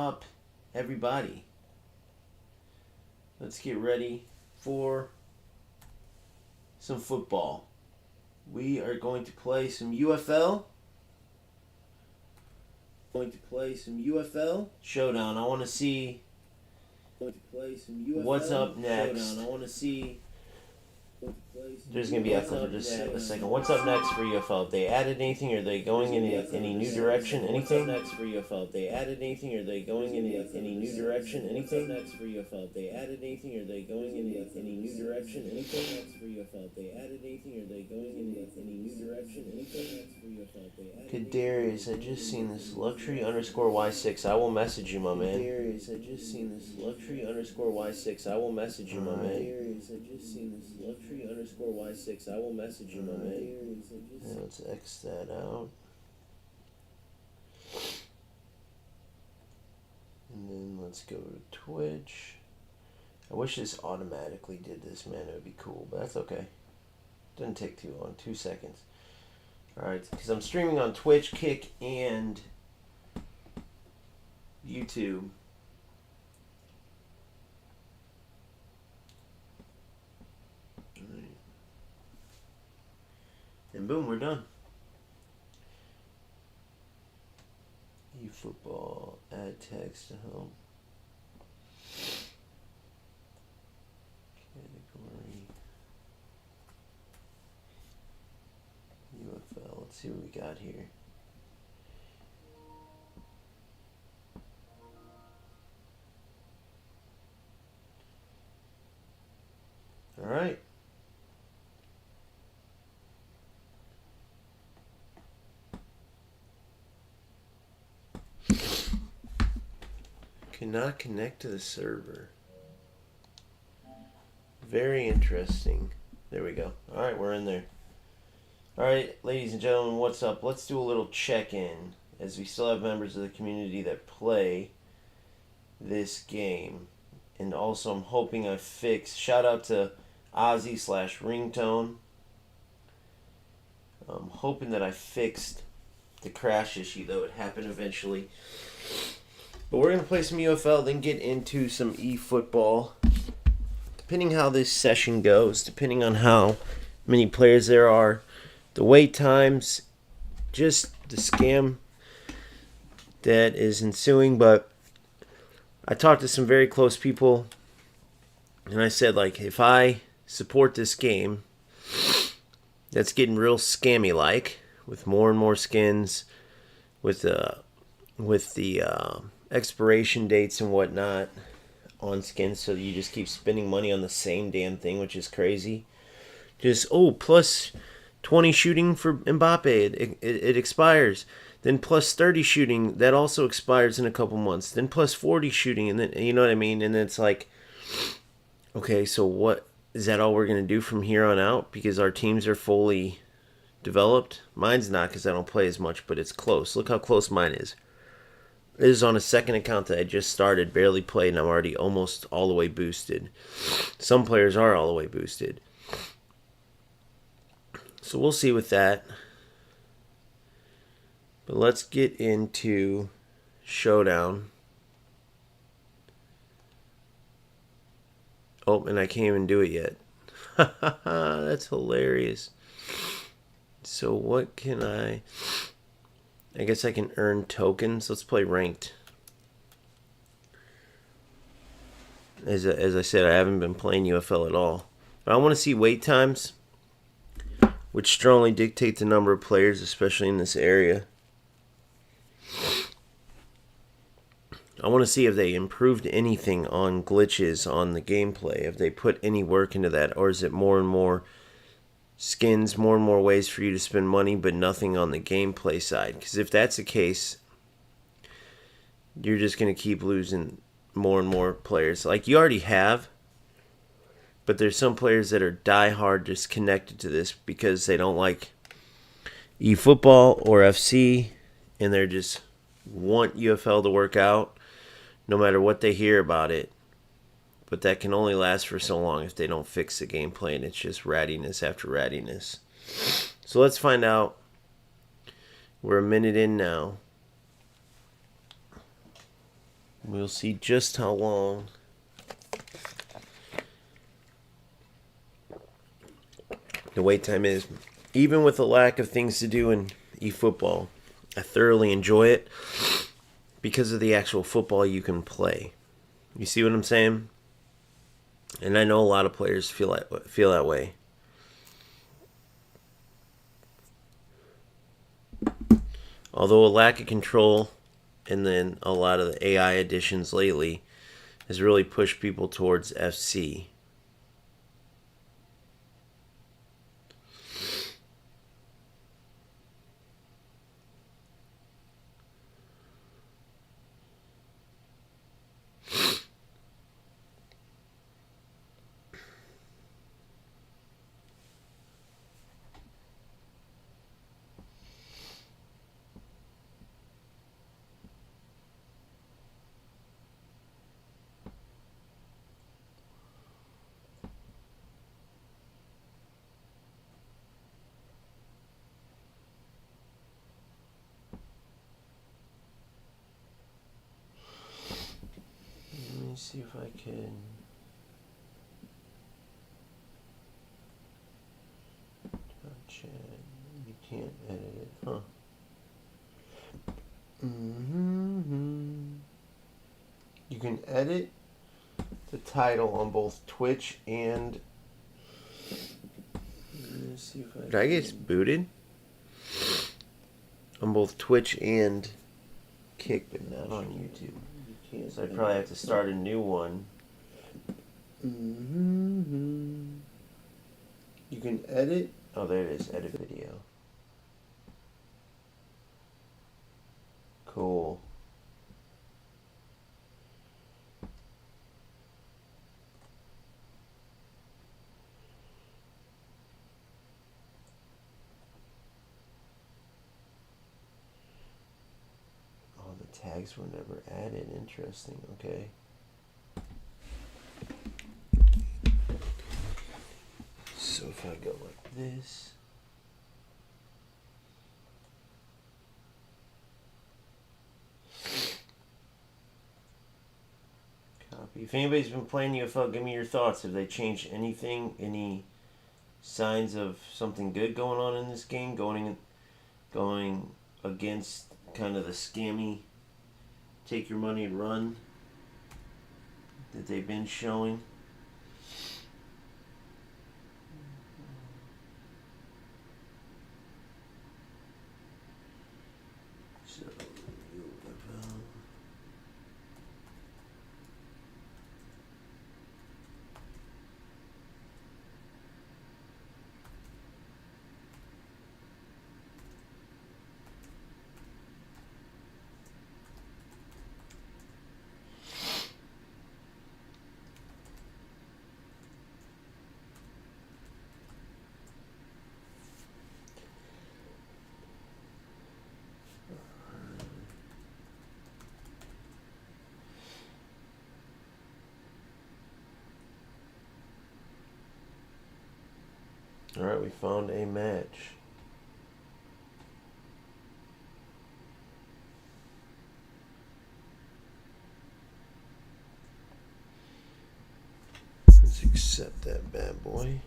up, everybody? Let's get ready for some football. We are going to play some UFL. Showdown. I want to see what's up next. There's going to be echo for just a second. What's up next for UFL? If they added anything, are they going in any new direction? Anything? What's up next for UFL? If they added anything, are they going in any new direction? Anything? What's up next for UFL? If they added anything, are they going in any new direction? Anything? Next for UFL? If they added anything, are they going in any new direction? Anything? Next for UFL? If they added Kadarius, I just seen this luxury_Y6. I will message you, my man. Kadarius, I just seen this luxury_Y6. I will message you, my man. Kadarius, I just seen this luxury_Y6. I will message you, my man. Let's X that out. And then let's go to Twitch. I wish this automatically did this, man. It would be cool, but that's okay. Doesn't take too long. 2 seconds. Alright, because I'm streaming on Twitch, Kick, and YouTube. And boom, we're done. eFootball, add text to help. Category. UFL, let's see what we got here. All right. Cannot connect to the server. Very interesting. There we go. All right, we're in there. All right, ladies and gentlemen, what's up? Let's do a little check-in, as we still have members of the community that play this game. And also, I'm hoping I fix. Shout out to Ozzy/Ringtone. I'm hoping that I fixed the crash issue, though it happened eventually. But we're going to play some UFL, then get into some eFootball. Depending how this session goes, depending on how many players there are, the wait times, just the scam that is ensuing. But I talked to some very close people, and I said, like, if I support this game that's getting real scammy-like, with more and more skins, with the expiration dates and whatnot on skins, so you just keep spending money on the same damn thing, which is crazy. Just, plus 20 shooting for Mbappe, it expires. Then plus 30 shooting, that also expires in a couple months. Then plus 40 shooting, and then, you know what I mean? And then it's like, okay, so what, is that all we're going to do from here on out? Because our teams are fully developed. Mine's not, because I don't play as much, but it's close. Look how close mine is. This is on a second account that I just started, barely played, and I'm already almost all the way boosted. Some players are all the way boosted. So we'll see with that. But let's get into Showdown. Oh, and I can't even do it yet. That's hilarious. So what can I guess I can earn tokens. Let's play ranked. As I said, I haven't been playing UFL at all. But I want to see wait times, which strongly dictate the number of players, especially in this area. I want to see if they improved anything on glitches on the gameplay, if they put any work into that, or is it more and more skins, more and more ways for you to spend money, but nothing on the gameplay side. Because if that's the case, you're just going to keep losing more and more players. Like you already have, but there's some players that are diehard just connected to this because they don't like eFootball or FC, and they just want UFL to work out no matter what they hear about it. But that can only last for so long if they don't fix the gameplay, and it's just rattiness after rattiness. So let's find out. We're a minute in now. We'll see just how long. The wait time is. Even with the lack of things to do in eFootball, I thoroughly enjoy it because of the actual football you can play. You see what I'm saying? And I know a lot of players feel that way. Although a lack of control and then a lot of the AI additions lately has really pushed people towards FC. Let me see if I can. You can't edit it, huh? You can edit the title on both Twitch and. Let me see if I. Did I get booted? On both Twitch and Kick, but not on YouTube. So I probably have to start a new one. You can edit. Oh, there it is. Edit video. Cool. Oh, the tags were never added. Interesting. Okay. So if I go like this. Copy. If anybody's been playing UFO, give me your thoughts. Have they changed anything? Any signs of something good going on in this game? Going against kind of the scammy take your money and run that they've been showing? So, all right, we found a match. Let's accept that bad boy.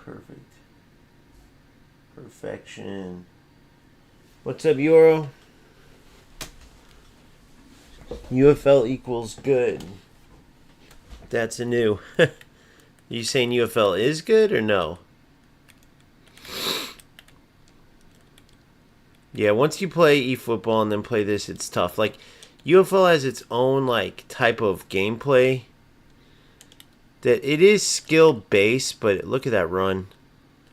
Perfect. Perfection. What's up, Euro? UFL equals good. That's a new. You saying UFL is good or no? Yeah, once you play eFootball and then play this, it's tough. Like, UFL has its own, like, type of gameplay that it is skill-based, but look at that run.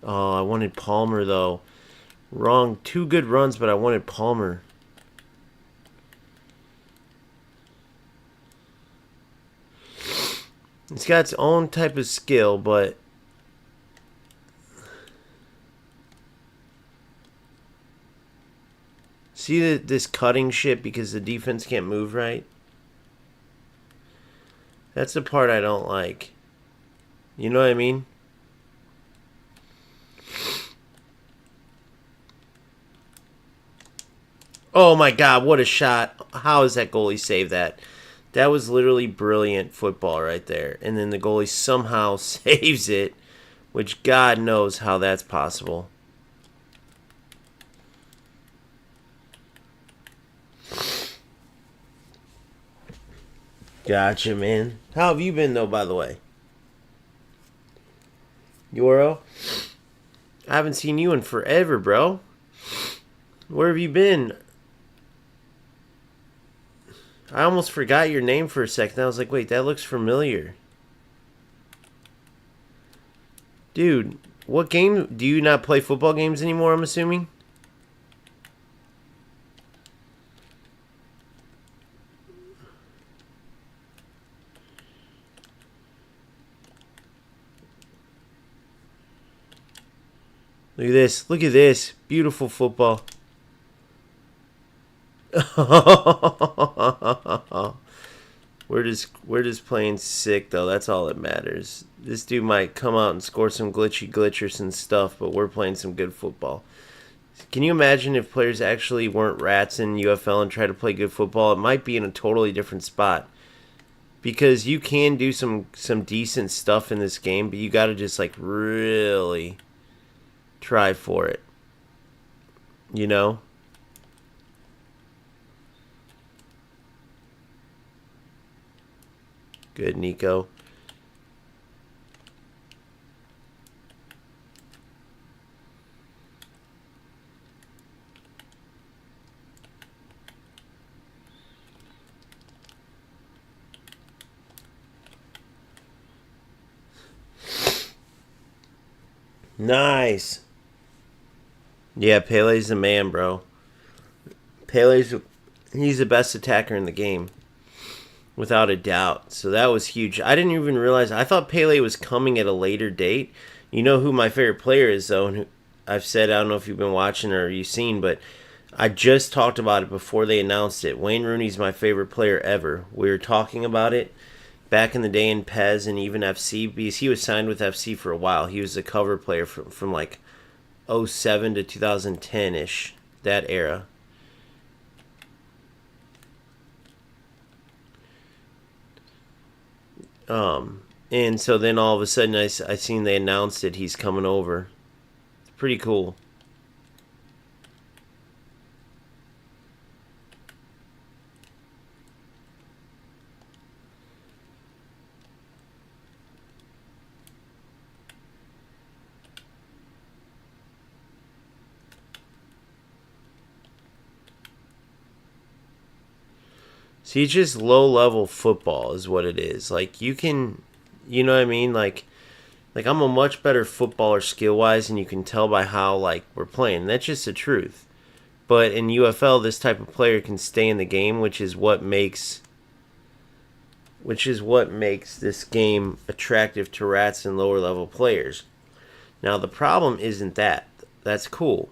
Oh, I wanted Palmer, though. Wrong. 2 good runs, but I wanted Palmer. It's got its own type of skill, but see this cutting shit because the defense can't move right? That's the part I don't like. You know what I mean? Oh my god, what a shot. How is that goalie save that? That was literally brilliant football right there. And then the goalie somehow saves it, which God knows how that's possible. Gotcha, man. How have you been, though, by the way? Euro? I haven't seen you in forever, bro. Where have you been? I almost forgot your name for a second. I was like, wait, that looks familiar. Dude, what game? Do you not play football games anymore, I'm assuming? Look at this. Look at this. Beautiful football. We're just playing sick though. That's all that matters. This dude might come out and score some glitchers and stuff, but we're playing some good football. Can you imagine if players actually weren't rats in UFL and try to play good football? It might be in a totally different spot. Because you can do some decent stuff in this game, but you got to just like really try for it. You know? Good, Nico. Nice. Yeah, Pele's the man, bro. He's the best attacker in the game. Without a doubt. So that was huge. I didn't even realize. I thought Pele was coming at a later date. You know who my favorite player is, though, and who I've said, I don't know if you've been watching or you've seen, but I just talked about it before they announced it. Wayne Rooney's my favorite player ever. We were talking about it back in the day in PES and even FC, because he was signed with FC for a while. He was a cover player from like '07 to 2010-ish, that era. And so then all of a sudden I seen they announced it. He's coming over. It's pretty cool. See, it's just low level football is what it is. Like you can, you know what I mean? Like I'm a much better footballer skill wise, and you can tell by how like we're playing. That's just the truth. But in UFL, this type of player can stay in the game, which is what makes this game attractive to rats and lower level players. Now the problem isn't that. That's cool.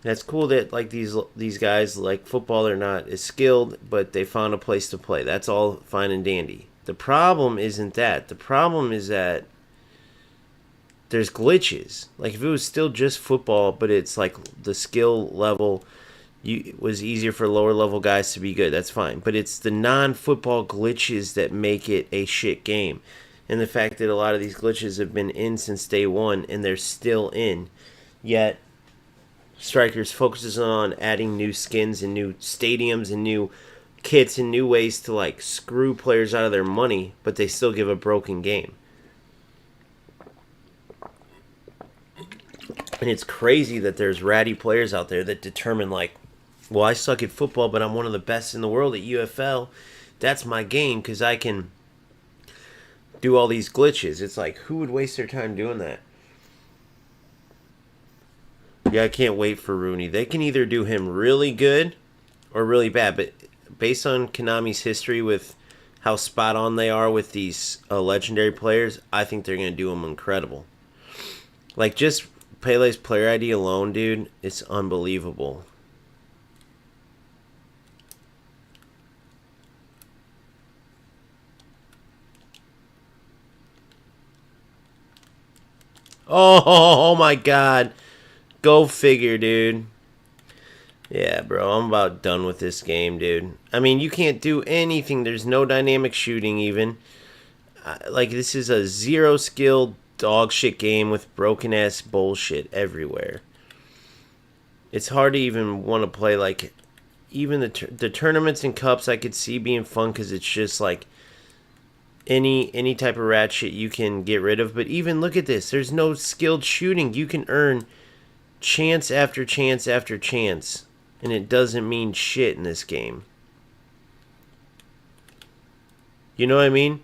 That's cool that like these guys like football, they're not as skilled, but they found a place to play. That's all fine and dandy. The problem isn't that. The problem is that there's glitches. Like if it was still just football, but it's like the skill level it was easier for lower level guys to be good. That's fine. But it's the non-football glitches that make it a shit game. And the fact that a lot of these glitches have been in since day one and they're still in. Yet Strikers focuses on adding new skins and new stadiums and new kits and new ways to like screw players out of their money, but they still give a broken game. And it's crazy that there's ratty players out there that determine, like, well, I suck at football, but I'm one of the best in the world at UFL. That's my game because I can do all these glitches. It's like, who would waste their time doing that? Yeah, I can't wait for Rooney. They can either do him really good or really bad, but based on Konami's history with how spot on they are with these legendary players, I think they're going to do him incredible. Like, just Pele's player ID alone, dude, it's unbelievable. Oh my god. Go figure, dude. Yeah, bro, I'm about done with this game, dude. I mean, you can't do anything. There's no dynamic shooting, even. Like, this is a zero skill dog shit game with broken ass bullshit everywhere. It's hard to even want to play. Like, even the tournaments and cups I could see being fun because it's just like any type of rat shit you can get rid of. But even look at this. There's no skilled shooting. You can earn chance after chance after chance. And it doesn't mean shit in this game. You know what I mean?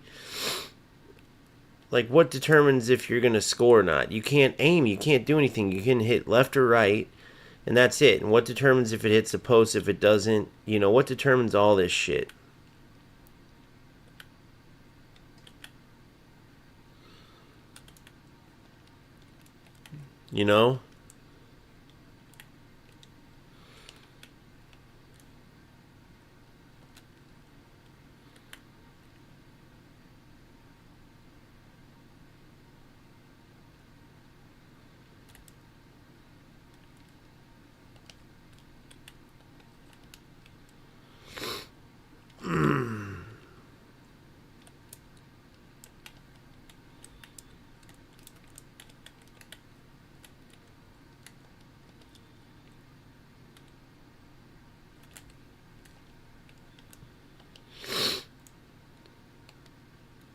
Like, what determines if you're going to score or not? You can't aim. You can't do anything. You can hit left or right. And that's it. And what determines if it hits the post, if it doesn't? You know, what determines all this shit? You know?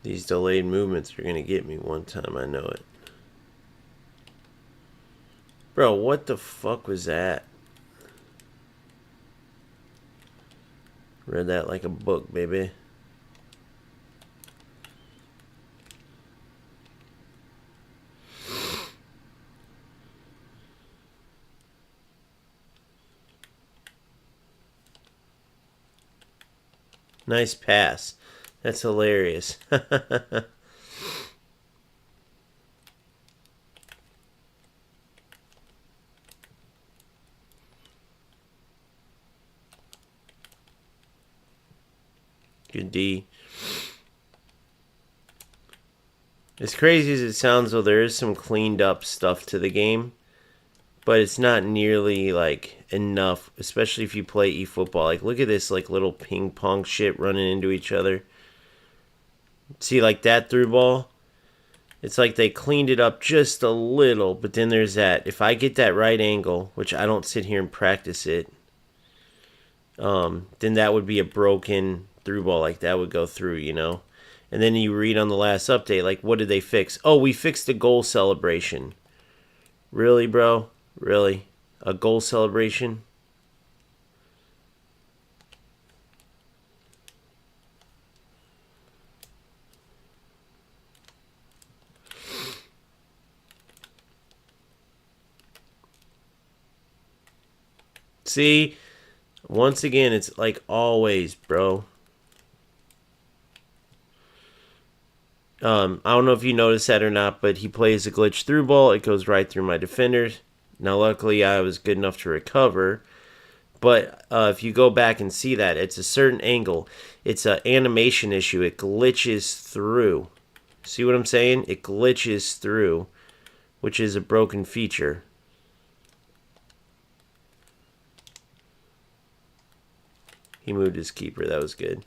These delayed movements are going to get me one time, I know it. Bro, what the fuck was that? Read that like a book, baby. Nice pass. That's hilarious. Good D. As crazy as it sounds, though, there is some cleaned up stuff to the game. But it's not nearly, like, enough, especially if you play eFootball. Like, look at this, like, little ping pong shit running into each other. See, like, that through ball? It's like they cleaned it up just a little, but then there's that. If I get that right angle, which I don't sit here and practice it, then that would be a broken through ball. Like, that would go through, you know? And then you read on the last update, like, what did they fix? Oh, we fixed the goal celebration. Really, bro? Really? A goal celebration? See? Once again, it's like always, bro. I don't know if you noticed that or not, but he plays a glitch through ball. It goes right through my defenders. Now, luckily, I was good enough to recover. But if you go back and see that, it's a certain angle. It's an animation issue. It glitches through. See what I'm saying? It glitches through, which is a broken feature. He moved his keeper. That was good.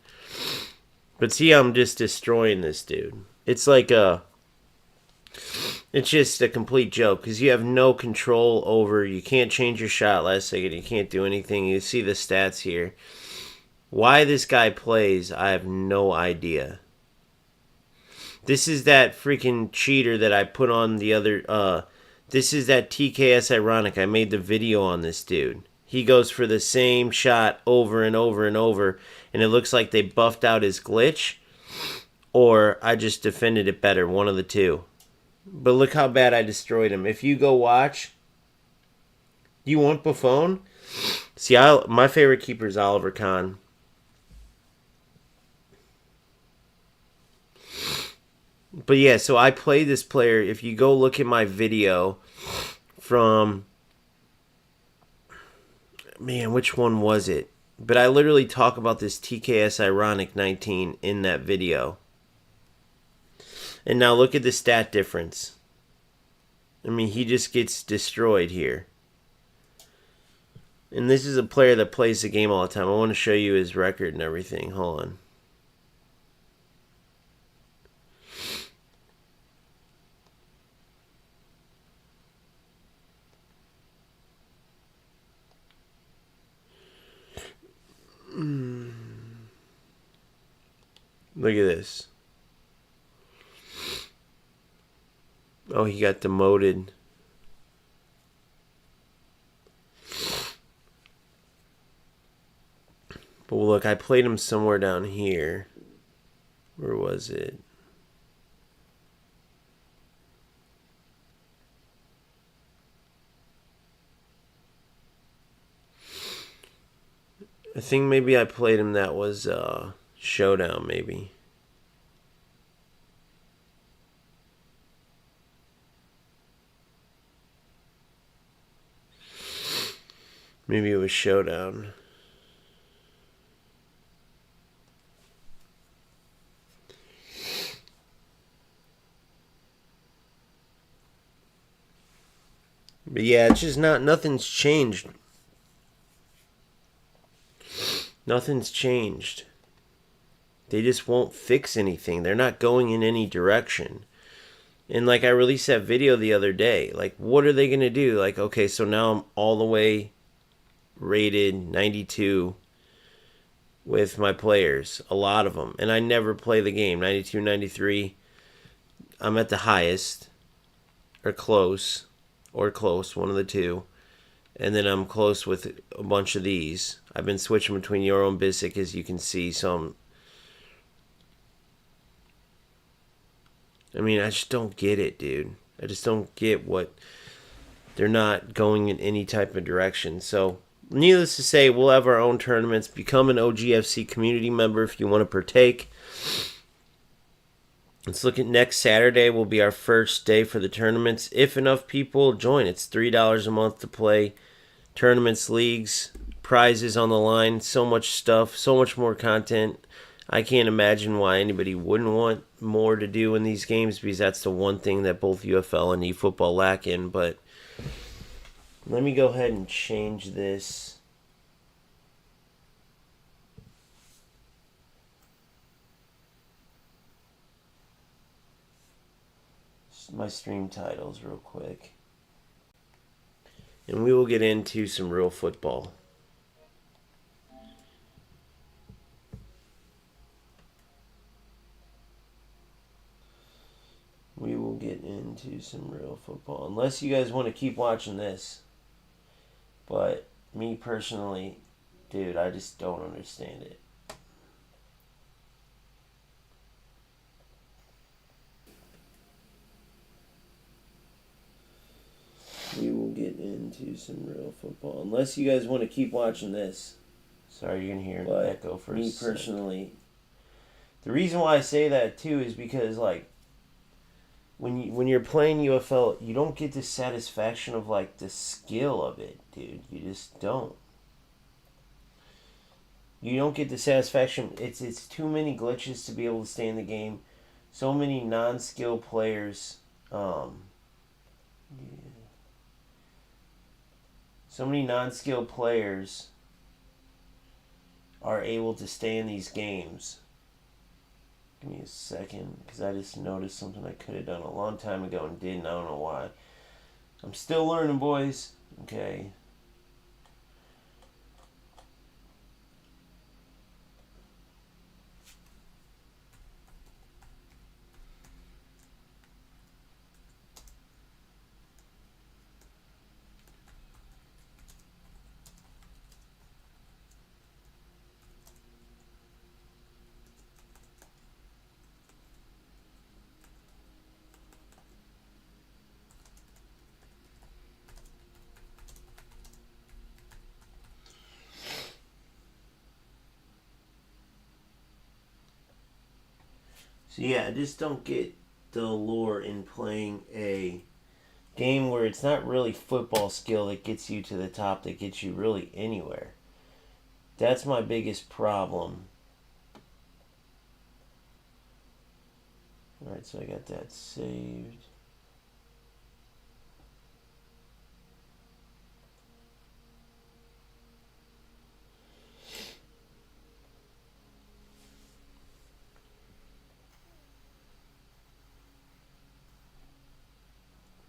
But see, I'm just destroying this dude. It's like it's just a complete joke because you have no control over. You can't change your shot last second. You can't do anything. You see the stats here. Why this guy plays, I have no idea. This is that freaking cheater that I put on the other This is that TKS Ironic. I made the video on this dude. He goes for the same shot over and over and over, and it looks like they buffed out his glitch, or I just defended it better, one of the two. But look how bad I destroyed him. If you go watch, do you want Buffon? See, my favorite keeper is Oliver Kahn. But yeah, so I play this player. If you go look at my video from, man, which one was it? But I literally talk about this TKS Ironic 19 in that video. And now look at the stat difference. I mean, he just gets destroyed here. And this is a player that plays the game all the time. I want to show you his record and everything. Hold on. Look at this. Oh, he got demoted. But look, I played him somewhere down here. Where was it? I think maybe I played him, that was Showdown, maybe. Maybe it was Showdown. But yeah, it's just nothing's changed. Nothing's changed. They just won't fix anything. They're not going in any direction. And like I released that video the other day. Like, what are they going to do? Like, okay, so now I'm all the way rated 92 with my players. A lot of them. And I never play the game. 92, 93. I'm at the highest. Or close. One of the two. And then I'm close with a bunch of these. I've been switching between Euro and Bisic, as you can see. So I mean, I just don't get it, dude. I just don't get what... They're not going in any type of direction. So, needless to say, we'll have our own tournaments. Become an OGFC community member if you want to partake. Let's look at next Saturday. Will be our first day for the tournaments. If enough people join, it's $3 a month to play tournaments, leagues, prizes on the line. So much stuff, so much more content. I can't imagine why anybody wouldn't want more to do in these games, because that's the one thing that both UFL and eFootball lack in. But let me go ahead and change this. My stream titles real quick. And we will get into some real football. We will get into some real football. Unless you guys want to keep watching this. But me personally, dude, I just don't understand it. We will get into some real football. Unless you guys want to keep watching this. Sorry, you're going to hear an echo for me personally. The reason why I say that, too, is because, like, when you're playing UFL, you don't get the satisfaction of, like, the skill of it, dude. You just don't. You don't get the satisfaction. It's too many glitches to be able to stay in the game. So many non-skill players. So many non-skill players are able to stay in these games. Give me a second, because I just noticed something I could have done a long time ago and didn't. I don't know why. I'm still learning, boys. Okay. So yeah, I just don't get the allure in playing a game where it's not really football skill that gets you to the top, that gets you really anywhere. That's my biggest problem. Alright, so I got that saved.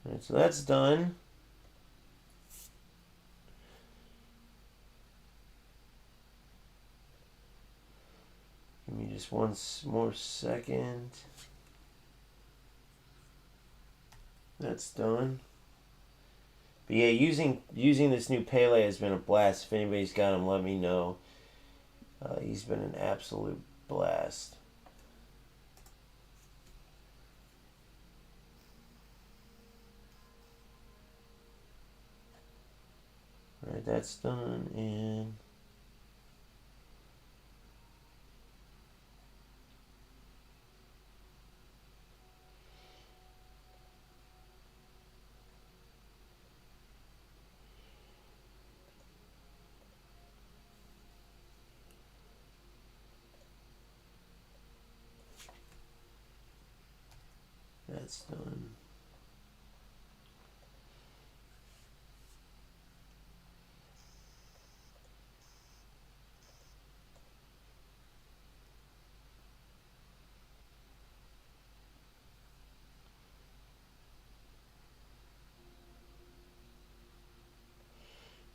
Alright, so that's done. Give me just one more second. That's done. But yeah, using this new Pele has been a blast. If anybody's got him, let me know. He's been an absolute blast. Alright, that's done, and that's done.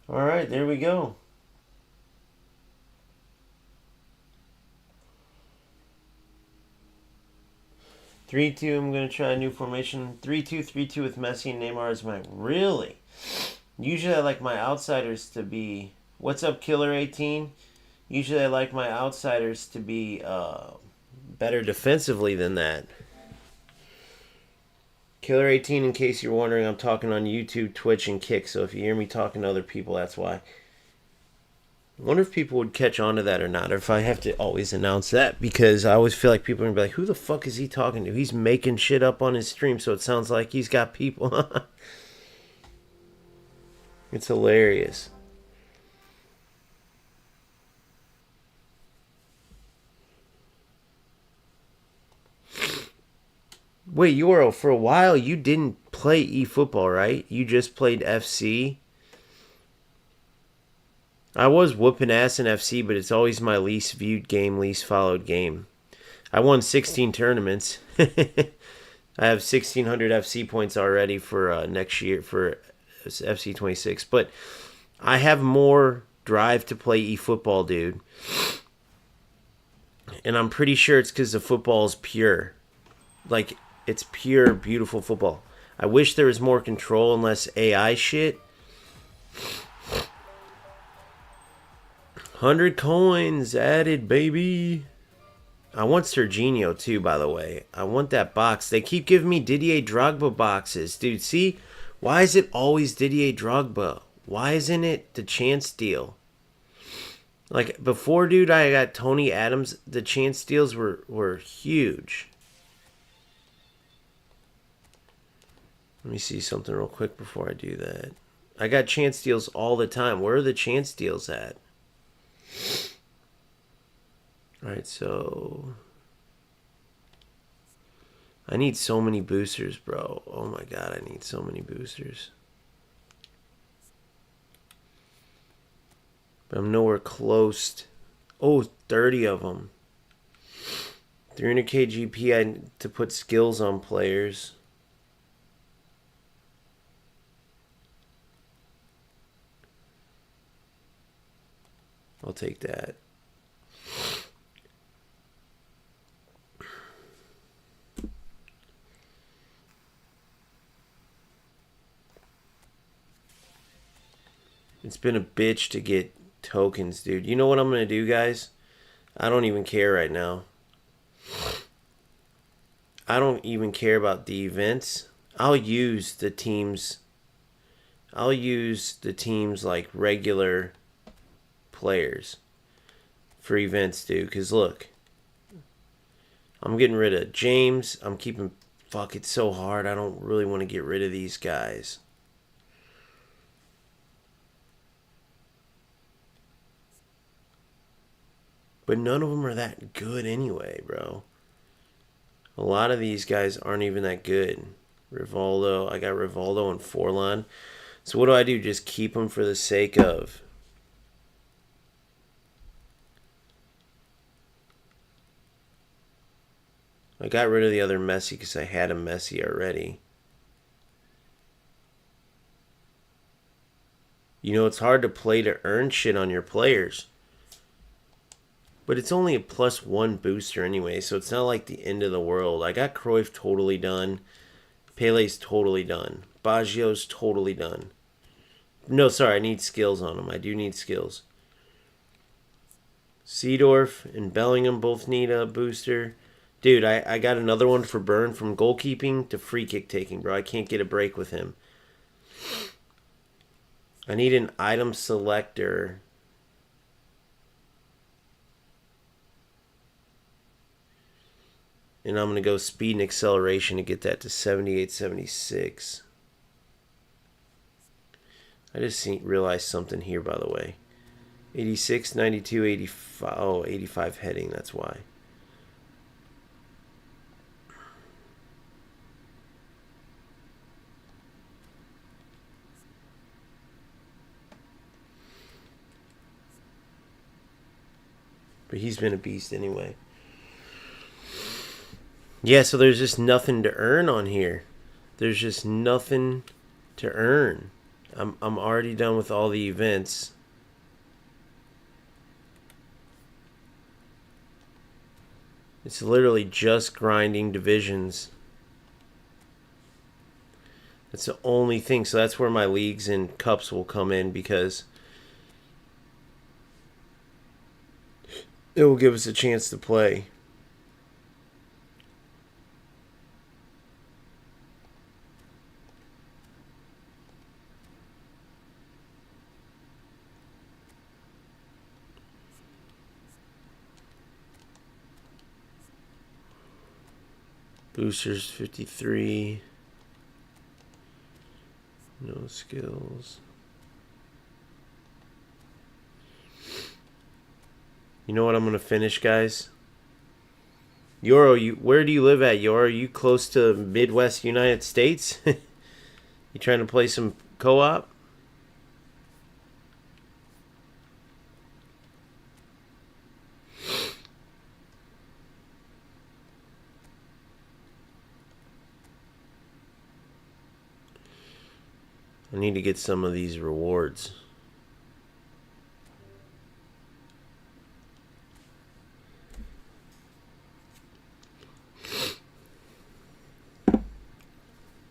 Alright, there we go. Three two. I'm gonna try a new formation. 3-2-3-2 with Messi and Neymar as my really. Usually I like my outsiders to be. What's up, Killer 18? Usually I like my outsiders to be better defensively than that. Killer 18, in case you're wondering, I'm talking on YouTube, Twitch, and Kick. So if you hear me talking to other people, that's why. I wonder if people would catch on to that or not, or if I have to always announce that, because I always feel like people are going to be like, who the fuck is he talking to? He's making shit up on his stream, so it sounds like he's got people. It's hilarious. Wait, Yoro, for a while you didn't play eFootball, right? You just played FC? I was whooping ass in FC, but it's always my least viewed game, least followed game. I won 16 tournaments. I have 1,600 FC points already for next year for FC 26. But I have more drive to play eFootball, dude. And I'm pretty sure it's because the football is pure. Like, it's pure, beautiful football. I wish there was more control and less AI shit. 100 coins added, baby. I want Serginho too, by the way. I want that box. They keep giving me Didier Drogba boxes. Dude, see? Why is it always Didier Drogba? Why isn't it the chance deal? Like, before, dude, I got Tony Adams. The chance deals were huge. Let me see something real quick before I do that. I got chance deals all the time. Where are the chance deals at? Alright, so I need so many boosters, bro. Oh my god, I need so many boosters. But I'm nowhere close. Oh, 30 of them. 300k GP. I need to put skills on players. I'll take that. It's been a bitch to get tokens, dude. You know what I'm going to do, guys? I don't even care right now. I don't even care about the events. I'll use the teams. I'll use the teams like regular players for events, dude. Because look, I'm getting rid of James. I'm keeping... Fuck, it's so hard. I don't really want to get rid of these guys. But none of them are that good anyway, bro. A lot of these guys aren't even that good. Rivaldo. I got Rivaldo and Forlan. So what do? Just keep them for the sake of... I got rid of the other Messi because I had a Messi already. You know, it's hard to play to earn shit on your players. But it's only a +1 booster anyway, so it's not like the end of the world. I got Cruyff totally done. Pele's totally done. Baggio's totally done. No, sorry, I need skills on him. I do need skills. Seedorf and Bellingham both need a booster. Dude, I got another one for Burn from goalkeeping to free kick taking, bro. I can't get a break with him. I need an item selector. And I'm going to go speed and acceleration to get that to 78, 76. I just realized something here, by the way. 86, 92, 85. Oh, 85 heading, that's why. But he's been a beast anyway. Yeah, so there's just nothing to earn on here. There's just nothing to earn. I'm already done with all the events. It's literally just grinding divisions. That's the only thing. So that's where my leagues and cups will come in, because it will give us a chance to play. Boosters 53. No skills. You know what I'm going to finish, guys? Yoro, where do you live at, Yoro? Are you close to Midwest United States? You trying to play some co-op? I need to get some of these rewards.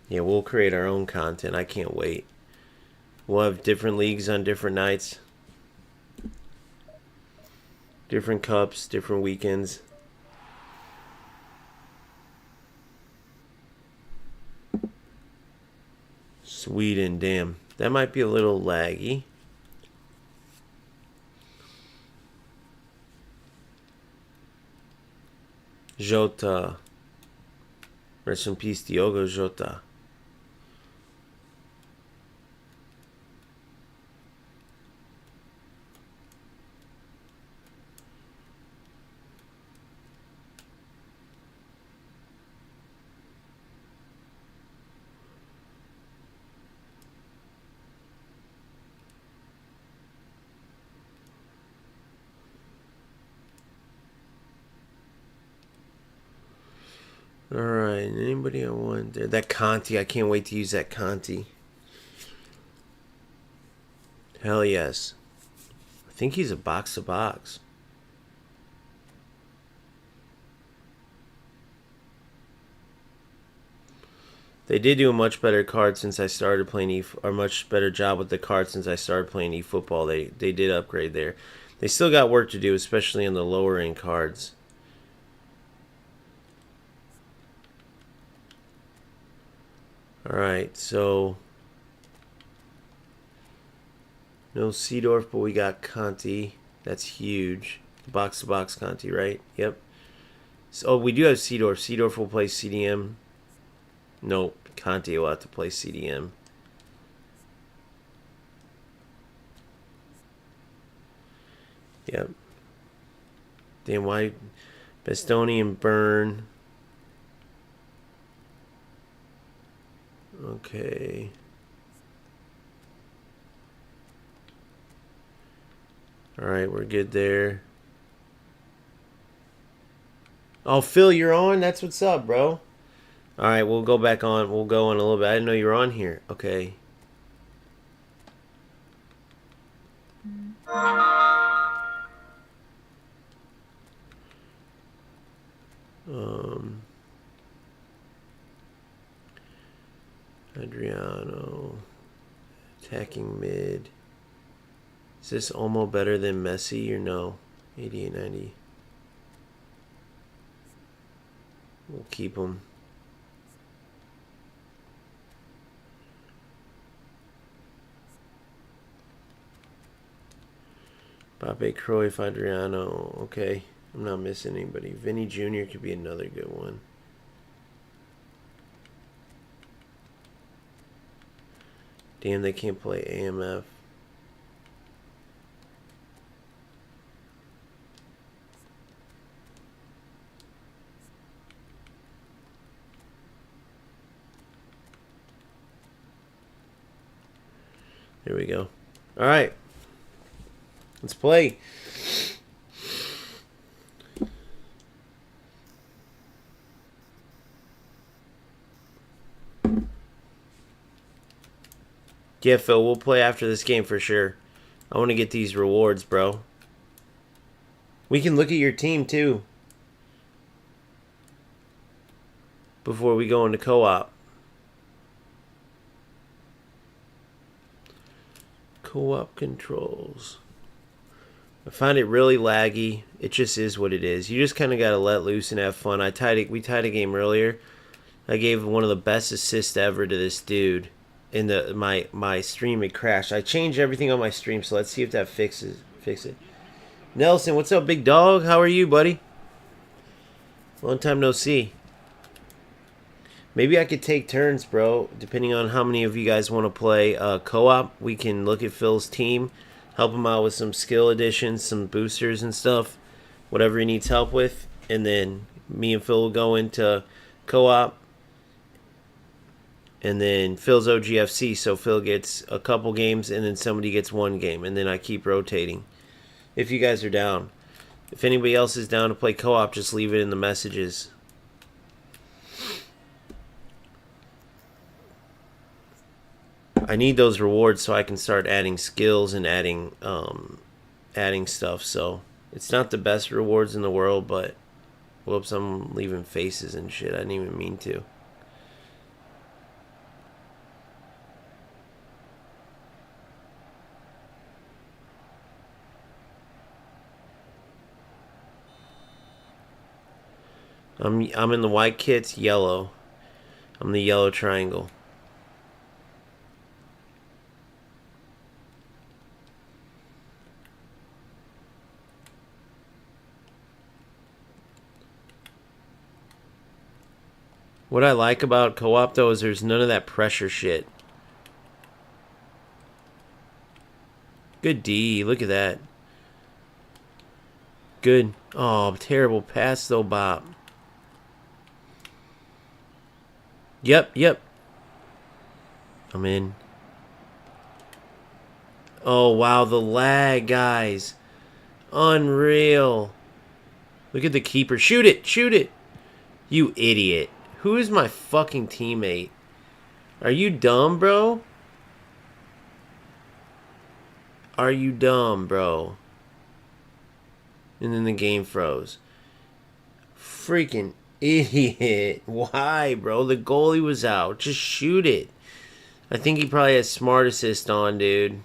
Yeah, we'll create our own content. I can't wait. We'll have different leagues on different nights. Different cups, different weekends. Sweden, damn. That might be a little laggy. Jota. Rest in peace, Diogo Jota. Alright, anybody I want there? That Conti, I can't wait to use that Conti. Hell yes. I think he's a box to box. They did do a much better card since I started playing or much better job with the card since I started playing eFootball. They did upgrade there. They still got work to do, especially on the lower end cards. Alright, so no Seedorf, but we got Conti. That's huge. Box to box Conti, right? Yep. So, we do have Seedorf. Seedorf will play CDM. Nope. Conte will have to play CDM. Yep. Damn, why? Bastoni and Byrne. Okay. Alright, we're good there. Oh, Phil, you're on? That's what's up, bro. Alright, we'll go back on. We'll go on a little bit. I didn't know you were on here. Okay. Adriano. Attacking mid. Is this Olmo better than Messi or no? 88-90. We'll keep him. Pape, Cruyff, Adriano. Okay. I'm not missing anybody. Vinny Jr. could be another good one. Damn, they can't play AMF. There we go. All right. Let's play. Yeah, Phil, we'll play after this game for sure. I want to get these rewards, bro. We can look at your team, too. Before we go into co-op. Co-op controls. I find it really laggy. It just is what it is. You just kind of got to let loose and have fun. We tied a game earlier. I gave one of the best assists ever to this dude. In my stream, it crashed. I changed everything on my stream, so let's see if that fix it. Nelson, what's up, big dog? How are you, buddy? Long time no see. Maybe I could take turns, bro. Depending on how many of you guys want to play co-op, we can look at Phil's team, help him out with some skill additions, some boosters and stuff, whatever he needs help with, and then me and Phil will go into co-op. And then Phil's OGFC, so Phil gets a couple games, and then somebody gets one game, and then I keep rotating. If you guys are down. If anybody else is down to play co-op, just leave it in the messages. I need those rewards so I can start adding skills and adding stuff. So it's not the best rewards in the world, but whoops, I'm leaving faces and shit. I didn't even mean to. I'm in the white kits, yellow. I'm the yellow triangle. What I like about co-op though is there's none of that pressure shit. Good D, look at that. Good. Oh, terrible pass though, Bob. Yep. I'm in. Oh, wow, the lag, guys. Unreal. Look at the keeper. Shoot it. You idiot. Who is my fucking teammate? Are you dumb, bro? Are you dumb, bro? And then the game froze. Freaking idiot. Why, bro? The goalie was out. Just shoot it. I think he probably has Smart Assist on, dude.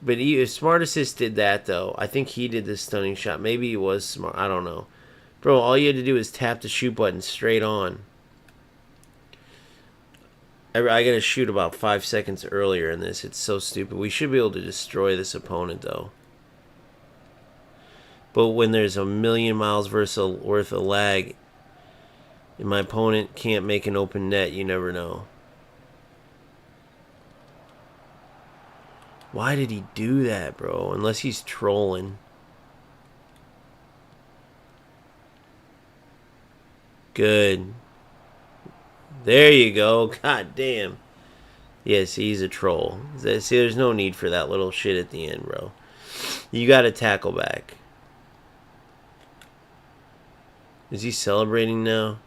But if Smart Assist did that, though, I think he did the stunning shot. Maybe he was smart. I don't know. Bro, all you had to do is tap the shoot button straight on. I gotta shoot about 5 seconds earlier in this. It's so stupid. We should be able to destroy this opponent, though. But when there's a million miles worth of lag and my opponent can't make an open net, you never know. Why did he do that, bro? Unless he's trolling. Good. There you go. God damn. Yes, he's a troll. See, there's no need for that little shit at the end, bro. You got to tackle back. Is he celebrating now?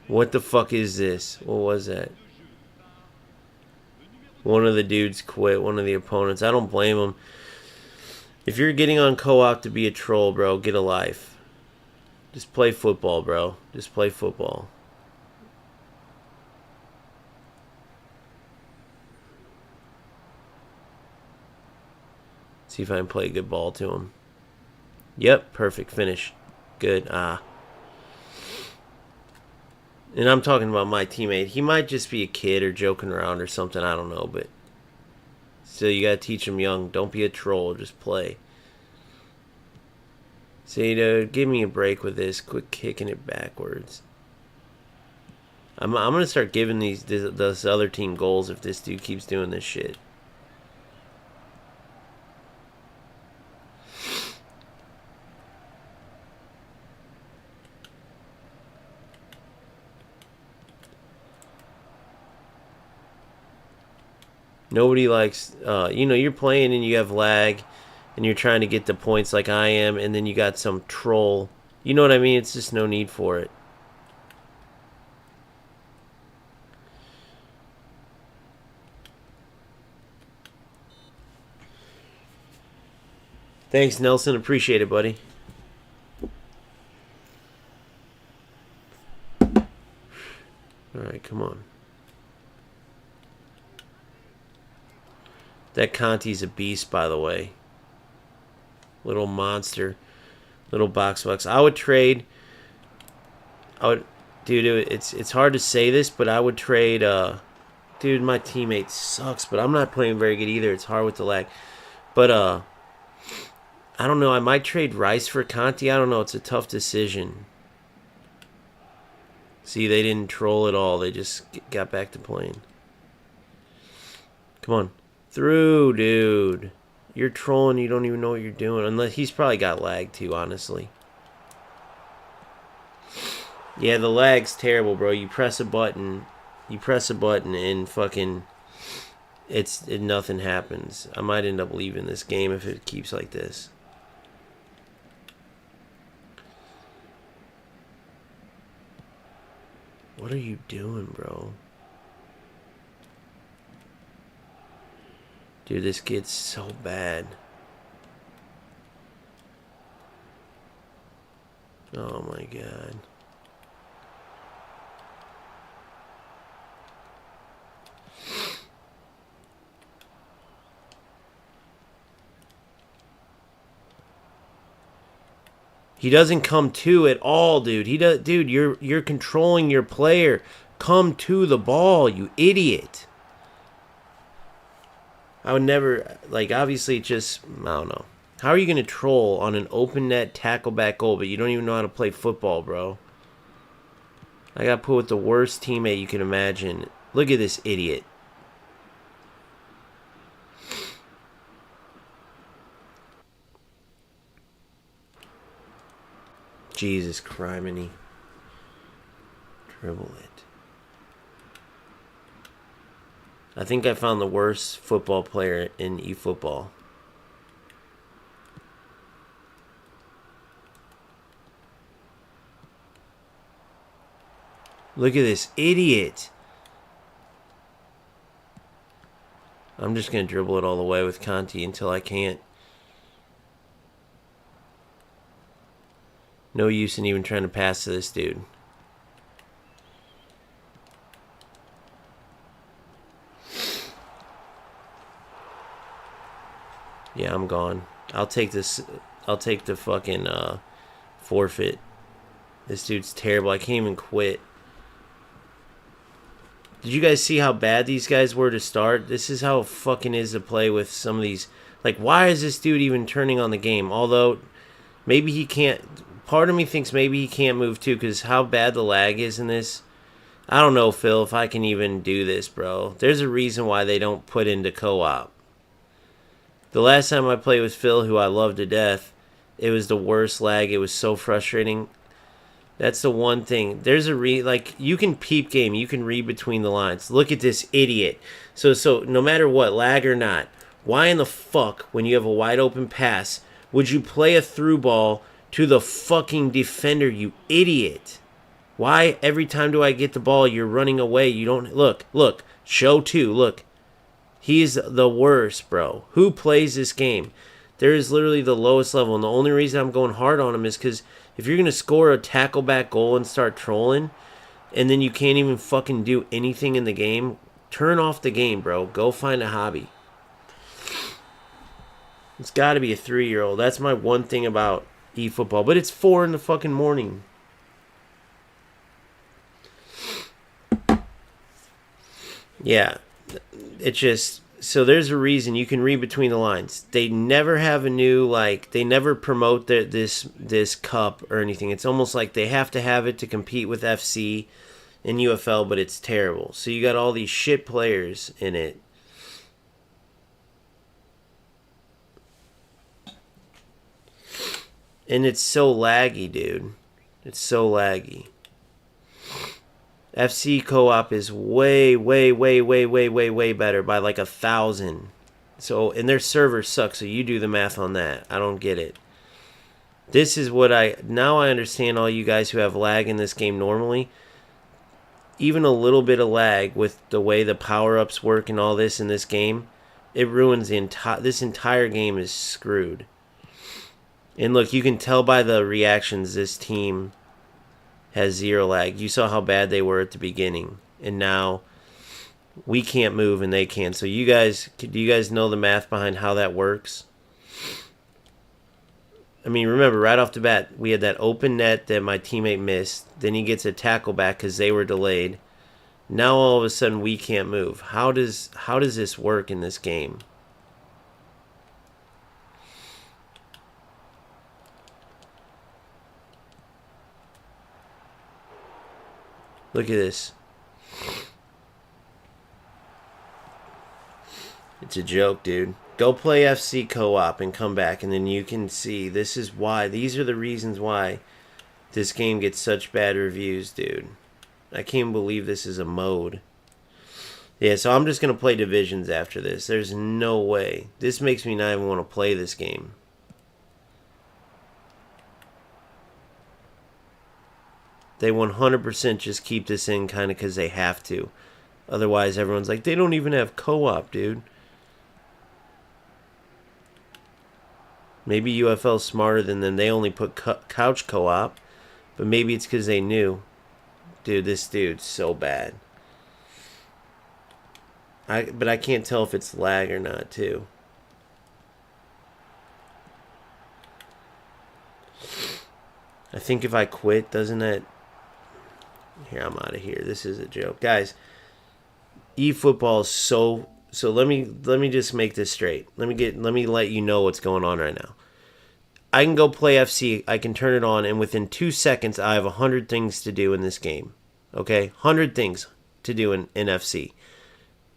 What the fuck is this? What was that? One of the dudes quit. One of the opponents. I don't blame him. If you're getting on co-op to be a troll, bro, get a life. Just play football, bro. Just play football. See if I can play a good ball to him. Yep, perfect finish. Good. And I'm talking about my teammate. He might just be a kid or joking around or something. I don't know, but still, you gotta teach him young. Don't be a troll. Just play. See, dude, give me a break with this. Quit kicking it backwards. I'm gonna start giving this other team goals if this dude keeps doing this shit. Nobody likes, you're playing and you have lag and you're trying to get the points like I am, and then you got some troll. You know what I mean? It's just no need for it. Thanks, Nelson. Appreciate it, buddy. Alright, come on. That Conti's a beast, by the way. Little monster. Little box. I would trade. Dude, it's hard to say this, but I would trade. Dude, my teammate sucks, but I'm not playing very good either. It's hard with the lag. But, I don't know. I might trade Rice for Conti. I don't know. It's a tough decision. See, they didn't troll at all. They just got back to playing. Come on. Through, dude. You're trolling. You don't even know what you're doing. Unless he's probably got lag too, honestly. Yeah, the lag's terrible, bro. You press a button. And fucking nothing happens. I might end up leaving this game if it keeps like this. What are you doing, bro? Dude, this kid's so bad. Oh my god. He doesn't come to at all, dude. Dude, you're controlling your player. Come to the ball, you idiot. I would never, obviously just, I don't know. How are you going to troll on an open net tackle back goal, but you don't even know how to play football, bro? I got put with the worst teammate you can imagine. Look at this idiot. Jesus criminy. Dribble it. I think I found the worst football player in efootball. Look at this idiot. I'm just going to dribble it all the way with Conti until I can't. No use in even trying to pass to this dude. Yeah, I'm gone. I'll take this. I'll take the fucking forfeit. This dude's terrible. I can't even quit. Did you guys see how bad these guys were to start? This is how it fucking is to play with some of these. Like, why is this dude even turning on the game? Although, maybe he can't. Part of me thinks maybe he can't move too, because how bad the lag is in this. I don't know, Phil, if I can even do this, bro. There's a reason why they don't put into co-op. The last time I played with Phil, who I love to death, it was the worst lag. It was so frustrating. That's the one thing. There's a like, you can peep game. You can read between the lines. Look at this idiot. So no matter what, lag or not, why in the fuck, when you have a wide open pass, would you play a through ball to the fucking defender, you idiot? Why every time do I get the ball, you're running away? You don't... Look. Show 2. Look. He's the worst, bro. Who plays this game? There is literally the lowest level. And the only reason I'm going hard on him is because if you're going to score a tackle back goal and start trolling, and then you can't even fucking do anything in the game, turn off the game, bro. Go find a hobby. It's got to be a 3-year-old. That's my one thing about eFootball. But it's 4 in the fucking morning. Yeah. It just... So there's a reason you can read between the lines. They never have a new, like, they never promote this cup or anything. It's almost like they have to have it to compete with FC and UFL, but it's terrible. So you got all these shit players in it. And it's so laggy, dude. It's so laggy. FC co-op is way better by like 1,000. So, and their servers suck, so you do the math on that. I don't get it. This is what now I understand all you guys who have lag in this game normally. Even a little bit of lag with the way the power-ups work and all this in this game, it ruins this entire game is screwed. And look, you can tell by the reactions this team has 0 lag. You saw how bad they were at the beginning, and now we can't move and they can. So do you guys know the math behind how that works? I mean, remember, right off the bat, we had that open net that my teammate missed. Then he gets a tackle back because they were delayed. Now all of a sudden we can't move. How does this work in this game? Look at this. It's a joke, dude. Go play FC co-op and come back, and then you can see this is why. These are the reasons why this game gets such bad reviews, dude. I can't believe this is a mode. Yeah, so I'm just going to play Divisions after this. There's no way. This makes me not even want to play this game. They 100% just keep this in kind of because they have to. Otherwise, everyone's like, they don't even have co-op, dude. Maybe UFL's smarter than them. They only put couch co-op. But maybe it's because they knew. Dude, this dude's so bad. But I can't tell if it's lag or not, too. I think if I quit, doesn't that... Here, I'm out of here. This is a joke. Guys, eFootball is so let me just make this straight. Let me let you know what's going on right now. I can go play FC, I can turn it on, and within 2 seconds I have 100 things to do in this game. Okay? 100 things to do in FC.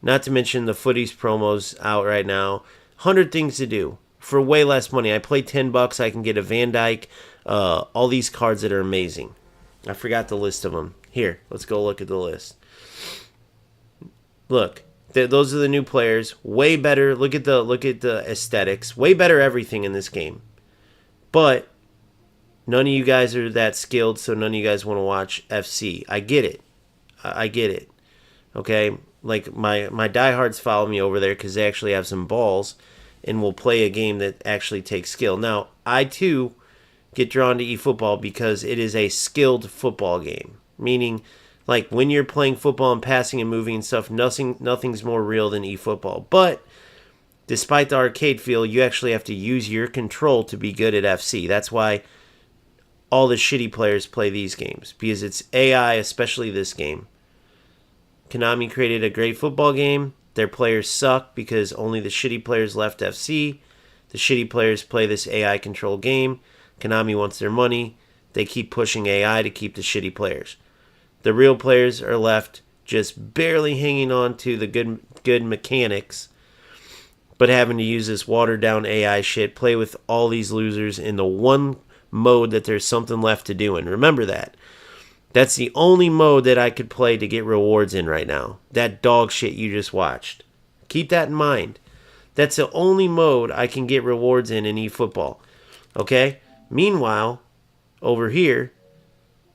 Not to mention the footies promos out right now. 100 things to do for way less money. I play $10, I can get a Van Dyke, all these cards that are amazing. I forgot the list of them. Here, let's go look at the list. Look, those are the new players. Way better. Look at the aesthetics. Way better everything in this game. But none of you guys are that skilled, so none of you guys want to watch FC. I get it. I get it. Okay? Like, my diehards follow me over there because they actually have some balls and will play a game that actually takes skill. Now, I, too, get drawn to eFootball because it is a skilled football game. Meaning, like, when you're playing football and passing and moving and stuff, nothing's more real than eFootball. But despite the arcade feel, you actually have to use your control to be good at FC. That's why all the shitty players play these games, because it's AI, especially this game. Konami created a great football game. Their players suck because only the shitty players left FC. The shitty players play this AI controlled game. Konami wants their money. They keep pushing AI to keep the shitty players. The real players are left just barely hanging on to the good mechanics, but having to use this watered down AI shit, play with all these losers in the one mode that there's something left to do in. Remember that. That's the only mode that I could play to get rewards in right now. That dog shit you just watched. Keep that in mind. That's the only mode I can get rewards in eFootball. Okay? Meanwhile, over here,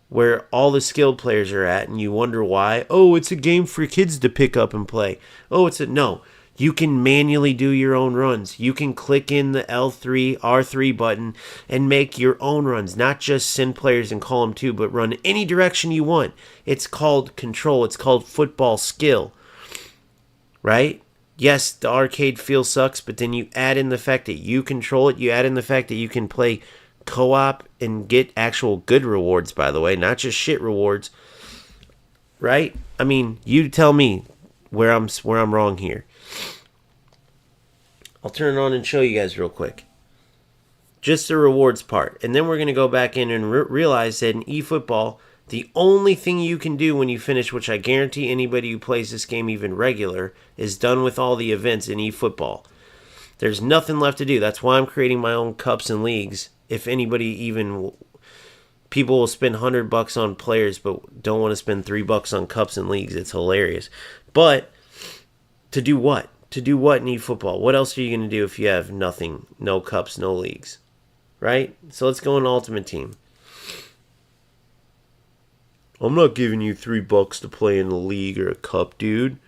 where all the skilled players are at, and you wonder why, oh, it's a game for kids to pick up and play. Oh, no. You can manually do your own runs. You can click in the L3, R3 button and make your own runs. Not just send players and call them to, but run any direction you want. It's called control. It's called football skill. Right? Yes, the arcade feel sucks, but then you add in the fact that you control it. You add in the fact that you can play co-op and get actual good rewards, by the way, not just shit rewards. Right? I mean, you tell me where I'm wrong here. I'll turn it on and show you guys real quick. Just the rewards part. And then we're going to go back in and realize that in eFootball, the only thing you can do when you finish, which I guarantee anybody who plays this game even regular, is done with all the events in eFootball. There's nothing left to do. That's why I'm creating my own cups and leagues. If anybody even... People will spend $100 on players, but don't want to spend $3 on cups and leagues. It's hilarious. But to do what? To do what in eFootball? What else are you going to do if you have nothing? No cups, no leagues. Right? So let's go in Ultimate Team. I'm not giving you $3 to play in a league or a cup, dude.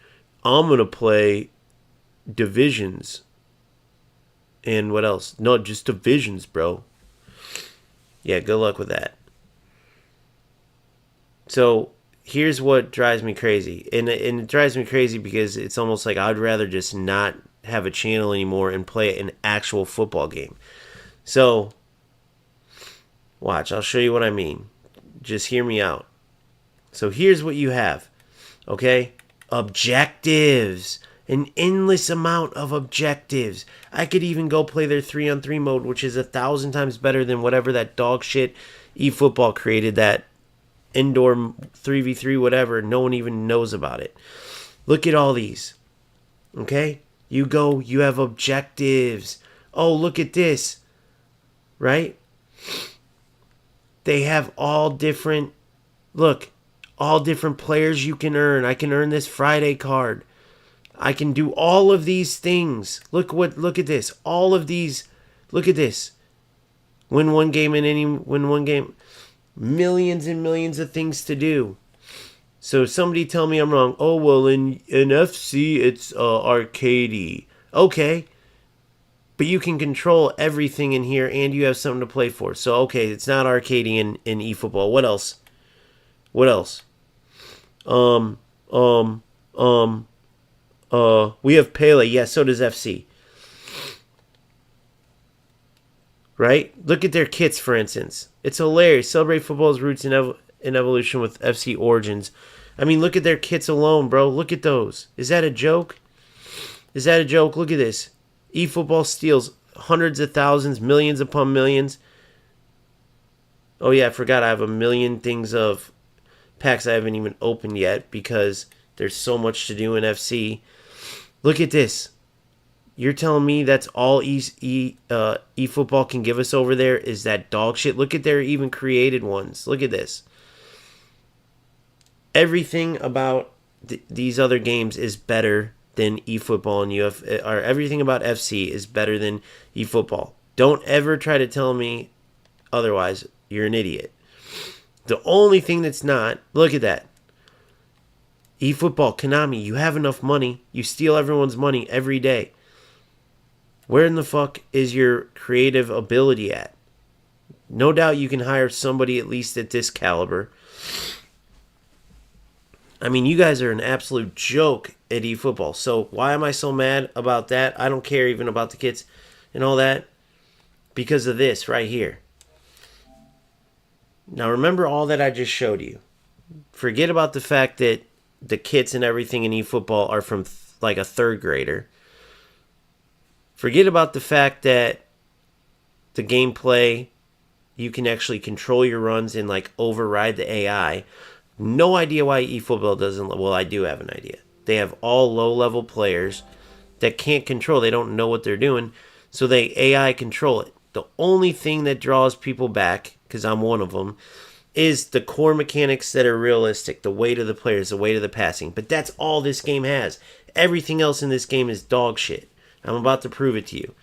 I'm going to play divisions. And what else? No, just divisions, bro. Yeah, good luck with that. So here's what drives me crazy. And it drives me crazy because it's almost like I'd rather just not have a channel anymore and play an actual football game. So, watch. I'll show you what I mean. Just hear me out. So here's what you have. Okay? Objectives. An endless amount of objectives. I could even go play their 3-on-3 mode, which is 1,000 times better than whatever that dog shit eFootball created, that indoor 3v3 whatever. No one even knows about it. Look at all these. Okay? You go, you have objectives. Oh, look at this. Right? They have all different, look, all different players you can earn. I can earn this Friday card. I can do all of these things. Look at this. All of these. Look at this. Win one game. Millions and millions of things to do. So somebody tell me I'm wrong. Oh, well, in FC, it's arcadey. Okay. But you can control everything in here, and you have something to play for. So, okay, it's not arcadey in eFootball. What else? We have Pele. Yeah, so does FC. Right? Look at their kits, for instance. It's hilarious. Celebrate football's roots and evolution with FC Origins. I mean, look at their kits alone, bro. Look at those. Is that a joke? Look at this. eFootball steals hundreds of thousands, millions upon millions. Oh, yeah, I forgot I have a million things of packs I haven't even opened yet because there's so much to do in FC. Look at this. You're telling me that's all eFootball can give us over there is that dog shit? Look at their even created ones. Look at this. Everything about these other games is better than eFootball, and or everything about FC is better than eFootball. Don't ever try to tell me otherwise. You're an idiot. The only thing that's not, look at that. eFootball, Konami, you have enough money. You steal everyone's money every day. Where in the fuck is your creative ability at? No doubt you can hire somebody at least at this caliber. I mean, you guys are an absolute joke at eFootball. So why am I so mad about that? I don't care even about the kids and all that. Because of this right here. Now remember all that I just showed you. Forget about the fact that the kits and everything in eFootball are from like a third grader. Forget about the fact that the gameplay, you can actually control your runs and like override the AI. No idea why eFootball doesn't. Well, I do have an idea. They have all low-level players that can't control. They don't know what they're doing, so they AI control it. The only thing that draws people back, because I'm one of them, is the core mechanics that are realistic. The weight of the players, the weight of the passing. But that's all this game has. Everything else in this game is dog shit. I'm about to prove it to you.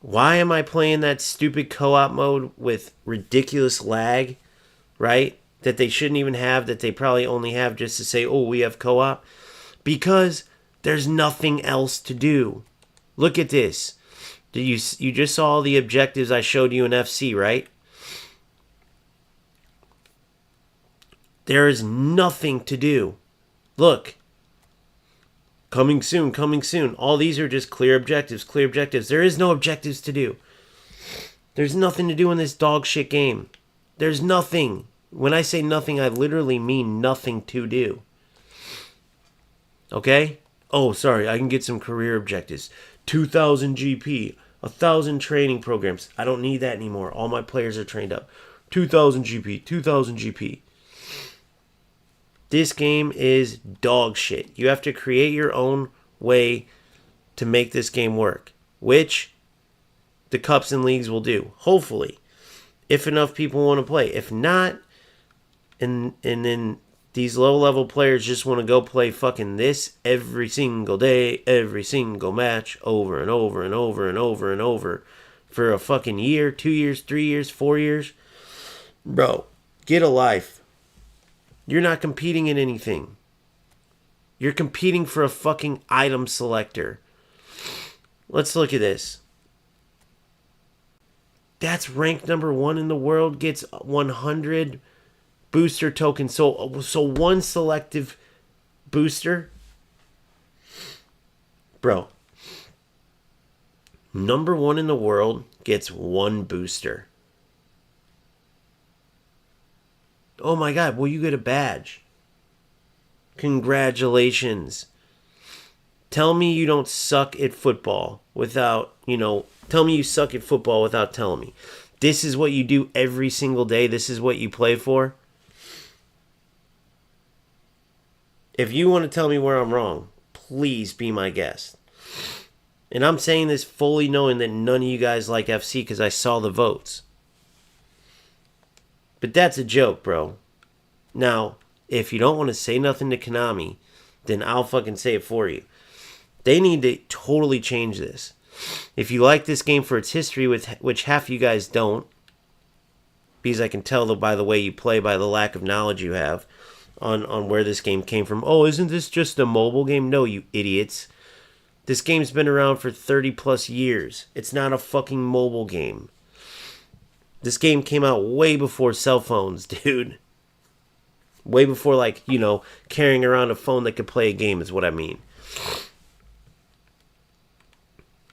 Why am I playing that stupid co-op mode with ridiculous lag, right? That they shouldn't even have, that they probably only have just to say, oh, we have co-op? Because there's nothing else to do. Look at this. You just saw the objectives I showed you in FC, right? There is nothing to do. Look. Coming soon, coming soon. All these are just clear objectives, clear objectives. There is no objectives to do. There's nothing to do in this dog shit game. There's nothing. When I say nothing, I literally mean nothing to do. Okay? Oh, sorry, I can get some career objectives. 2,000 GP, 1,000 training programs. I don't need that anymore. All my players are trained up. 2,000 GP, 2,000 GP. This game is dog shit. You have to create your own way to make this game work, which the cups and leagues will do, hopefully, if enough people want to play. If not, and then these low-level players just want to go play fucking this every single day, every single match, over and over and over and over and over for a fucking year, 2 years, 3 years, 4 years. Bro, get a life. You're not competing in anything. You're competing for a fucking item selector. Let's look at this. That's ranked number 1 in the world, gets 100 booster tokens. So one selective booster. Bro. Number 1 in the world gets 1 booster. Oh my god, well, you get a badge. Congratulations. Tell me you don't suck at football without, tell me you suck at football without telling me. This is what you do every single day. This is what you play for. If you want to tell me where I'm wrong, please be my guest. And I'm saying this fully knowing that none of you guys like FC because I saw the votes. But that's a joke, bro. Now, if you don't want to say nothing to Konami, then I'll fucking say it for you. They need to totally change this. If you like this game for its history, which half of you guys don't, because I can tell by the way you play, by the lack of knowledge you have on where this game came from. Oh, isn't this just a mobile game? No, you idiots. This game's been around for 30 plus years. It's not a fucking mobile game. This game came out way before cell phones, dude. Way before, carrying around a phone that could play a game is what I mean.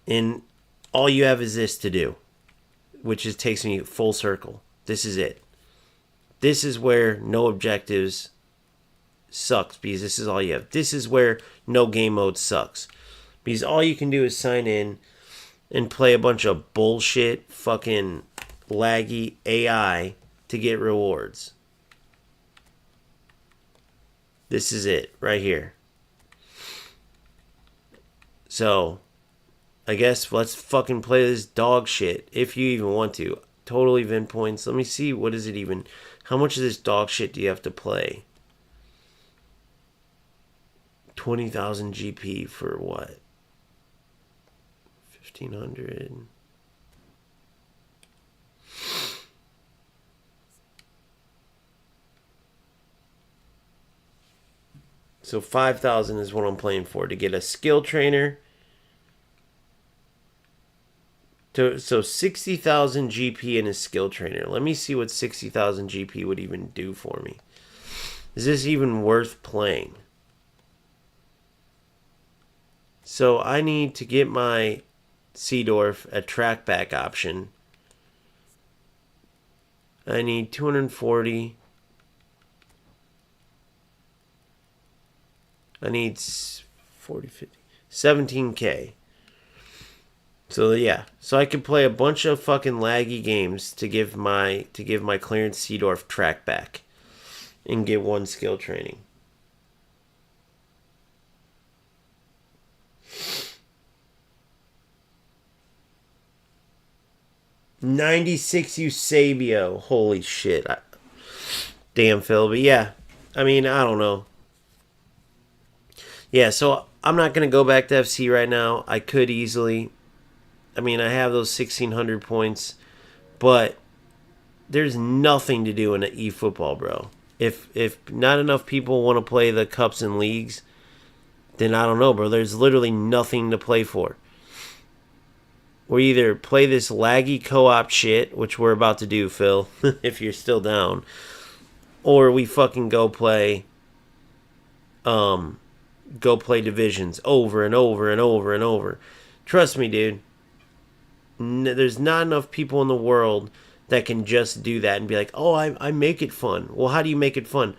And all you have is this to do, which takes me full circle. This is it. This is where no objectives sucks, because this is all you have. This is where no game mode sucks, because all you can do is sign in and play a bunch of bullshit fucking laggy AI to get rewards. This is it right here. So, I guess let's fucking play this dog shit if you even want to. Total event points. Let me see, what is it even? How much of this dog shit do you have to play? 20,000 GP for what? 1,500. So 5,000 is what I'm playing for, to get a skill trainer. So 60,000 GP and a skill trainer. Let me see what 60,000 GP would even do for me. Is this even worth playing? So I need to get my Seedorf a trackback option. I need 240. I need 40, 50, 17K. So yeah, so I could play a bunch of fucking laggy games to give my Clarence Seedorf track back and get one skill training. $96 Eusebio. Holy shit. Damn, Phil. But yeah, I mean, I don't know. Yeah, so I'm not going to go back to FC right now. I could easily. I mean, I have those 1,600 points, but there's nothing to do in eFootball, bro. If not enough people want to play the cups and leagues, then I don't know, bro. There's literally nothing to play for. We either play this laggy co-op shit, which we're about to do, Phil, if you're still down, or we fucking go play divisions over and over and over and over. Trust me, dude. There's not enough people in the world that can just do that and be like, oh, I make it fun. Well, how do you make it fun?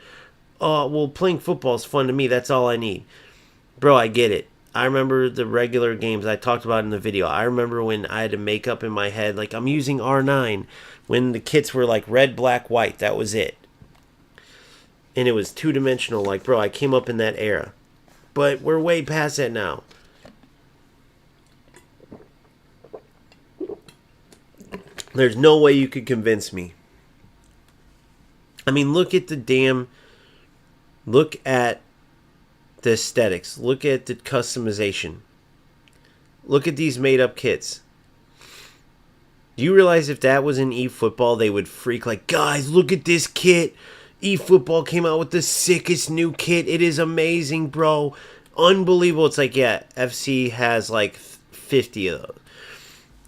Well, playing football is fun to me. That's all I need. Bro, I get it. I remember the regular games I talked about in the video. I remember when I had to make up in my head, like, I'm using R9. When the kits were like red, black, white. That was it. And it was two-dimensional. Like, bro, I came up in that era. But we're way past that now. There's no way you could convince me. I mean, look at the aesthetics. Look at the customization. Look at these made-up kits. Do you realize if that was in eFootball, they would freak like, guys, look at this kit. eFootball came out with the sickest new kit. It is amazing, bro. Unbelievable. It's like, yeah, FC has like 50 of those.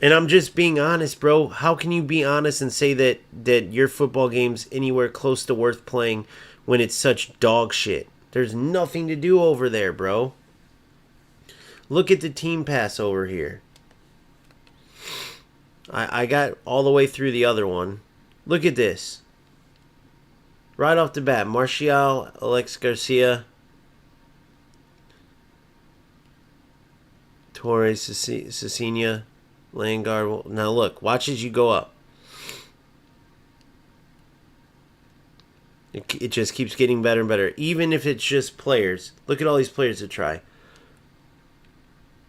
And I'm just being honest, bro. How can you be honest and say that your football game's anywhere close to worth playing when it's such dog shit? There's nothing to do over there, bro. Look at the team pass over here. I got all the way through the other one. Look at this. Right off the bat, Martial, Alex Garcia, Torres, Cecina, Langard. Now look, watch as you go up. It just keeps getting better and better. Even if it's just players. Look at all these players to try.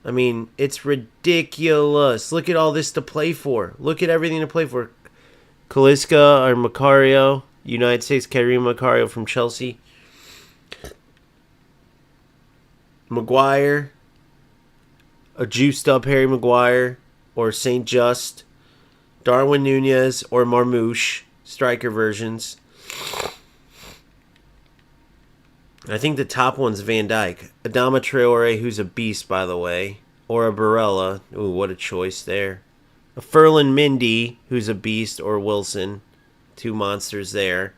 I mean, it's ridiculous. Look at all this to play for. Look at everything to play for. Kaliska or Macario. United States, Karim Macario from Chelsea. Maguire. A juiced up Harry Maguire. Or St. Just. Darwin Nunez or Marmouche. Striker versions. I think the top one's Van Dijk. Adama Traore, who's a beast, by the way. Or a Barella. Ooh, what a choice there. A Ferland Mendy, who's a beast, or Wilson. Two monsters there.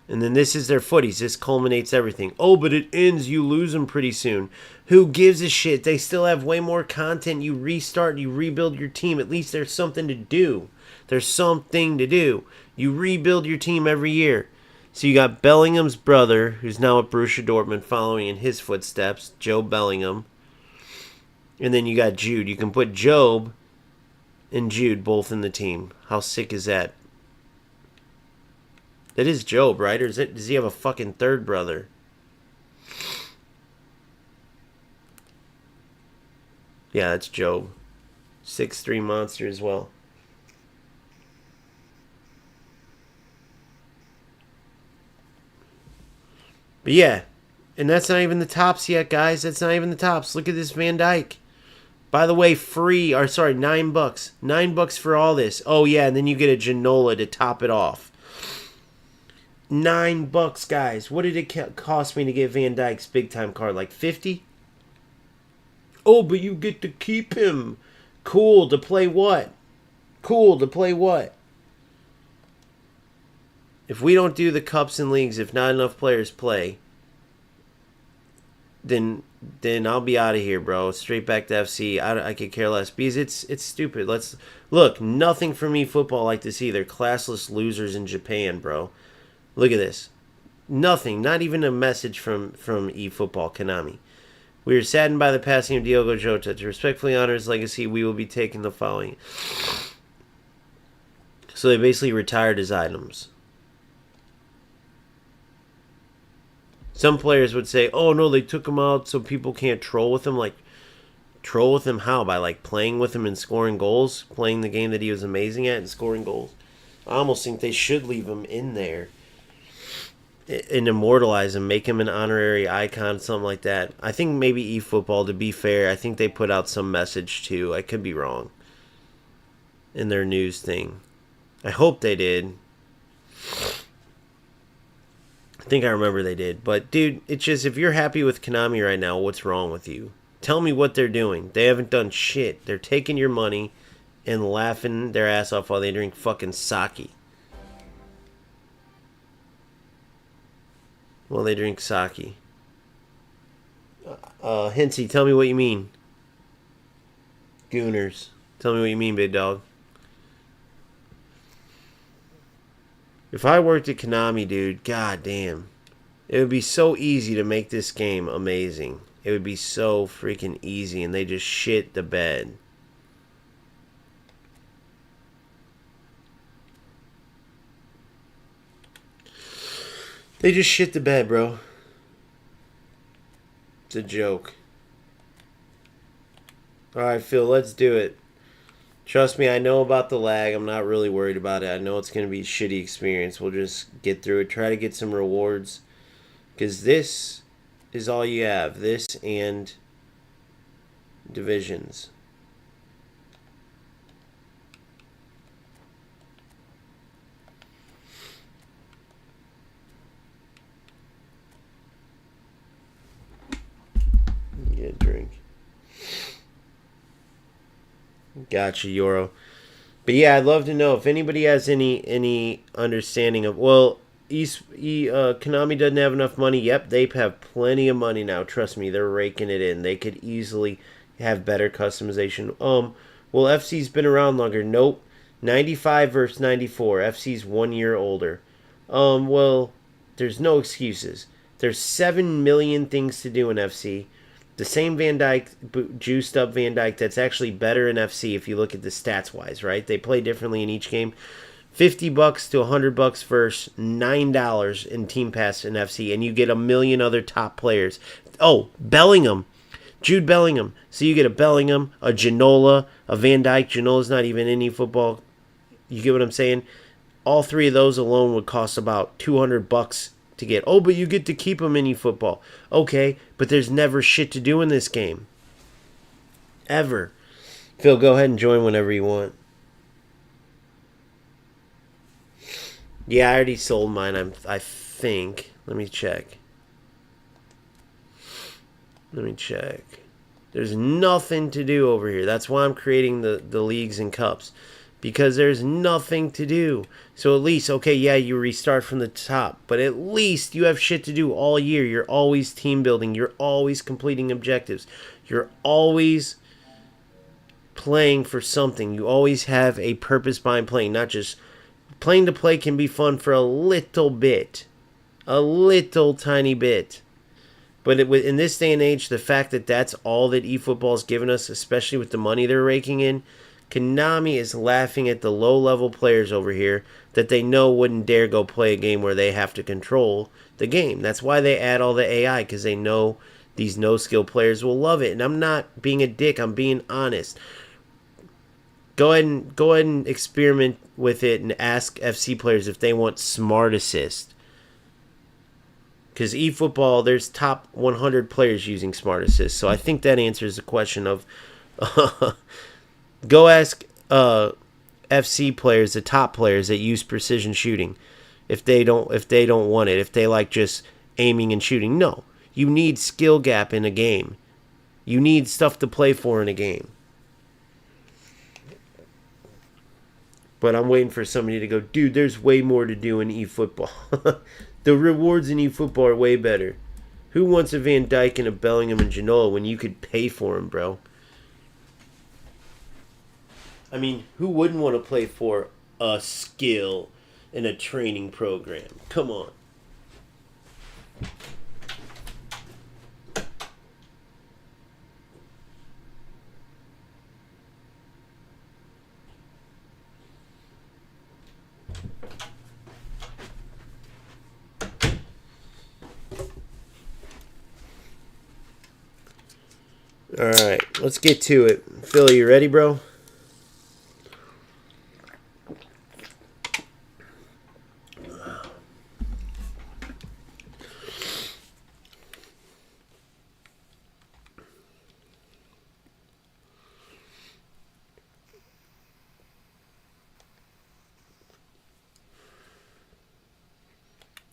And then this is their footies. This culminates everything. Oh, but it ends. You lose them pretty soon. Who gives a shit? They still have way more content. You restart. You rebuild your team. At least there's something to do. There's something to do. You rebuild your team every year. So you got Bellingham's brother, who's now at Borussia Dortmund, following in his footsteps, Job Bellingham. And then you got Jude. You can put Job and Jude both in the team. How sick is that? That is Job, right? Or does he have a fucking third brother? Yeah, that's Job. 6'3" monster as well. But yeah, and that's not even the tops yet, guys. That's not even the tops. Look at this Van Dijk. By the way, free, or sorry, $9. $9 for all this. Oh yeah, and then you get a Ginola to top it off. $9, guys. What did it cost me to get Van Dijk's big time card? Like 50? Oh, but you get to keep him. Cool, to play what? Cool, to play what? If we don't do the cups and leagues, if not enough players play, then I'll be out of here, bro. Straight back to FC. I could care less because it's stupid. Let's look. Nothing for me football like this either. Classless losers in Japan, bro. Look at this. Nothing. Not even a message from eFootball Konami. We are saddened by the passing of Diogo Jota. To respectfully honor his legacy, we will be taking the following. So they basically retired his items. Some players would say, oh no, they took him out so people can't troll with him. Like, troll with him how? By like playing with him and scoring goals? Playing the game that he was amazing at and scoring goals? I almost think they should leave him in there and immortalize him, make him an honorary icon, something like that. I think maybe eFootball, to be fair, I think they put out some message too. I could be wrong in their news thing. I hope they did. I think I remember they did. But, dude, it's just, if you're happy with Konami right now, what's wrong with you? Tell me what they're doing. They haven't done shit. They're taking your money and laughing their ass off while they drink fucking sake. While they drink sake. Hinsey, tell me what you mean. Gooners. Tell me what you mean, big dog. If I worked at Konami, dude, goddamn. It would be so easy to make this game amazing. It would be so freaking easy, and they just shit the bed. They just shit the bed, bro. It's a joke. Alright, Phil, let's do it. Trust me, I know about the lag. I'm not really worried about it. I know it's going to be a shitty experience. We'll just get through it. Try to get some rewards. Because this is all you have. This and divisions. Get a drink. Gotcha, Euro. But yeah, I'd love to know if anybody has any understanding of, well, Konami doesn't have enough money. Yep, they have plenty of money now. Trust me, they're raking it in. They could easily have better customization. Well, FC's been around longer. Nope. 95 versus 94. FC's 1 year older. Well, there's no excuses. There's 7 million things to do in FC. The same Van Dijk, juiced up Van Dijk, that's actually better in FC if you look at the stats wise, right? They play differently in each game. $50 to $100 versus $9 in Team Pass in FC, and you get a million other top players. Oh, Bellingham. Jude Bellingham. So you get a Bellingham, a Ginola, a Van Dijk. Ginola's not even in eFootball. You get what I'm saying? All three of those alone would cost about $200 to get. Oh, but you get to keep them in eFootball. Okay, but there's never shit to do in this game. Ever. Phil, go ahead and join whenever you want. Yeah, I already sold mine, I think. Let me check. There's nothing to do over here. That's why I'm creating the leagues and cups. Because there's nothing to do. So at least, okay, yeah, you restart from the top. But at least you have shit to do all year. You're always team building. You're always completing objectives. You're always playing for something. You always have a purpose behind playing. Not just playing to play can be fun for a little bit. A little tiny bit. But in this day and age, the fact that that's all that eFootball's given us, especially with the money they're raking in, Konami is laughing at the low-level players over here that they know wouldn't dare go play a game where they have to control the game. That's why they add all the AI, because they know these no-skill players will love it. And I'm not being a dick. I'm being honest. Go ahead and experiment with it and ask FC players if they want smart assist. Because eFootball, there's top 100 players using smart assist. So I think that answers the question of... Go ask FC players, the top players that use precision shooting, if they don't want it, if they like just aiming and shooting. No, you need skill gap in a game. You need stuff to play for in a game. But I'm waiting for somebody to go, dude, there's way more to do in eFootball. The rewards in eFootball are way better. Who wants a Van Dijk and a Bellingham and Ginola when you could pay for them, bro? I mean, who wouldn't want to play for a skill in a training program? Come on. All right, let's get to it. Phil, you ready, bro?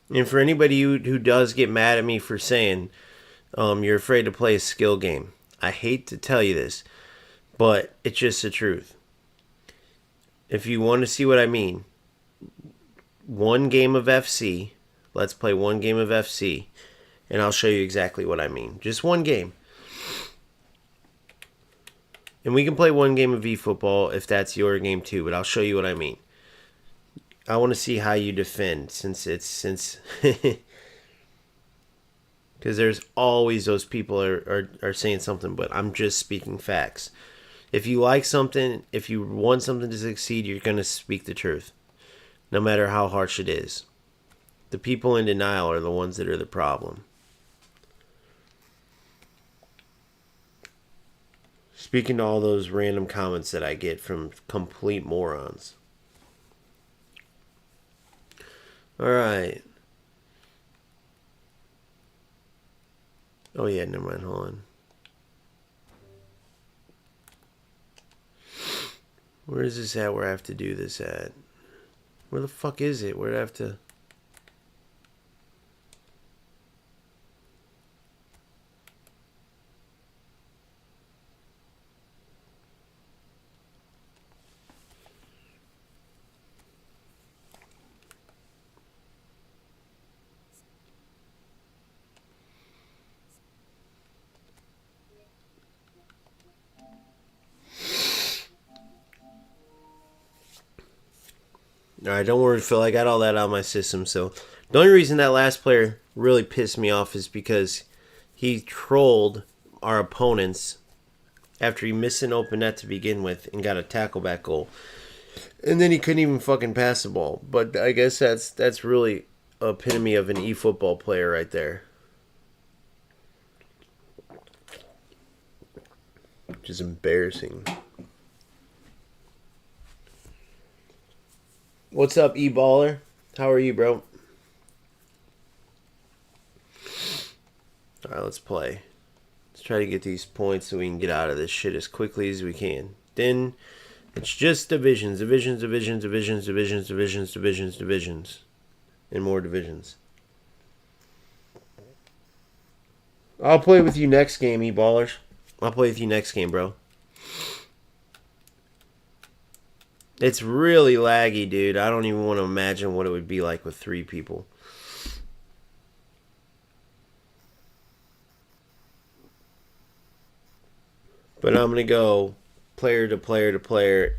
And for anybody who does get mad at me for saying you're afraid to play a skill game, I hate to tell you this, but it's just the truth. If you want to see what I mean, one game of FC, let's play one game of FC, and I'll show you exactly what I mean. Just one game. And we can play one game of eFootball if that's your game too, but I'll show you what I mean. I want to see how you defend since because there's always those people are saying something, but I'm just speaking facts. If you like something, if you want something to succeed, you're going to speak the truth, no matter how harsh it is. The people in denial are the ones that are the problem. Speaking to all those random comments that I get from complete morons. All right. Oh, yeah, never mind. Hold on. Where is this at where I have to do this at? Where the fuck is it? Where do I have to... Alright, don't worry, Phil. I got all that out of my system. So, the only reason that last player really pissed me off is because he trolled our opponents after he missed an open net to begin with and got a tackle back goal. And then he couldn't even fucking pass the ball. But I guess that's really epitome of an eFootball player right there. Which is embarrassing. What's up, e-baller? How are you, bro? Alright, let's play. Let's try to get these points so we can get out of this shit as quickly as we can. Then, it's just divisions. Divisions, divisions, divisions, divisions, divisions, divisions, divisions. And more divisions. I'll play with you next game, e-ballers. I'll play with you next game, bro. It's really laggy, dude. I don't even want to imagine what it would be like with 3 people. But I'm going to go player to player to player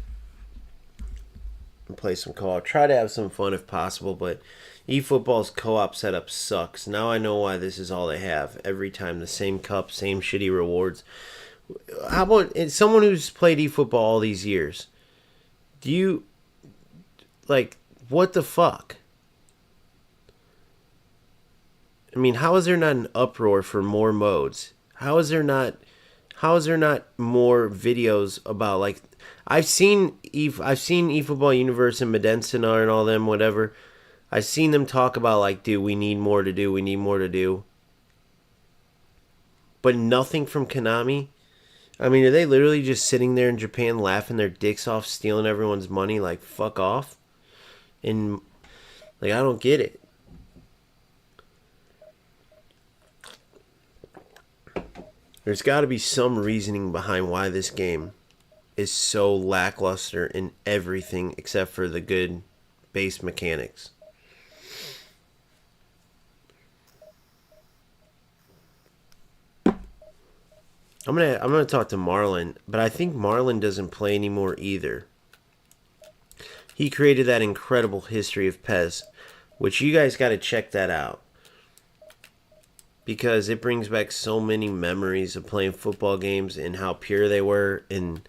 and play some co-op. Try to have some fun if possible, but eFootball's co-op setup sucks. Now I know why this is all they have. Every time the same cup, same shitty rewards. How about someone who's played eFootball all these years? Do you, like, what the fuck? I mean, how is there not an uproar for more modes? How is there not more videos about, like, I've seen eFootball Universe and Medensina and all them, whatever. I've seen them talk about, like, dude, we need more to do, we need more to do. But nothing from Konami. I mean, are they literally just sitting there in Japan laughing their dicks off, stealing everyone's money, like, fuck off? And, like, I don't get it. There's got to be some reasoning behind why this game is so lackluster in everything except for the good base mechanics. I'm gonna talk to Marlon, but I think Marlon doesn't play anymore either. He created that incredible history of PES, which you guys got to check that out. because it brings back so many memories of playing football games and how pure they were, and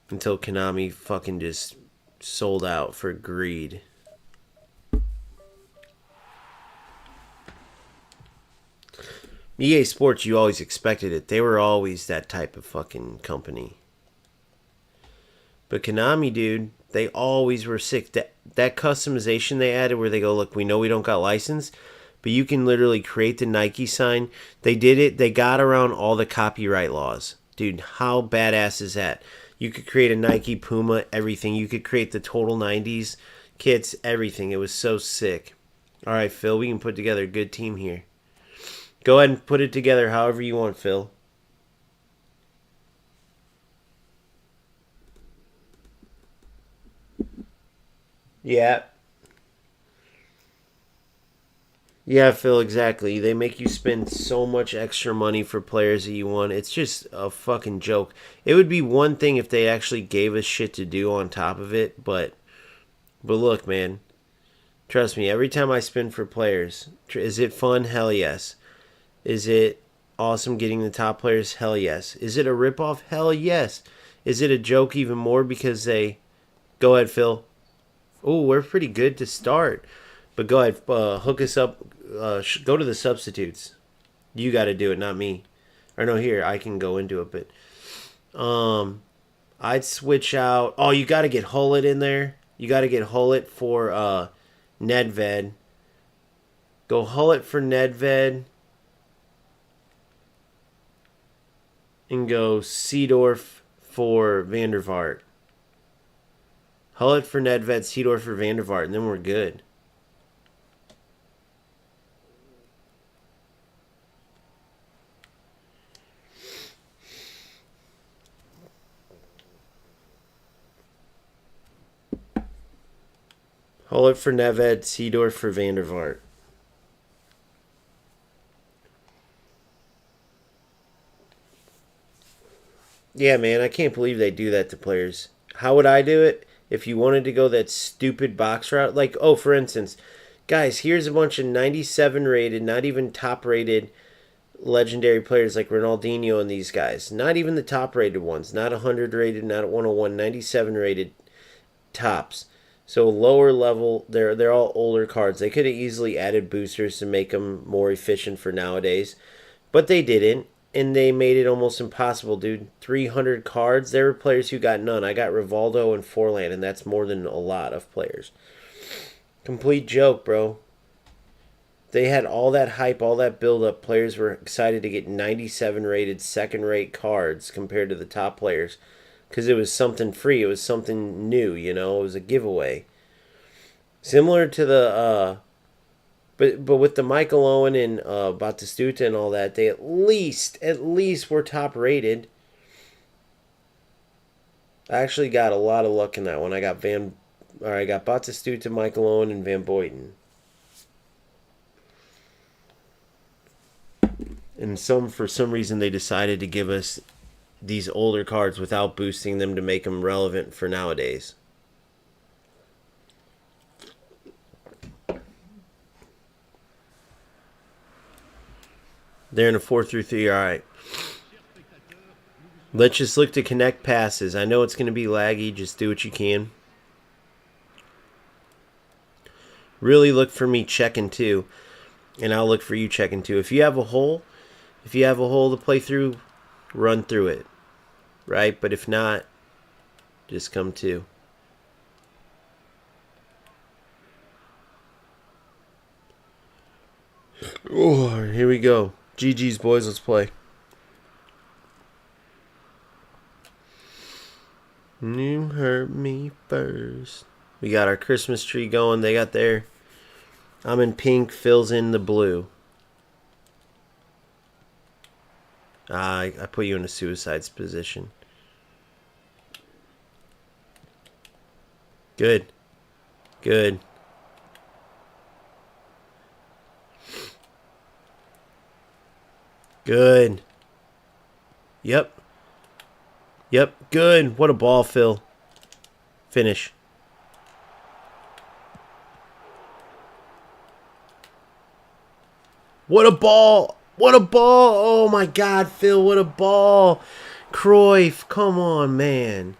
until Konami fucking just sold out for greed. EA Sports, you always expected it. They were always that type of fucking company. But Konami, dude, they always were sick. That customization they added where they go, look, we know we don't got license, but you can literally create the Nike sign. They did it. They got around all the copyright laws. Dude, how badass is that? You could create a Nike, Puma, everything. You could create the total 90s kits, everything. It was so sick. All right, Phil, we can put together a good team here. Go ahead and put it together however you want, Phil. Yeah. Yeah, Phil, exactly. They make you spend so much extra money for players that you want. It's just a fucking joke. It would be one thing if they actually gave us shit to do on top of it, but look, man. Trust me, every time I spend for players, is it fun? Hell yes. Is it awesome getting the top players? Hell yes. Is it a ripoff? Hell yes. Is it a joke even more because they... Go ahead, Phil. Oh, we're pretty good to start. But go ahead, hook us up. Go to the substitutes. You got to do it, not me. Or no, here, I can go into it. But I'd switch out... Oh, you got to get Hullet in there. You got to get Hullet for Nedved. Go Hullet for Nedved. And go Seedorf for Vandervaart. Hullet for Nedved, Seedorf for Vandervaart, and then we're good. Hullet for Nedved, Seedorf for Vandervaart. Yeah, man, I can't believe they do that to players. How would I do it? If you wanted to go that stupid box route, like, oh, for instance, guys, here's a bunch of 97 rated, not even top rated legendary players like Ronaldinho and these guys. Not even the top rated ones. Not 100 rated, not 101, 97 rated tops. So lower level, they're all older cards. They could have easily added boosters to make them more efficient for nowadays, but they didn't. And they made it almost impossible, dude. 300 cards. There were players who got none. I got Rivaldo and Forlan, and that's more than a lot of players. Complete joke, bro. They had all that hype, all that build-up. Players were excited to get 97 rated second-rate cards compared to the top players because it was something free. It was something new, you know. It was a giveaway. Similar to the... But with the Michael Owen and Batistuta and all that, they at least were top rated. I actually got a lot of luck in that one. I got Batistuta, Michael Owen, and Van Boyten. And for some reason they decided to give us these older cards without boosting them to make them relevant for nowadays. They're in a 4-3-3. All right. Let's just look to connect passes. I know it's going to be laggy. Just do what you can. Really look for me checking too. And I'll look for you checking too. If you have a hole to play through, run through it. Right? But if not, just come to. Oh, here we go. GG's, boys. Let's play. You hurt me first. We got our Christmas tree going. They got their... I'm in pink. Phil's in the blue. I put you in a suicide's position. Good. Good. Good. Yep. Yep. Good. What a ball, Phil. Finish. What a ball! What a ball! Oh my God, Phil, what a ball! Cruyff, come on, man.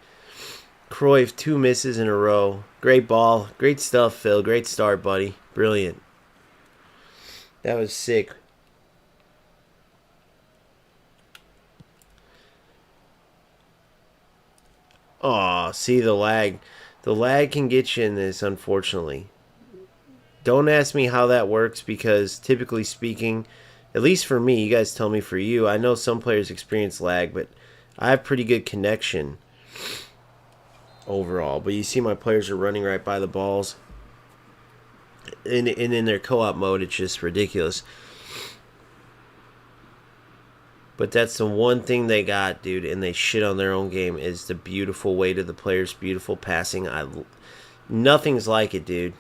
Cruyff, 2 misses in a row. Great ball. Great stuff, Phil. Great start, buddy. Brilliant. That was sick. Aw, see the lag. The lag can get you in this, unfortunately. Don't ask me how that works because typically speaking, at least for me, you guys tell me for you, I know some players experience lag, but I have pretty good connection overall. But you see my players are running right by the balls. And in their co-op mode, it's just ridiculous. But that's the one thing they got, dude, and they shit on their own game, is the beautiful weight of the players, beautiful passing. Nothing's like it, dude.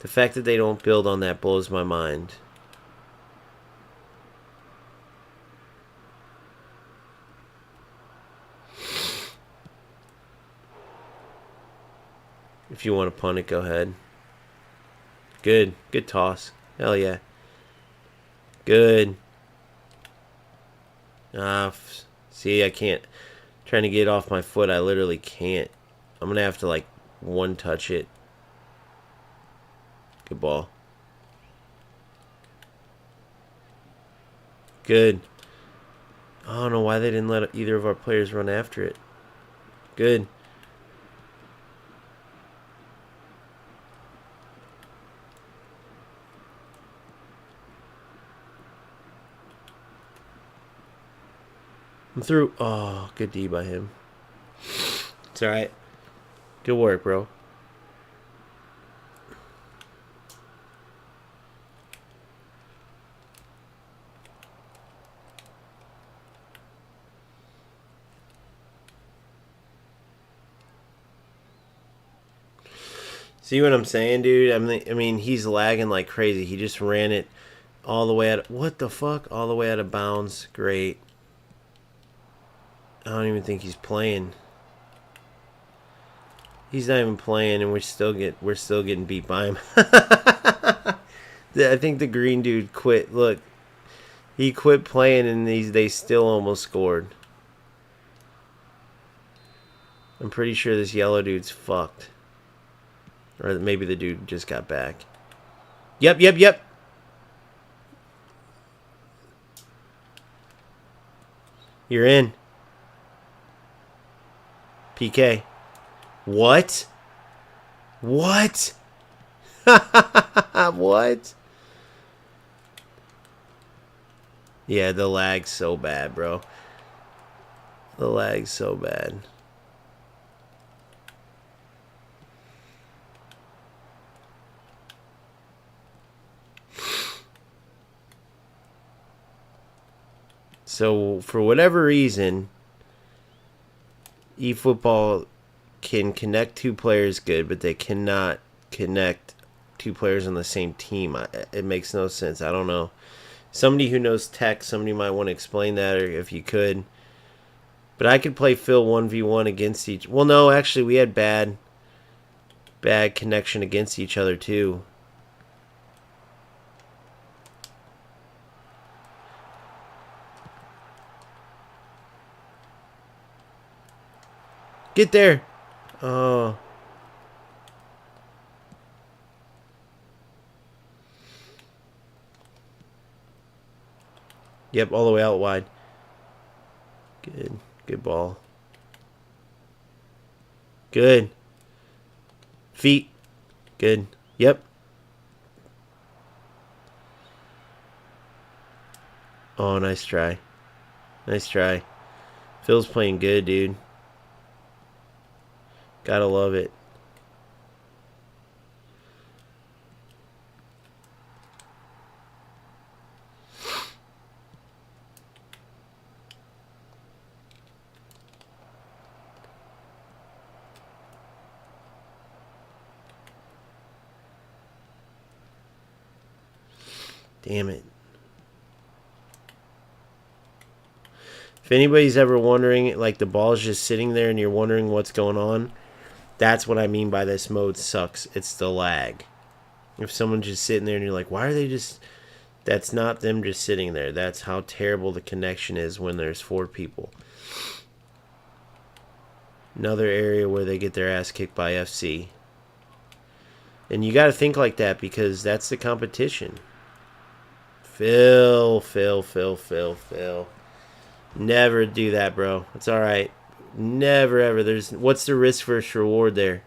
The fact that they don't build on that blows my mind. If you want to punt it, go ahead. Good. Good toss. Hell yeah. Good. See, I can't. Trying to get off my foot, I literally can't. I'm going to have to, like, one touch it. Good ball. Good. I don't know why they didn't let either of our players run after it. Good. I'm through. Oh, good D by him. It's alright. Good work, bro. See what I'm saying, dude? I mean, he's lagging like crazy. He just ran it all the way out. What the fuck? All the way out of bounds. Great. I don't even think he's playing. He's not even playing, and we're still getting beat by him. I think the green dude quit. Look, he quit playing, and they still almost scored. I'm pretty sure this yellow dude's fucked. Or maybe the dude just got back. Yep. You're in. PK. What? What? What? Yeah, the lag's so bad, bro. The lag's so bad. So, for whatever reason, eFootball can connect 2 players good, but they cannot connect 2 players on the same team. It makes no sense. I don't know. Somebody who knows tech, somebody might want to explain that, or if you could. But I could play Phil 1v1 against each. Well, no, actually, we had bad connection against each other, too. Get there. Oh. Yep, all the way out wide. Good. Good ball. Good. Feet. Good. Yep. Oh, nice try. Nice try. Phil's playing good, dude. Gotta love it. Damn it. If anybody's ever wondering, like the ball's just sitting there and you're wondering what's going on, that's what I mean by this mode sucks. It's the lag. If someone's just sitting there and you're like, why are they just... That's not them just sitting there. That's how terrible the connection is when there's 4 people. Another area where they get their ass kicked by FC. And you got to think like that because that's the competition. Phil. Never do that, bro. It's all right. Never ever. What's the risk versus reward there?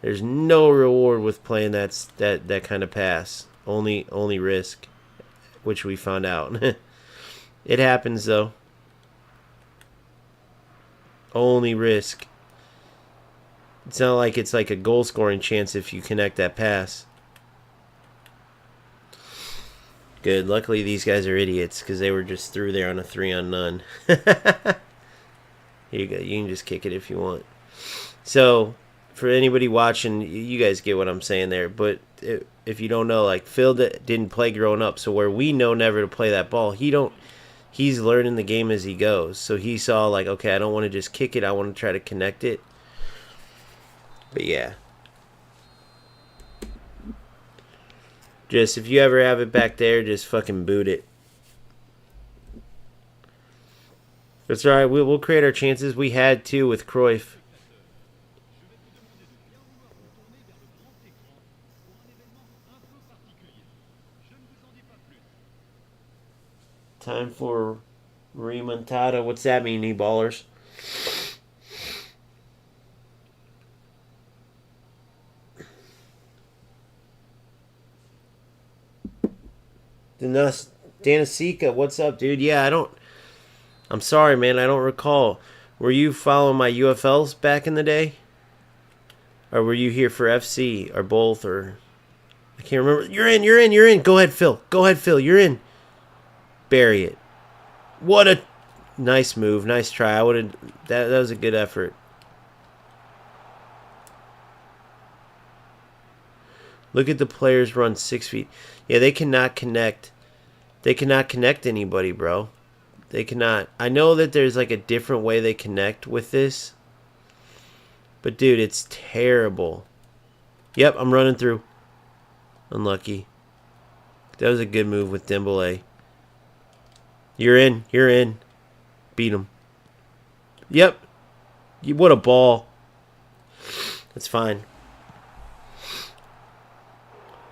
There's no reward with playing that kind of pass. Only risk, which we found out. It happens though. Only risk. It's not like it's like a goal scoring chance if you connect that pass. Good. Luckily these guys are idiots because they were just through there on a 3-on-none. Here you go. You can just kick it if you want. So, for anybody watching, you guys get what I'm saying there. But if you don't know, like Phil didn't play growing up, so where we know never to play that ball, he's learning the game as he goes. So he saw like, okay, I don't want to just kick it. I want to try to connect it. But yeah. Just, if you ever have it back there, just fucking boot it. That's all right. We'll create our chances. We had 2 with Cruyff. Time for remontada. What's that mean, e-ballers? Danasika, what's up, dude? Yeah, I'm sorry, man. I don't recall. Were you following my UFLs back in the day? Or were you here for FC? Or both? Or I can't remember. You're in. Go ahead, Phil. You're in. Bury it. What a nice move. Nice try. That was a good effort. Look at the players run 6 feet. Yeah, they cannot connect. They cannot connect anybody, bro. They cannot. I know that there's like a different way they connect with this. But, dude, it's terrible. Yep, I'm running through. Unlucky. That was a good move with Dembele. You're in. Beat him. Yep. What a ball. That's fine.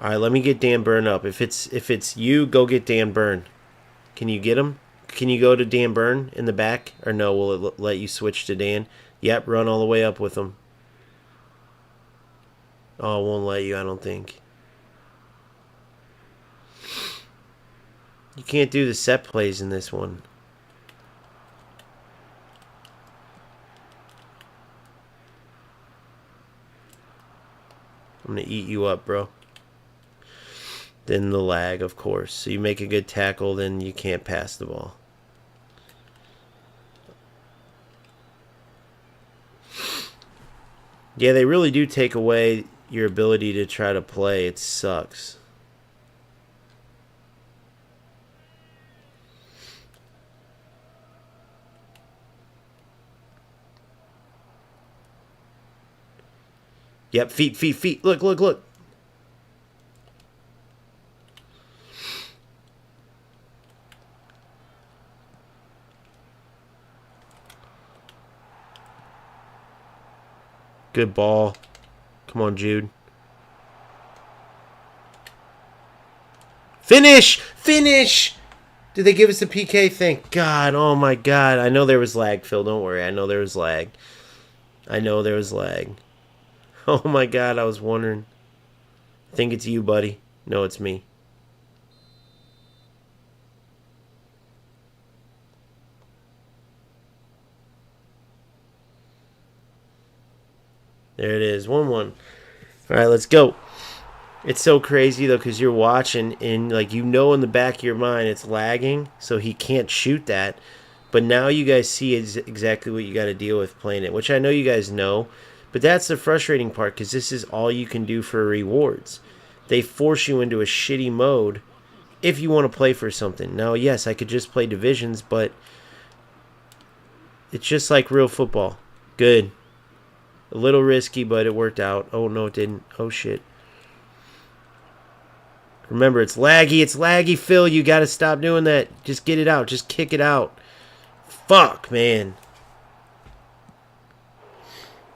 All right, let me get Dan Burn up. If it's you, go get Dan Burn. Can you get him? Can you go to Dan Burn in the back? Or no, will it let you switch to Dan? Yep, run all the way up with him. Oh, it won't let you, I don't think. You can't do the set plays in this one. I'm going to eat you up, bro. Then the lag, of course. So you make a good tackle, then you can't pass the ball. Yeah, they really do take away your ability to try to play. It sucks. Yep, feet. Look. Good ball. Come on, Jude. Finish! Did they give us the PK? Thank God. Oh, my God. I know there was lag, Phil. Don't worry. I know there was lag. Oh, my God. I was wondering. I think it's you, buddy. No, it's me. There it is. 1-1. All right, let's go. It's so crazy, though, because you're watching, and, like, in the back of your mind it's lagging, so he can't shoot that. But now you guys see exactly what you got to deal with playing it, which I know you guys know. But that's the frustrating part, because this is all you can do for rewards. They force you into a shitty mode if you want to play for something. Now, yes, I could just play divisions, but it's just like real football. Good. A little risky, but it worked out. Oh, no, it didn't. Oh, shit. Remember, it's laggy. It's laggy, Phil. You got to stop doing that. Just get it out. Just kick it out. Fuck, man.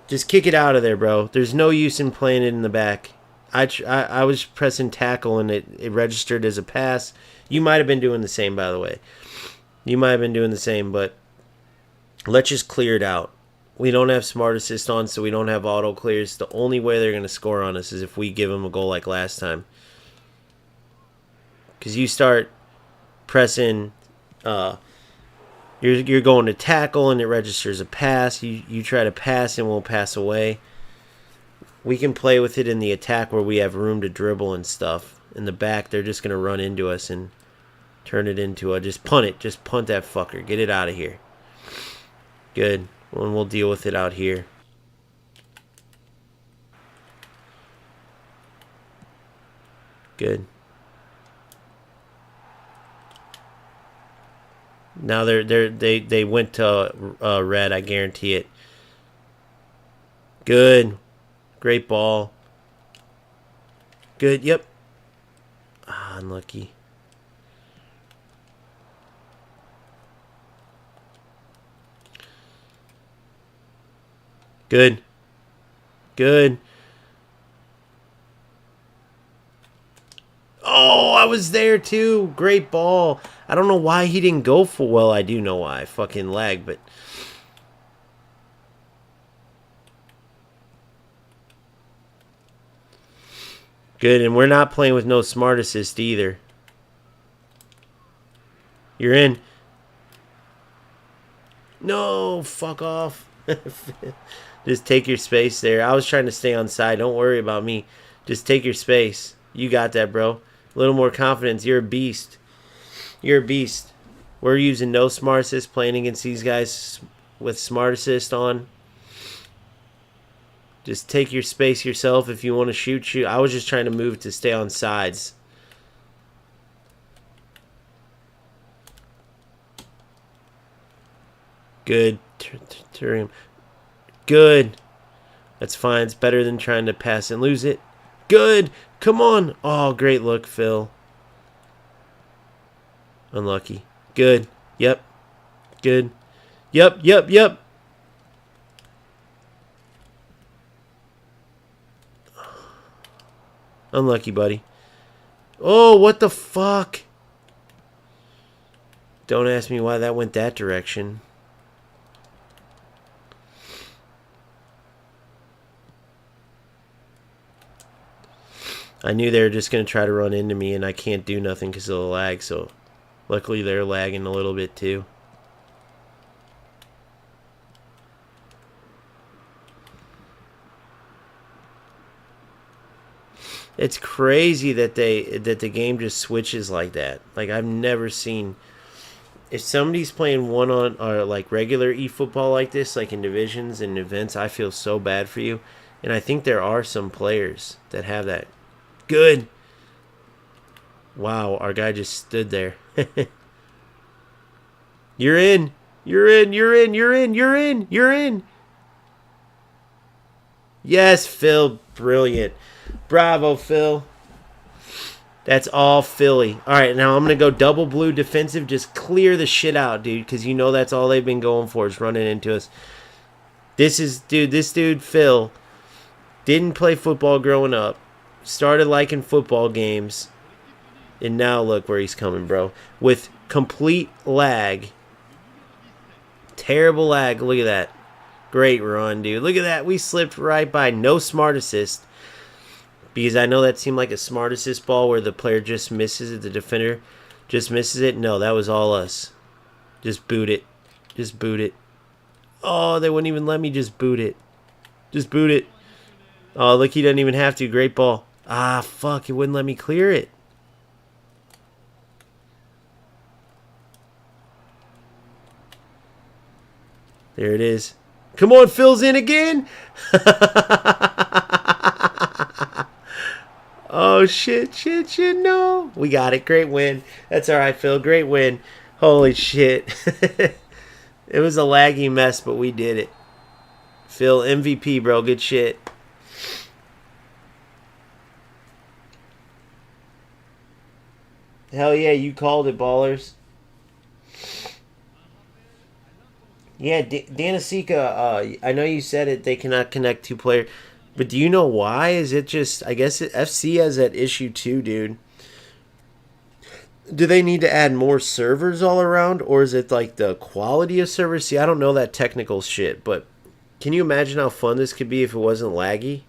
Just kick it out of there, bro. There's no use in playing it in the back. I was pressing tackle and it registered as a pass. You might have been doing the same, by the way. You might have been doing the same, but let's just clear it out. We don't have smart assist on, so we don't have auto clears. The only way they're going to score on us is if we give them a goal like last time. Because you start pressing, you're going to tackle and it registers a pass. You try to pass and we'll pass away. We can play with it in the attack where we have room to dribble and stuff. In the back, they're just going to run into us and turn it into a... Just punt it. Just punt that fucker. Get it out of here. Good. And we'll deal with it out here. Good. Now they went to red. I guarantee it. Good. Great ball. Good. Yep. Ah, unlucky. Good. Good. Oh, I was there too. Great ball. I don't know why he didn't go for... Well, I do know why. Fucking lag, but... Good, and we're not playing with no smart assist either. You're in. No, fuck off. Just take your space there. I was trying to stay on side. Don't worry about me. Just take your space. You got that, bro. A little more confidence. You're a beast. You're a beast. We're using no smart assist, playing against these guys with smart assist on. Just take your space yourself. If you want to shoot. I was just trying to move to stay on sides. Good. Good. That's fine. It's better than trying to pass and lose it. Good. Come on. Oh, great look, Phil. Unlucky. Good. Yep. Good. Yep. Unlucky, buddy. Oh, what the fuck? Don't ask me why that went that direction. I knew they were just going to try to run into me, and I can't do nothing because of the lag, so luckily they're lagging a little bit too. It's crazy that the game just switches like that. Like, I've never seen... If somebody's playing one on or like regular eFootball like this, like in divisions and events, I feel so bad for you. And I think there are some players that have that. Good. Wow, our guy just stood there. You're in. You're in. Yes, Phil. Brilliant. Bravo, Phil. That's all Philly. All right, now I'm going to go double blue defensive. Just clear the shit out, dude, because you know that's all they've been going for is running into us. This dude, Phil, didn't play football growing up. Started liking football games. And now look where he's coming, bro. With complete lag. Terrible lag. Look at that. Great run, dude. Look at that. We slipped right by. No smart assist. Because I know that seemed like a smart assist ball where the player just misses it. The defender just misses it. No, that was all us. Just boot it. Just boot it. Oh, they wouldn't even let me just boot it. Just boot it. Oh, look, he doesn't even have to. Great ball. Ah, fuck. It wouldn't let me clear it. There it is. Come on, Phil's in again. Oh, shit, no. We got it. Great win. That's all right, Phil. Great win. Holy shit. It was a laggy mess, but we did it. Phil, MVP, bro. Good shit. Hell yeah, you called it, ballers. Yeah, Danisika, I know you said it, they cannot connect two players. But do you know why? Is it just, I guess FC has that issue too, dude. Do they need to add more servers all around? Or is it like the quality of servers? See, I don't know that technical shit, but can you imagine how fun this could be if it wasn't laggy?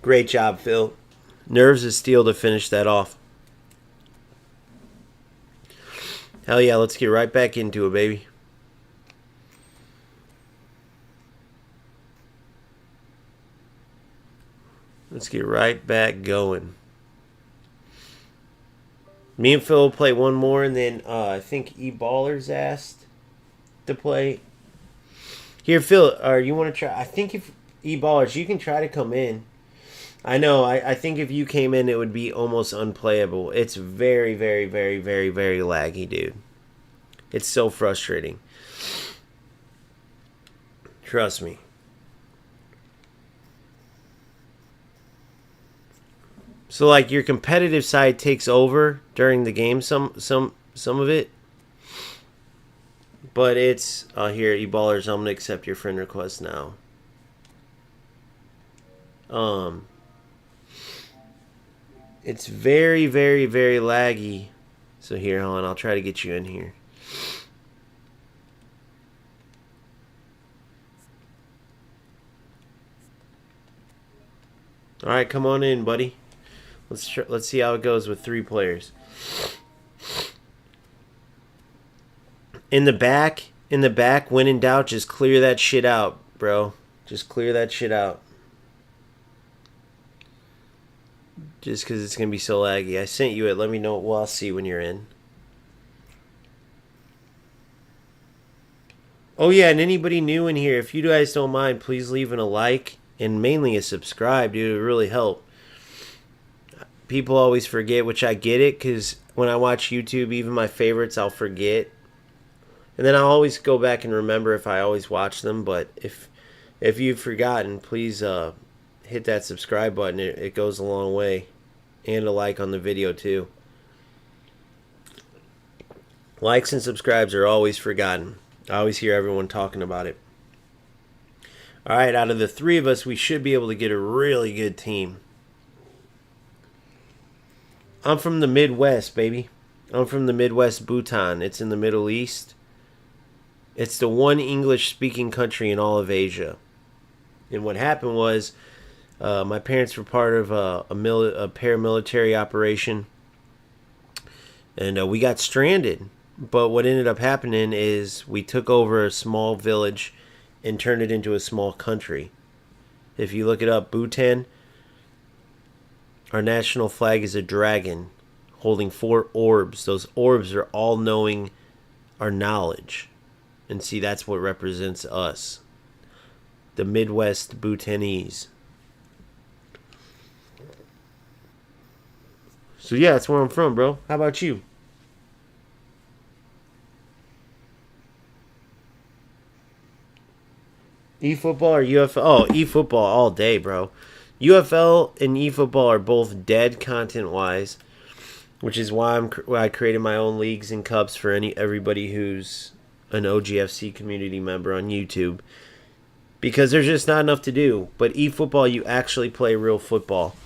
Great job, Phil. Nerves of steel to finish that off. Hell yeah, let's get right back into it, baby. Let's get right back going. Me and Phil will play one more, and then I think E-Ballers asked to play. Here, Phil, or you want to try? I think if E-Ballers, you can try to come in. I know. I think if you came in, it would be almost unplayable. It's very, very, very, very, very laggy, dude. It's so frustrating. Trust me. So like your competitive side takes over during the game, some of it. But it's here, E-Ballers, I'm gonna accept your friend request now. It's very, very, very laggy. So here, hold on, I'll try to get you in here. All right, come on in, buddy. Let's see how it goes with 3 players. In the back, when in doubt, just clear that shit out, bro. Just clear that shit out. Just because it's going to be so laggy. I sent you it. Let me know. Well, I'll see when you're in. Oh, yeah, and anybody new in here, if you guys don't mind, please leave a like and mainly a subscribe, dude. It would really help. People always forget, which I get it, because when I watch YouTube, even my favorites, I'll forget. And then I'll always go back and remember if I always watch them. But if you've forgotten, please hit that subscribe button. It goes a long way. And a like on the video, too. Likes and subscribes are always forgotten. I always hear everyone talking about it. All right, out of the 3 of us, we should be able to get a really good team. I'm from the Midwest, baby. I'm from the Midwest, Bhutan. It's in the Middle East. It's the one English-speaking country in all of Asia. And what happened was, my parents were part of a paramilitary operation, and we got stranded. But what ended up happening is we took over a small village and turned it into a small country. If you look it up, Bhutan, our national flag is a dragon holding 4 orbs. Those orbs are all knowing our knowledge. And see, that's what represents us. The Midwest Bhutanese. So yeah, that's where I'm from, bro. How about you? eFootball or UFL? Oh, eFootball all day, bro. UFL and eFootball are both dead content-wise, which is why I created my own leagues and cups for everybody who's an OGFC community member on YouTube, because there's just not enough to do. But eFootball, you actually play real football.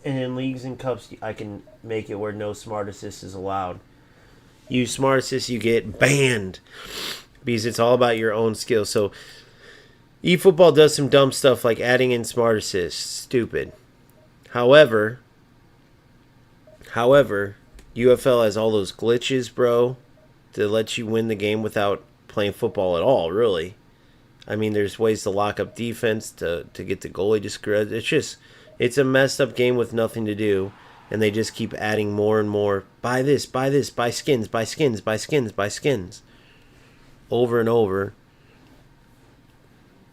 And in leagues and cups, I can make it where no smart assist is allowed. You smart assist, you get banned, because it's all about your own skill. So eFootball does some dumb stuff like adding in smart assists. Stupid. However, UFL has all those glitches, bro, to let you win the game without playing football at all, really. I mean, there's ways to lock up defense, to get the goalie to screw it. It's a messed up game with nothing to do, and they just keep adding more and more. Buy this, buy skins, buy skins, buy skins, buy skins. Over and over.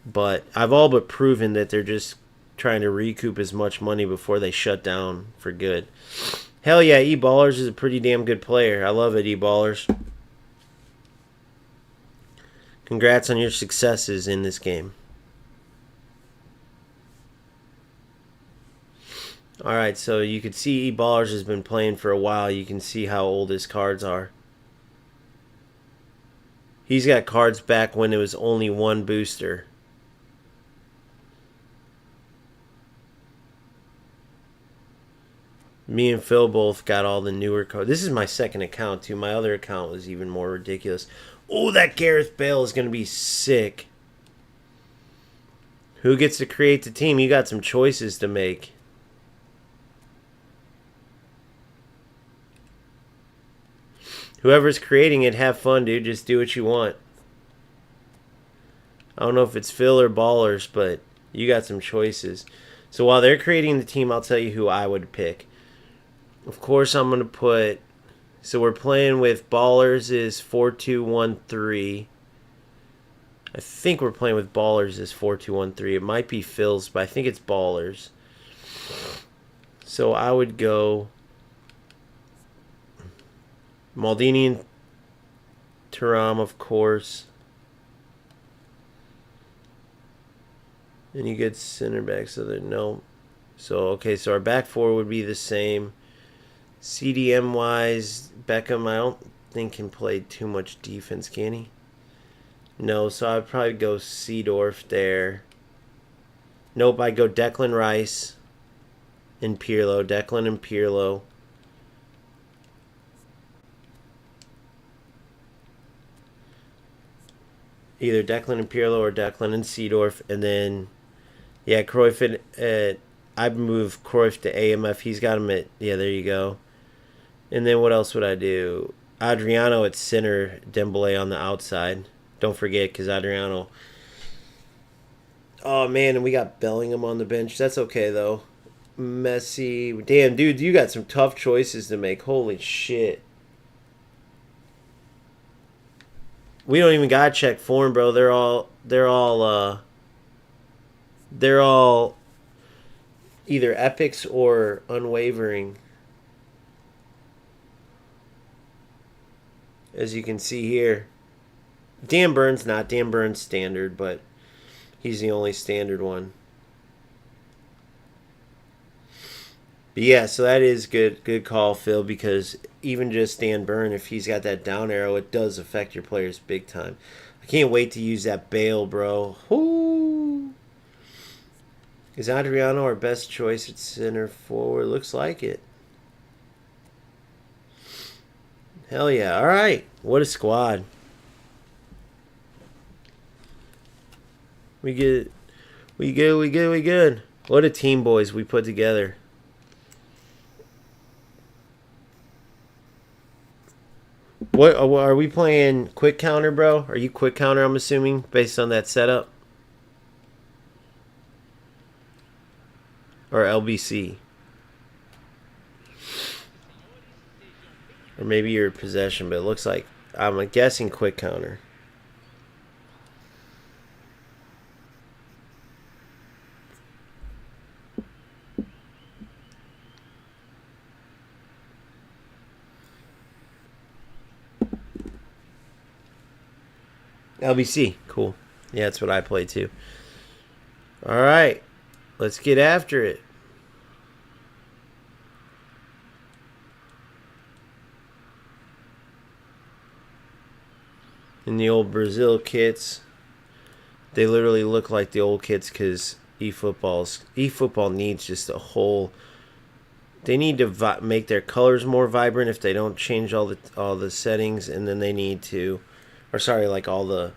But I've all but proven that they're just trying to recoup as much money before they shut down for good. Hell yeah, E-Ballers is a pretty damn good player. I love it, E-Ballers. Congrats on your successes in this game. All right, so you can see E-Ballers has been playing for a while. You can see how old his cards are. He's got cards back when it was only one booster. Me and Phil both got all the newer cards. This is my second account, too. My other account was even more ridiculous. Oh, that Gareth Bale is going to be sick. Who gets to create the team? You got some choices to make. Whoever's creating it, have fun, dude. Just do what you want. I don't know if it's Phil or Ballers, but you got some choices. So while they're creating the team, I'll tell you who I would pick. Of course, I'm going to put... So we're playing with Ballers is 4213. I think we're playing with Ballers is 4213. It might be Phil's, but I think it's Ballers. So I would go Maldini and Thuram, of course. Any good center backs? So that no. So okay, so our back four would be the same. CDM wise, Beckham, I don't think can play too much defense, can he? No, so I'd probably go Seedorf there. Nope, I'd go Declan Rice and Pirlo. Declan and Pirlo. Either Declan and Pirlo or Declan and Seedorf. And then, yeah, Cruyff at I'd move Cruyff to AMF. He's got him at, yeah, there you go. And then what else would I do? Adriano at center, Dembele on the outside. Don't forget, because Adriano... Oh, man, and we got Bellingham on the bench. That's okay, though. Messi. Damn, dude, you got some tough choices to make. Holy shit. We don't even gotta check form, bro. They're all either epics or unwavering. As you can see here. Dan Burns not. Dan Burns standard, but he's the only standard one. But yeah, so that is good call, Phil, because even just Dan Burn, if he's got that down arrow, it does affect your players big time. I can't wait to use that Bale, bro. Woo! Is Adriano our best choice at center forward? Looks like it. Hell yeah. All right. What a squad. We good. We good. What a team, boys, we put together. What are we playing? Quick counter, bro? Are you quick counter, I'm assuming, based on that setup? Or LBC? Or maybe your possession, but it looks like, I'm guessing quick counter. LBC, cool. Yeah, that's what I play too. All right, let's get after it. In the old Brazil kits, they literally look like the old kits because eFootball needs just a whole. They need to make their colors more vibrant if they don't change all the settings, and then they need to, or sorry, like all the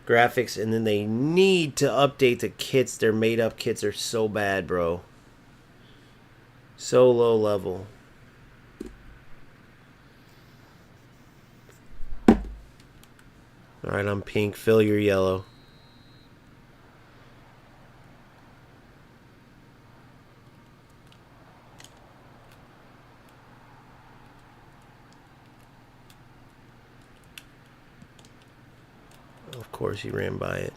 graphics, and then they need to update the kits. Their made up kits are so bad, bro. So low level. Alright, I'm pink. Fill your yellow. Of course, he ran by it.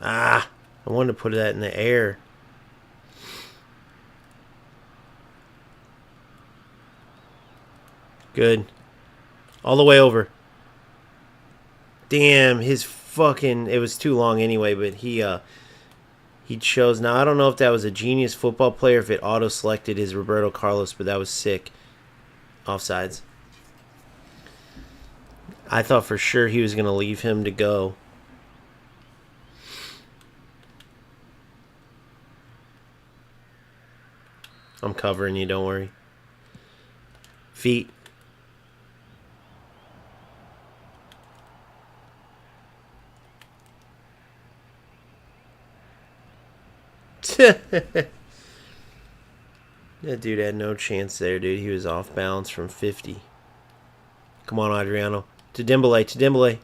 Ah, I wanted to put that in the air. Good. All the way over. Damn, his fucking... It was too long anyway, but he chose... Now, I don't know if that was a genius football player, if it auto-selected his Roberto Carlos, but that was sick. Offsides. I thought for sure he was going to leave him to go. I'm covering you, don't worry. Feet. That dude had no chance there, dude. He was off balance from 50. Come on, Adriano. To Dembele, to Dembele.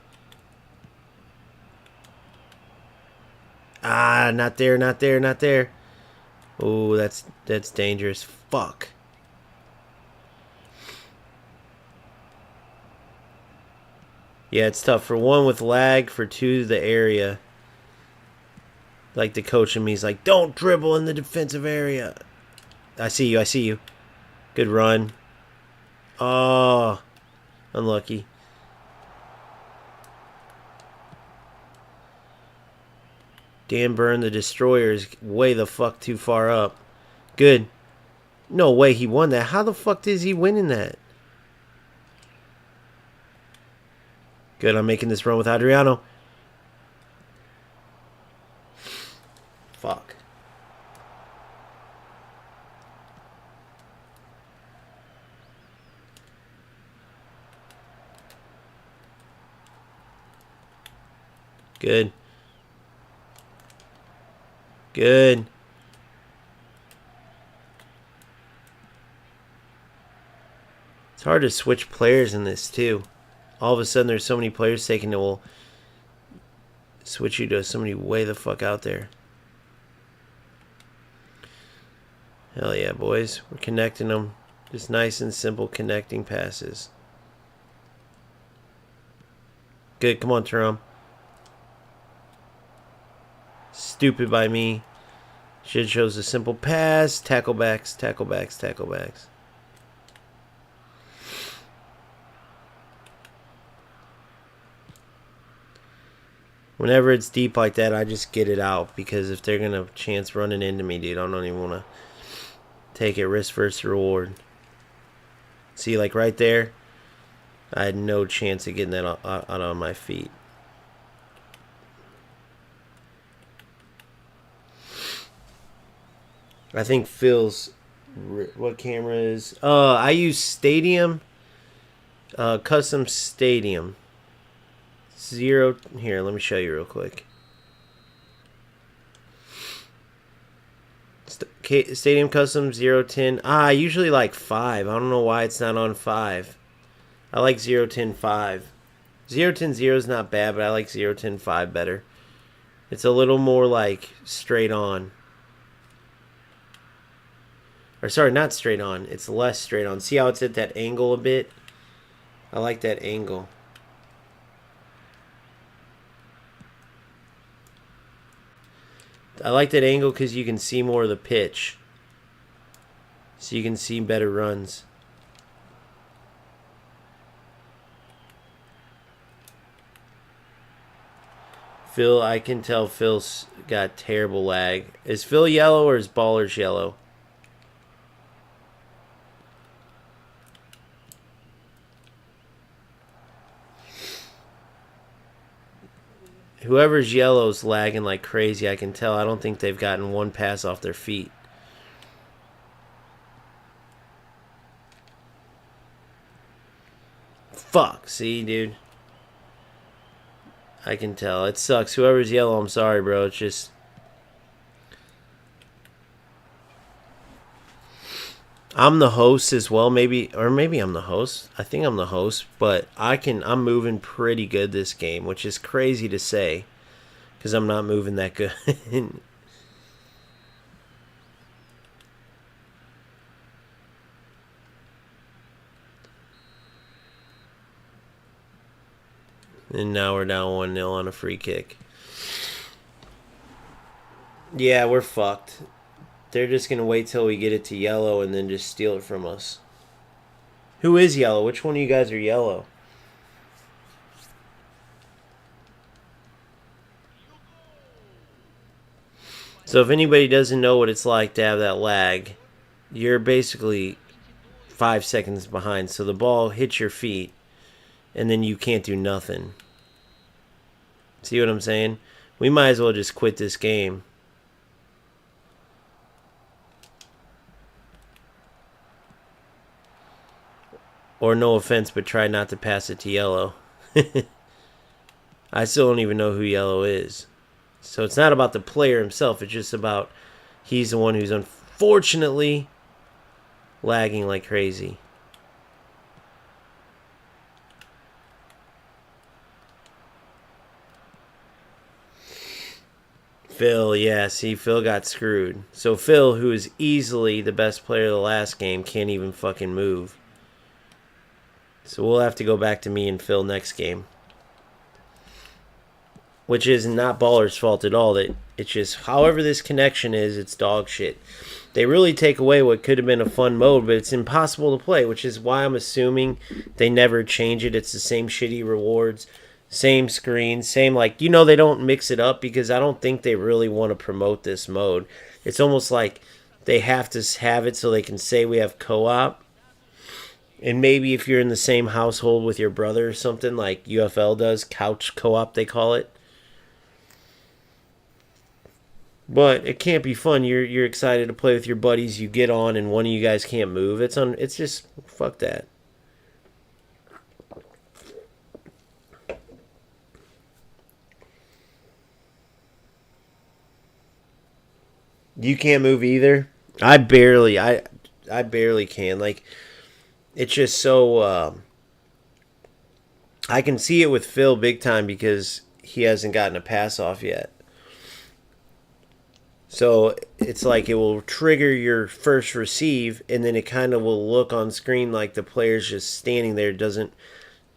Ah, not there, not there, not there. Oh, that's dangerous. Fuck. Yeah, it's tough. For one, with lag. For two, the area. Like the coach in me is like, don't dribble in the defensive area. I see you, I see you. Good run. Oh, unlucky. Dan Burn, the Destroyer, is way the fuck too far up. Good. No way he won that. How the fuck is he winning that? Good, I'm making this run with Adriano. Fuck. Good. Good. It's hard to switch players in this too. All of a sudden there's so many players taking it will switch you to somebody way the fuck out there. Hell yeah, boys. We're connecting them. Just nice and simple connecting passes. Good. Come on, Turam. Stupid by me. Should shows a simple pass. Tackle backs, tackle backs, tackle backs. Whenever it's deep like that, I just get it out. Because if they're going to chance running into me, dude, I don't even want to take it. Risk versus reward. See, like right there, I had no chance of getting that out on my feet. I think Phil's... What camera is... I use Stadium. Custom Stadium. 0... Here, let me show you real quick. Stadium Custom 010. I usually like 5. I don't know why it's not on 5. I like 010 5. 010 0 is not bad, but I like 010 5 better. It's a little more like straight on. Or sorry, not straight on. It's less straight on. See how it's at that angle a bit? I like that angle. I like that angle because you can see more of the pitch. So you can see better runs. Phil, I can tell Phil's got terrible lag. Is Phil yellow or is Ballers yellow? Whoever's yellow's lagging like crazy, I can tell. I don't think they've gotten one pass off their feet. Fuck, see, dude? I can tell. It sucks. Whoever's yellow, I'm sorry, bro. It's just... I'm the host as well, maybe, or maybe I'm the host. I think I'm the host, but I'm moving pretty good this game, which is crazy to say, because I'm not moving that good. And now we're down 1-0 on a free kick. Yeah, we're fucked. They're just going to wait till we get it to yellow and then just steal it from us. Who is yellow? Which one of you guys are yellow? So if anybody doesn't know what it's like to have that lag, you're basically 5 seconds behind. So the ball hits your feet, and then you can't do nothing. See what I'm saying? We might as well just quit this game. Or no offense, but try not to pass it to yellow. I still don't even know who yellow is. So it's not about the player himself. It's just about he's the one who's unfortunately lagging like crazy. Phil, yeah, see, Phil got screwed. So Phil, who is easily the best player of the last game, can't even fucking move. So we'll have to go back to me and Phil next game. Which is not Baller's fault at all. That it's just, however this connection is, it's dog shit. They really take away what could have been a fun mode, but it's impossible to play, which is why I'm assuming they never change it. It's the same shitty rewards. Same screen, same they don't mix it up because I don't think they really want to promote this mode. It's almost like they have to have it so they can say we have co-op. And maybe if you're in the same household with your brother or something like UFL does, couch co-op they call it. But it can't be fun. You're excited to play with your buddies. You get on and one of you guys can't move. It's just fuck that. You can't move either. I barely can. Like it's just so. I can see it with Phil big time because he hasn't gotten a pass off yet. So it's like it will trigger your first receive, and then it kind of will look on screen like the player's just standing there. Doesn't,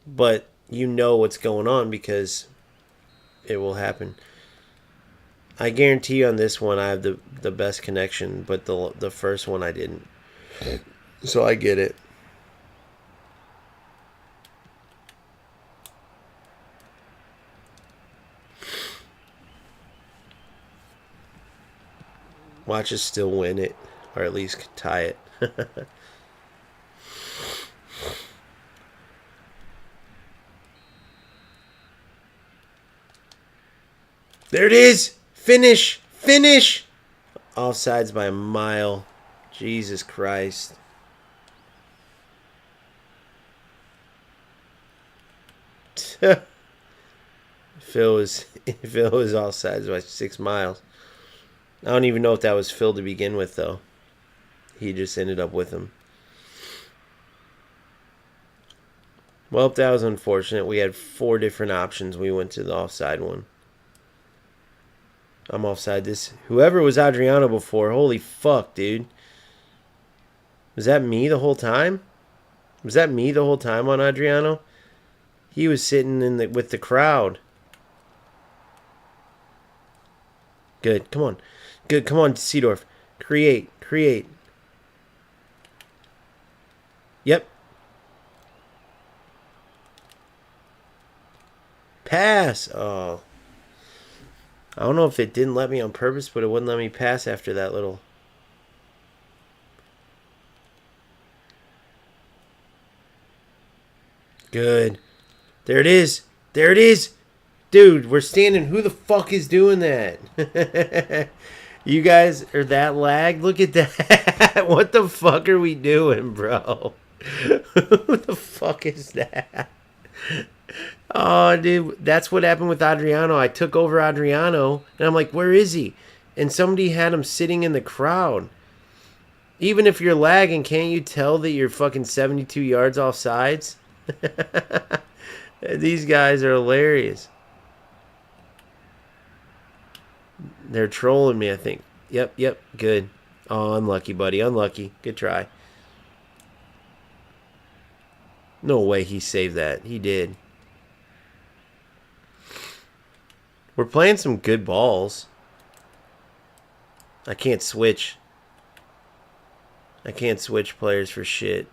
but you know what's going on because it will happen. I guarantee you on this one I have the best connection, but the first one I didn't. So I get it. Watch us still win it, or at least tie it. There it is! Finish! Finish! Offsides by a mile. Jesus Christ. Phil was offsides by 6 miles. I don't even know if that was Phil to begin with, though. He just ended up with him. Well, that was unfortunate. We had 4 different options. We went to the offside one. I'm offside this. Whoever was Adriano before, holy fuck, dude. Was that me the whole time? Was that me the whole time on Adriano? He was sitting with the crowd. Good, come on. Good, come on, Seedorf. Create. Yep. Pass. Oh. I don't know if it didn't let me on purpose, but it wouldn't let me pass after that little. Good. There it is. There it is. Dude, we're standing. Who the fuck is doing that? You guys are that lagged? Look at that. What the fuck are we doing, bro? Who the fuck is that? Oh, dude, that's what happened with Adriano. I took over Adriano, and I'm like, where is he? And somebody had him sitting in the crowd. Even if you're lagging, can't you tell that you're fucking 72 yards off sides? These guys are hilarious. They're trolling me, I think. Yep, good. Oh, unlucky, buddy. Unlucky. Good try. No way he saved that. He did. We're playing some good balls. I can't switch. I can't switch players for shit.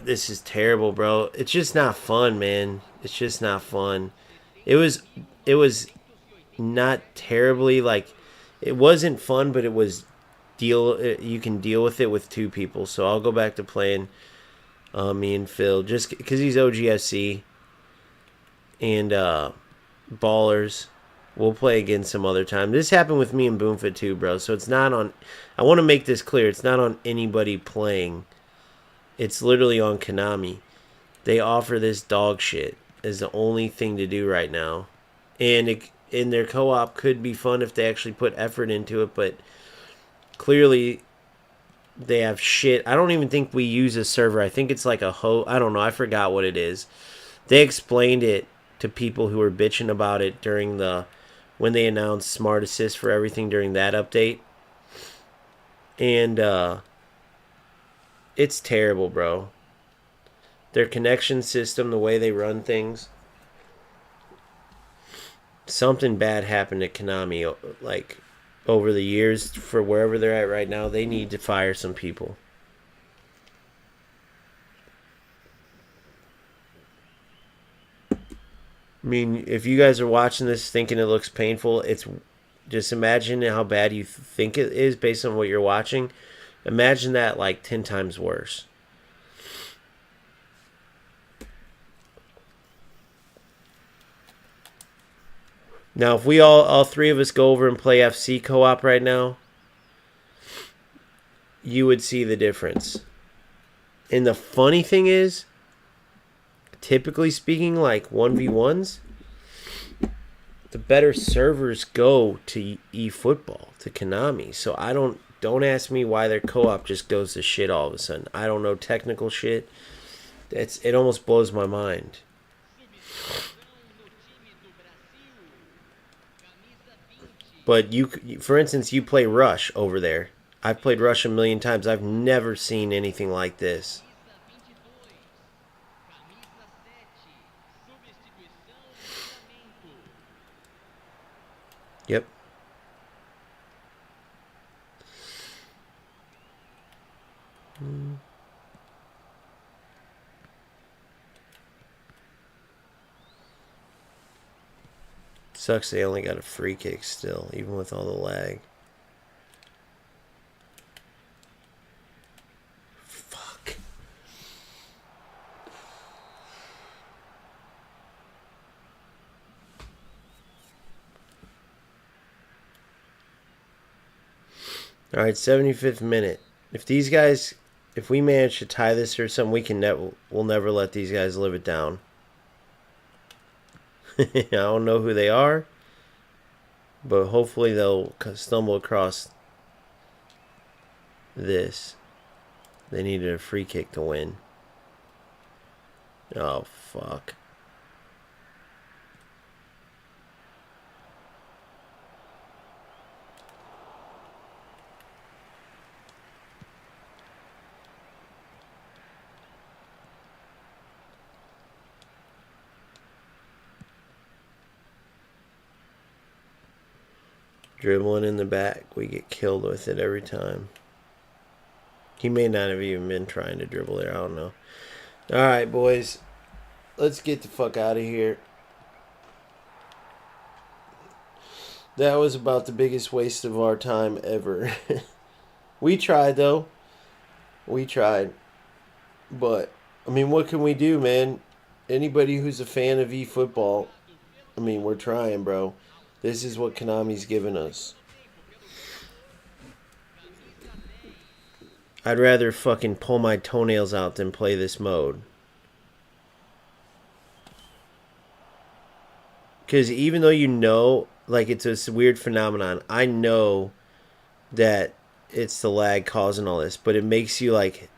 this is terrible, bro. It's just not fun, man. It's just not fun. It was not terribly like it wasn't fun, but it was you can deal with it with two people. So I'll go back to playing me and Phil just because he's OGSC and ballers. We'll play again some other time. This happened with me and Boomfit too, bro. So it's not on. I want to make this clear. It's not on anybody playing. It's literally on Konami. They offer this dog shit as the only thing to do right now, and in their co-op could be fun if they actually put effort into it. But clearly, they have shit. I don't even think we use a server. I think it's like a I don't know. I forgot what it is. They explained it to people who were bitching about it during when they announced Smart Assist for everything during that update. And it's terrible, bro. Their connection system, the way they run things. Something bad happened at Konami, like, over the years for wherever they're at right now. They need to fire some people. I mean, if you guys are watching this thinking it looks painful, it's just imagine how bad you think it is based on what you're watching. Imagine that like 10 times worse. Now, if we all three of us go over and play FC co-op right now, you would see the difference. And the funny thing is, typically speaking, like 1v1s, the better servers go to eFootball, to Konami. So don't ask me why their co-op just goes to shit all of a sudden. I don't know technical shit. It almost blows my mind. But for instance, you play Rush over there. I've played Rush a million times. I've never seen anything like this. Yep. Sucks they only got a free kick still, even with all the lag. Fuck. Alright, 75th minute. If we manage to tie this or something, we'll never let these guys live it down. I don't know who they are, but hopefully they'll stumble across this. They needed a free kick to win. Oh, fuck. Dribbling in the back. We get killed with it every time. He may not have even been trying to dribble there. I don't know. Alright, boys. Let's get the fuck out of here. That was about the biggest waste of our time ever. We tried, though. We tried. But, I mean, what can we do, man? Anybody who's a fan of eFootball, I mean, we're trying, bro. This is what Konami's given us. I'd rather fucking pull my toenails out than play this mode. Because even though you know, like, it's this weird phenomenon, I know that it's the lag causing all this, but it makes you like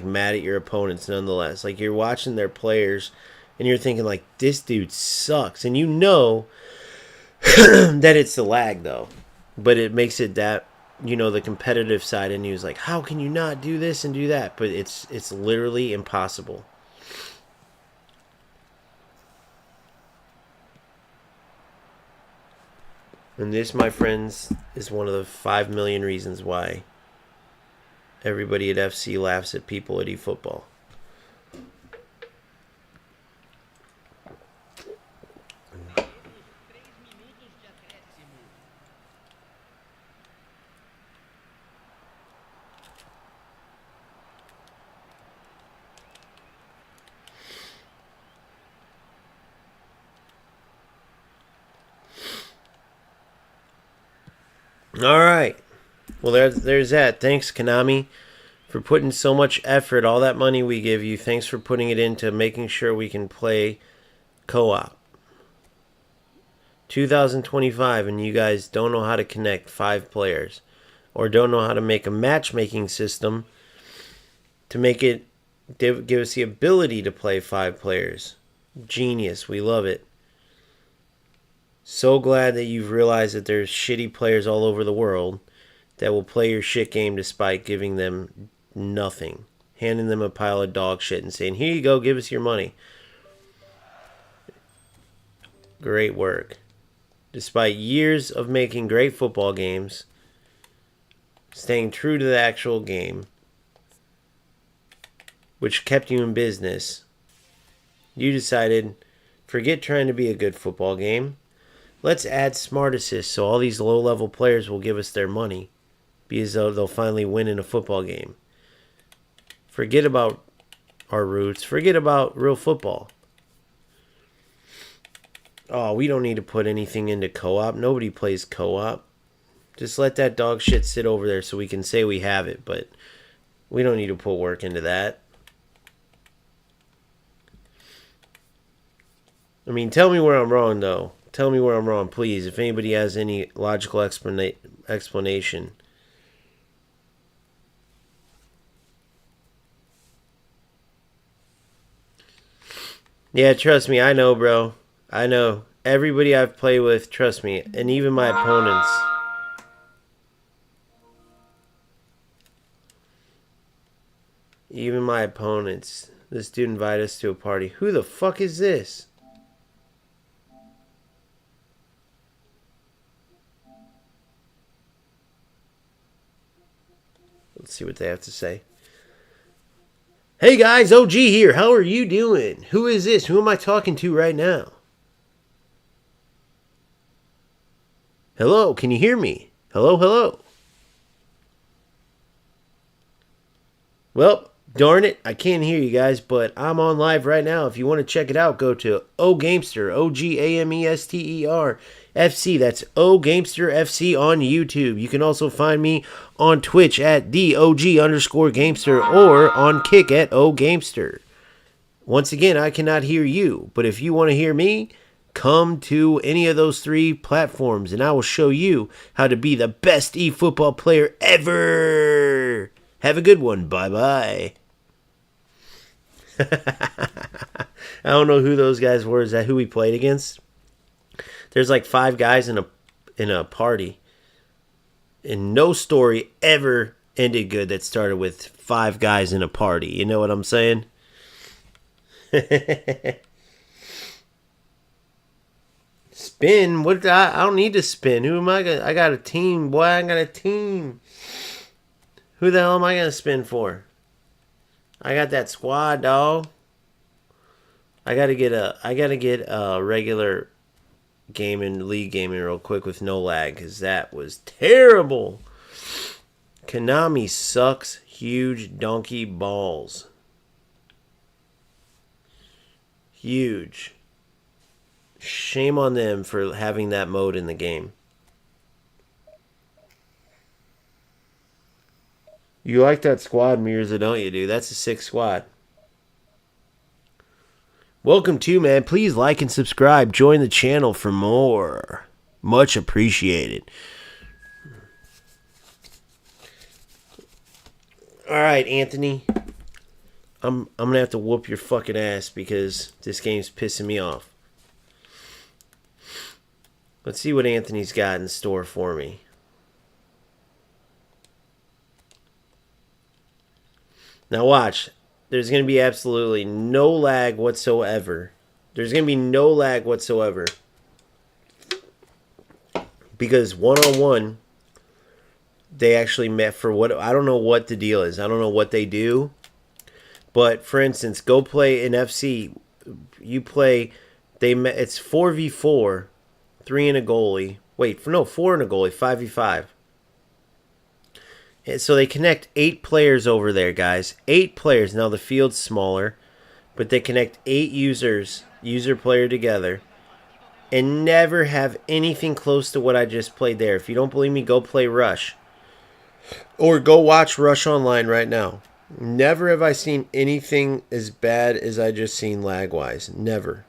mad at your opponents nonetheless. Like, you're watching their players and you're thinking like, this dude sucks, and you know that it's the lag though, but it makes it that, you know, the competitive side in you is like, how can you not do this and do that? But it's literally impossible. And this, my friends, is one of the 5 million reasons why everybody at FC laughs at people at eFootball. All right. Well, there's that. Thanks, Konami, for putting so much effort. All that money we give you. Thanks for putting it into making sure we can play co-op. 2025, and you guys don't know how to connect 5 players, or don't know how to make a matchmaking system to make it give us the ability to play 5 players. Genius. We love it. So glad that you've realized that there's shitty players all over the world that will play your shit game despite giving them nothing. Handing them a pile of dog shit and saying, here you go, give us your money. Great work. Despite years of making great football games, staying true to the actual game, which kept you in business, you decided, forget trying to be a good football game. Let's add smart assists so all these low-level players will give us their money because they'll finally win in a football game. Forget about our roots. Forget about real football. Oh, we don't need to put anything into co-op. Nobody plays co-op. Just let that dog shit sit over there so we can say we have it, but we don't need to put work into that. I mean, tell me where I'm wrong, though. Tell me where I'm wrong, please, if anybody has any logical explanation. Yeah, trust me, I know, bro. I know. Everybody I've played with, trust me, and even my opponents. Even my opponents. This dude invited us to a party. Who the fuck is this? Let's see what they have to say. Hey guys, OG here. How are you doing? Who is this? Who am I talking to right now? Hello, can you hear me? Hello, hello. Well, darn it, I can't hear you guys, but I'm on live right now. If you want to check it out, go to OGamester, OGAMESTER FC. That's OGamester FC on YouTube. You can also find me on Twitch at TheOG_Gamester or on Kick at OGamester. Once again, I cannot hear you, but if you want to hear me, come to any of those 3 platforms and I will show you how to be the best eFootball player ever. Have a good one. Bye-bye. I don't know who those guys were. Is that who we played against? There's like 5 guys in a party. And no story ever ended good that started with 5 guys in a party. You know what I'm saying? Spin? What? I don't need to spin. Who am I gonna? I got a team, boy. I got a team. Who the hell am I gonna spin for? I got that squad, dog. I gotta get a regular league gaming real quick with no lag, because that was terrible. Konami sucks huge donkey balls. Huge. Shame on them for having that mode in the game. You like that squad, Mirza, don't you, dude? That's a sick squad. Welcome to, man. Please like and subscribe. Join the channel for more. Much appreciated. All right, Anthony. I'm gonna have to whoop your fucking ass because this game's pissing me off. Let's see what Anthony's got in store for me. Now watch. There's going to be absolutely no lag whatsoever. There's going to be no lag whatsoever. Because one-on-one, they actually met for what... I don't know what the deal is. I don't know what they do. But, for instance, go play in FC. You play... It's 4v4. 3 and a goalie. Wait, no, 4 and a goalie. 5v5. And so they connect 8 players over there, guys. 8 players. Now the field's smaller, but they connect 8 user player together. and never have anything close to what I just played there. If you don't believe me, go play Rush. Or go watch Rush online right now. Never have I seen anything as bad as I just seen lag-wise. Never.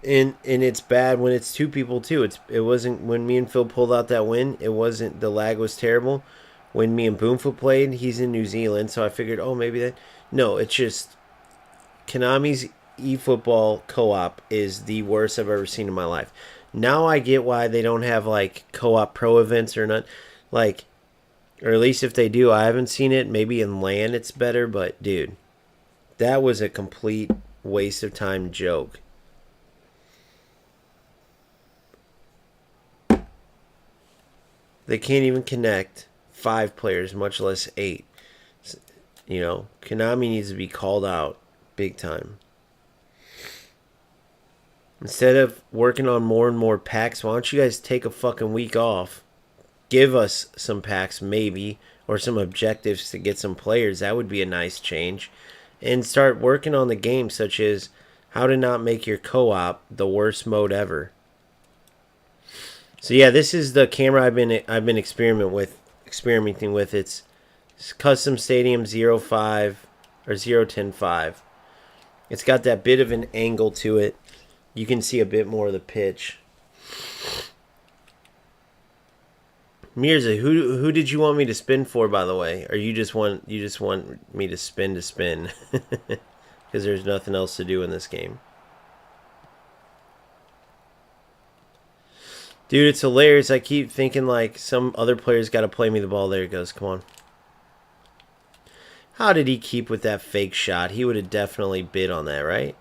And it's bad when it's two people too. It wasn't when me and Phil pulled out that win. It wasn't, the lag was terrible. When me and Boomfoot played, he's in New Zealand, so I figured, oh, maybe that. No, it's just Konami's eFootball co-op is the worst I've ever seen in my life. Now I get why they don't have like co-op pro events or not, like, or at least if they do, I haven't seen it. Maybe in LAN it's better, but dude, that was a complete waste of time joke. They can't even connect 5 players, much less 8. You know, Konami needs to be called out big time. Instead of working on more and more packs, why don't you guys take a fucking week off? Give us some packs, maybe, or some objectives to get some players. That would be a nice change. And start working on the game, such as how to not make your co-op the worst mode ever. So yeah, this is the camera I've been experimenting with. It's Custom Stadium 05 or 0105. It's got that bit of an angle to it. You can see a bit more of the pitch. Mirza, who did you want me to spin for, by the way? Or you just want me to spin because there's nothing else to do in this game. Dude, it's hilarious. I keep thinking like some other player's got to play me the ball. There it goes. Come on. How did he keep with that fake shot? He would have definitely bid on that, right?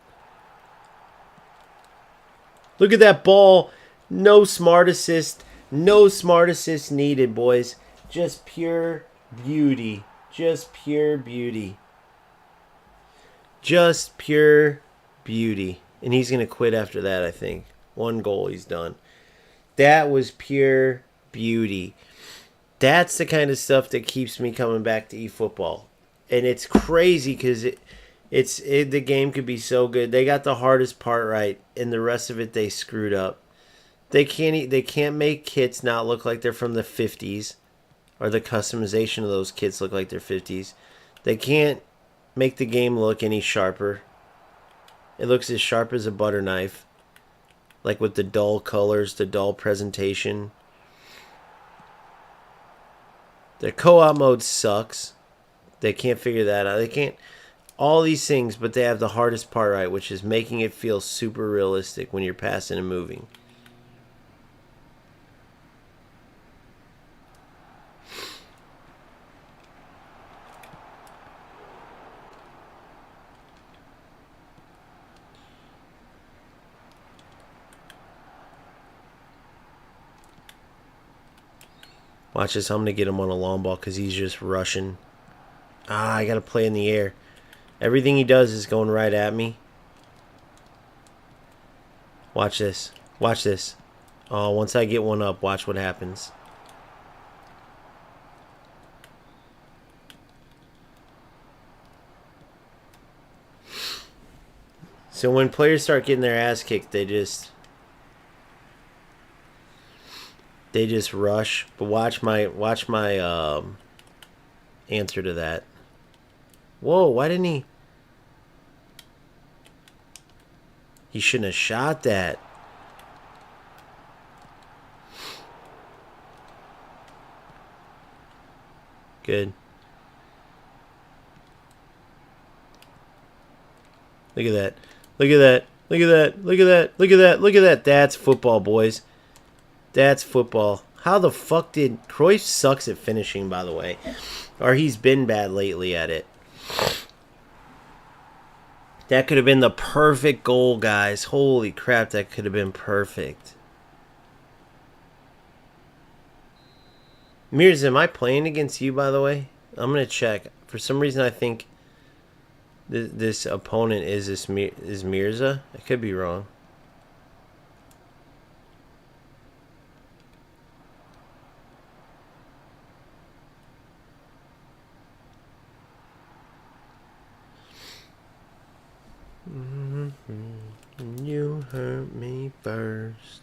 Look at that ball. No smart assist. No smart assist needed, boys. Just pure beauty. Just pure beauty. Just pure beauty. And he's going to quit after that, I think. 1 goal, he's done. That was pure beauty. That's the kind of stuff that keeps me coming back to eFootball. And it's crazy because the game could be so good. They got the hardest part right, and the rest of it they screwed up. They can't make kits not look like they're from the 50s, or the customization of those kits look like they're 50s. They can't make the game look any sharper. It looks as sharp as a butter knife. Like with the dull colors, the dull presentation. The co-op mode sucks. They can't figure that out. They can't all these things, but they have the hardest part right, which is making it feel super realistic when you're passing and moving. Watch this. I'm going to get him on a long ball because he's just rushing. I got to play in the air. Everything he does is going right at me. Watch this. Watch this. Oh, once I get one up, watch what happens. So when players start getting their ass kicked, they just rush. But watch my answer to that. Whoa, why didn't he? He shouldn't have shot that. Good. Look at that. Look at that. Look at that. Look at that. Look at that. Look at that. That's football, boys. That's football. How the fuck did... Cruyff sucks at finishing, by the way. Or he's been bad lately at it. That could have been the perfect goal, guys. Holy crap, that could have been perfect. Mirza, am I playing against you, by the way? I'm going to check. For some reason, I think this opponent is Mirza. I could be wrong. You first.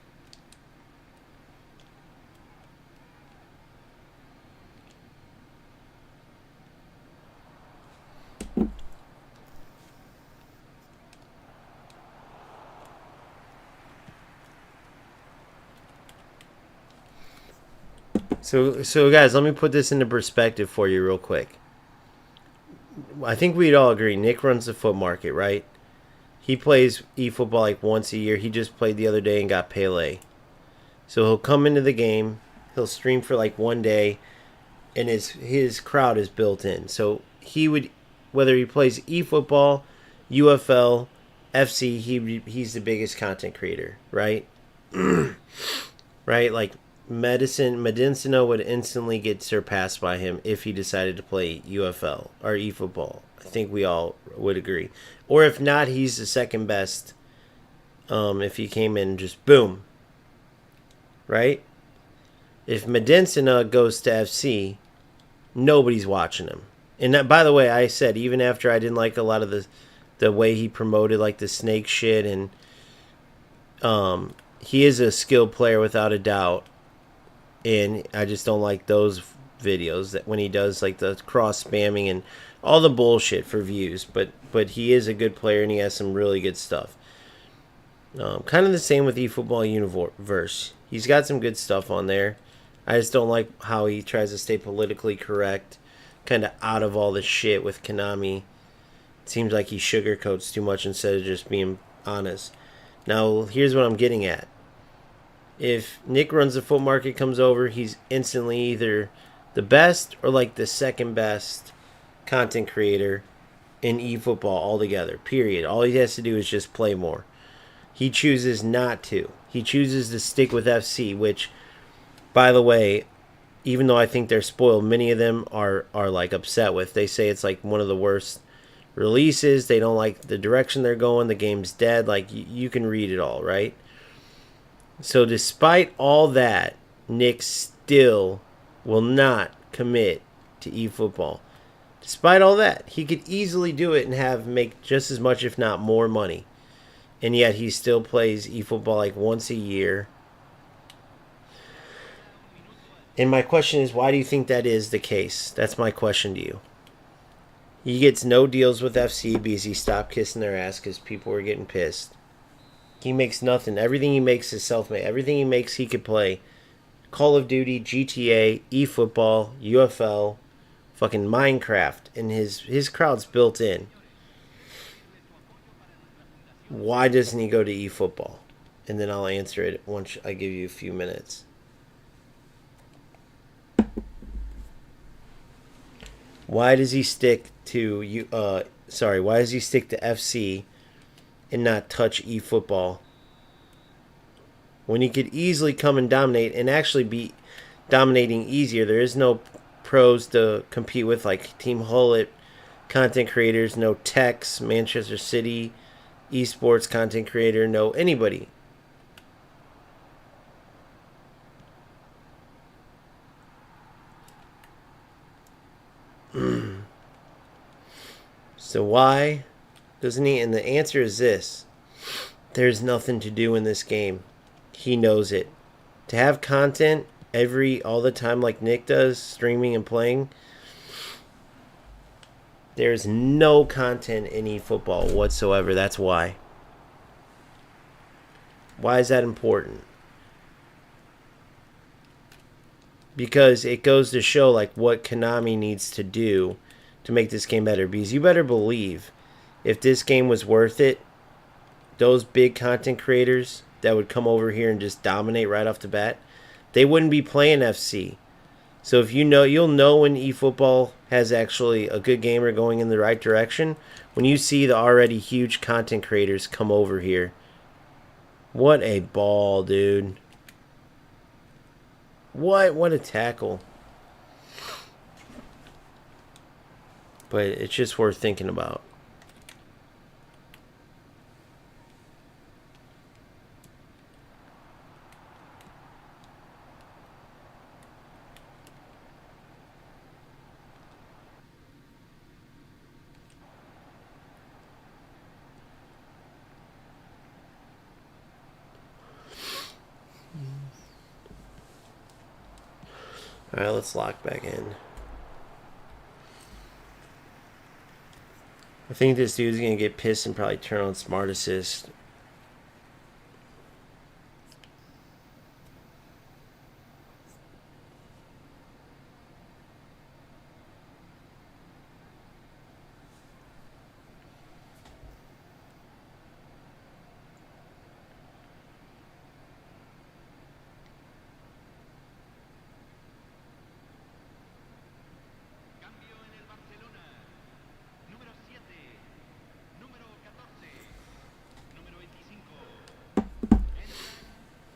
So guys, let me put this into perspective for you real quick. I think we'd all agree Nick runs the foot market, right? He plays eFootball like once a year. He just played the other day and got Pele. So he'll come into the game, he'll stream for like one day, and his crowd is built in. So he would, whether he plays eFootball, UFL, FC, he's the biggest content creator, right? Right? Like Medincino would instantly get surpassed by him if he decided to play UFL or eFootball. I think we all would agree. Or if not, he's the second best. If he came in, just boom, right? If Medincina goes to FC, nobody's watching him. And that, by the way, I said even after I didn't like a lot of the way he promoted like the snake shit, and he is a skilled player without a doubt. And I just don't like those videos that when he does like the cross spamming and all the bullshit for views. But he is a good player and he has some really good stuff. Kind of the same with eFootball Universe. He's got some good stuff on there. I just don't like how he tries to stay politically correct, kind of out of all the shit with Konami. It seems like he sugarcoats too much instead of just being honest. Now, here's what I'm getting at. If Nick runs the foot market comes over, he's instantly either the best or like the second best content creator in eFootball altogether. Period. All he has to do is just play more. He chooses not to. He chooses to stick with FC, which, by the way, even though I think they're spoiled, many of them are like upset with. They say it's like one of the worst releases. They don't like the direction they're going. The game's dead. Like you can read it all, right? So despite all that, Nick still will not commit to eFootball. Despite all that, he could easily do it and make just as much, if not more, money. And yet he still plays eFootball like once a year. And my question is, why do you think that is the case? That's my question to you. He gets no deals with FC because he stopped kissing their ass because people were getting pissed. He makes nothing. Everything he makes is self-made. Everything he makes, he could play. Call of Duty, GTA, eFootball, UFL, fucking Minecraft, and his crowd's built in. Why doesn't he go to eFootball? And then I'll answer it once I give you a few minutes. Why does he stick to why does he stick to FC and not touch eFootball when he could easily come and dominate and actually be dominating easier? There is no pros to compete with like Team Hullet content creators, no Tex, Manchester City esports content creator, no anybody. So why doesn't he? And the answer is this. There's nothing to do in this game. He knows it. To have content all the time like Nick does, streaming and playing, there's no content in eFootball whatsoever. That's why. Why is that important? Because it goes to show like what Konami needs to do to make this game better. Because you better believe if this game was worth it, those big content creators that would come over here and just dominate right off the bat, they wouldn't be playing FC. So if you'll know when eFootball has actually a good gamer going in the right direction when you see the already huge content creators come over here. What a ball, dude. What a tackle. But it's just worth thinking about. Alright, let's lock back in. I think this dude's going to get pissed and probably turn on Smart Assist.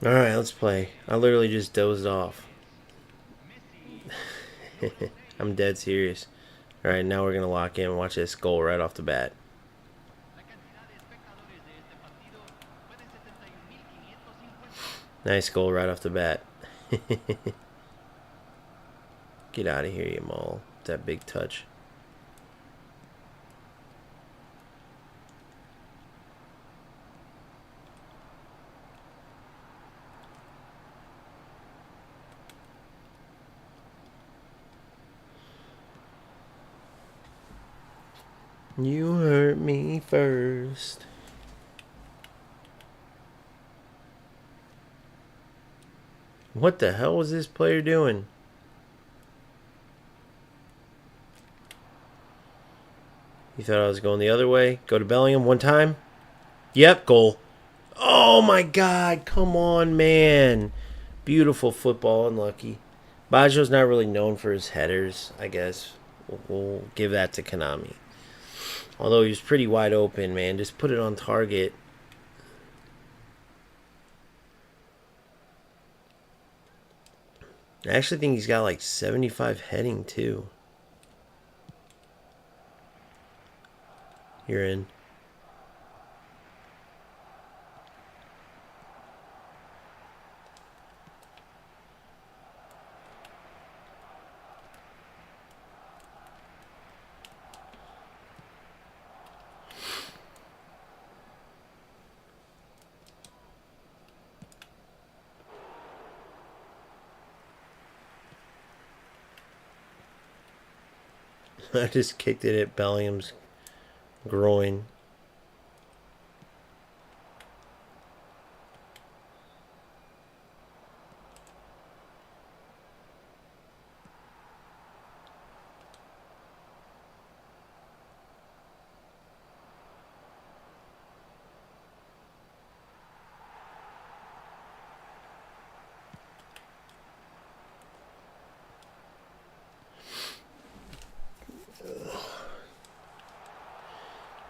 Alright, let's play. I literally just dozed off. I'm dead serious. Alright, now we're going to lock in and watch this goal right off the bat. Nice goal right off the bat. Get out of here, you mall. That big touch. You hurt me first. What the hell was this player doing? You thought I was going the other way? Go to Bellingham one time? Yep, goal. Oh my god, come on, man. Beautiful football, unlucky. Baggio's not really known for his headers, I guess. We'll give that to Konami. Although he was pretty wide open, man. Just put it on target. I actually think he's got like 75 heading, too. You're in. I just kicked it at Bellingham's groin.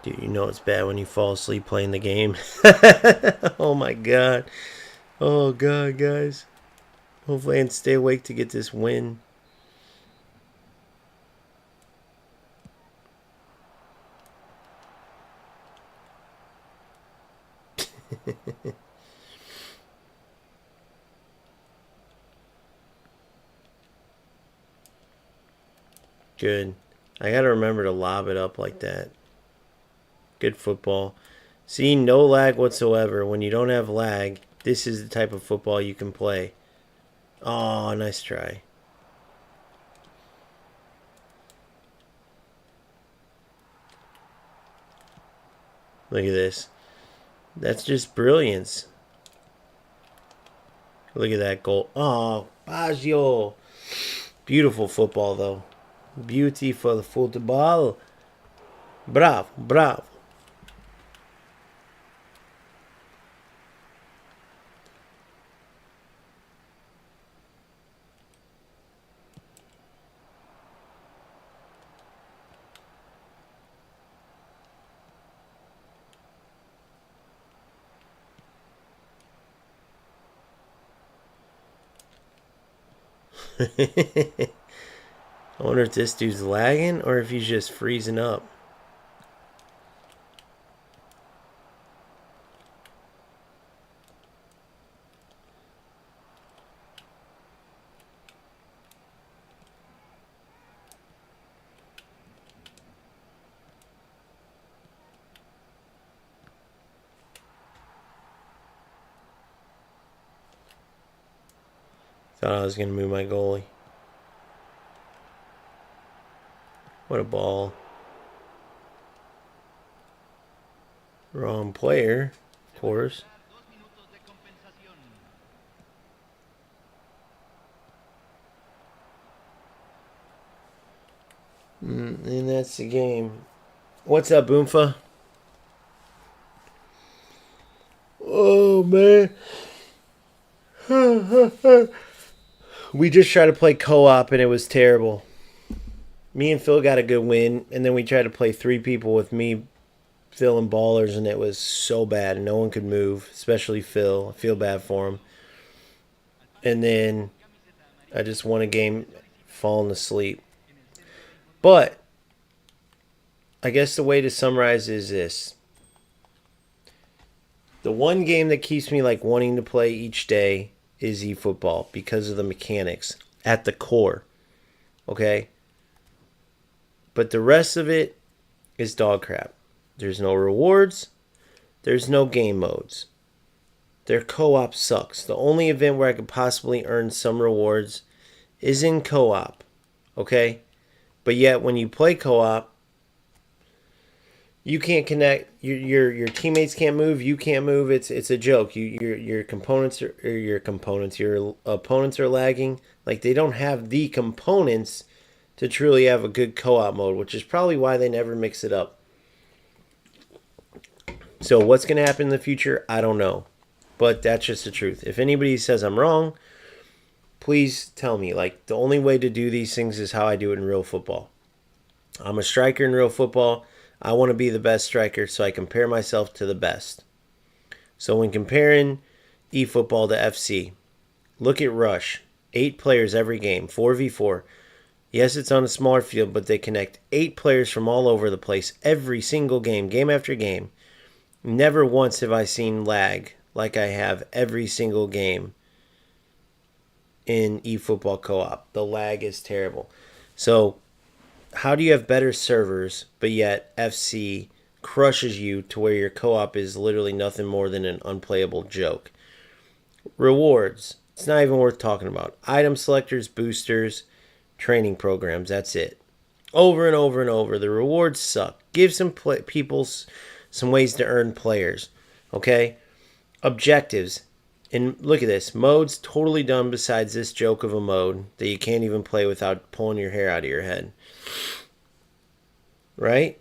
Dude, you know it's bad when you fall asleep playing the game. Oh my god. Oh god, guys. Hopefully I can stay awake to get this win. Good. I gotta remember to lob it up like that. Good football. See, no lag whatsoever. When you don't have lag, this is the type of football you can play. Oh, nice try. Look at this. That's just brilliance. Look at that goal. Oh, Baggio. Beautiful football, though. Beautiful football. Bravo, bravo. I wonder if this dude's lagging or if he's just freezing up. Thought I was going to move my goalie. What a ball. Wrong player, of course. And that's the game. What's up, Boomfa? Oh, man. We just tried to play co-op and it was terrible. Me and Phil got a good win, and then we tried to play 3 people with me, Phil, and Ballers, and it was so bad. And no one could move, especially Phil. I feel bad for him. And then I just won a game falling asleep. But I guess the way to summarize is this. The one game that keeps me like wanting to play each day is eFootball because of the mechanics at the core. Okay? But the rest of it is dog crap. There's no rewards. There's no game modes. Their co-op sucks. The only event where I could possibly earn some rewards is in co-op. Okay? But yet when you play co-op, you can't connect. Your teammates can't move. You can't move. It's a joke. Your opponents are lagging. Like they don't have the components to truly have a good co-op mode, which is probably why they never mix it up. So what's going to happen in the future? I don't know. But that's just the truth. If anybody says I'm wrong, please tell me. Like the only way to do these things is how I do it in real football. I'm a striker in real football. I want to be the best striker, so I compare myself to the best. So when comparing eFootball to FC, look at Rush. 8 players every game, 4v4. Yes, it's on a smaller field, but they connect 8 players from all over the place every single game, game after game. Never once have I seen lag like I have every single game in eFootball co-op. The lag is terrible. So how do you have better servers, but yet FC crushes you to where your co-op is literally nothing more than an unplayable joke? Rewards. It's not even worth talking about. Item selectors, boosters, training programs. That's it. Over and over and over. The rewards suck. Give some people some ways to earn players. Okay? Objectives. And look at this. Modes totally dumb besides this joke of a mode that you can't even play without pulling your hair out of your head. Right?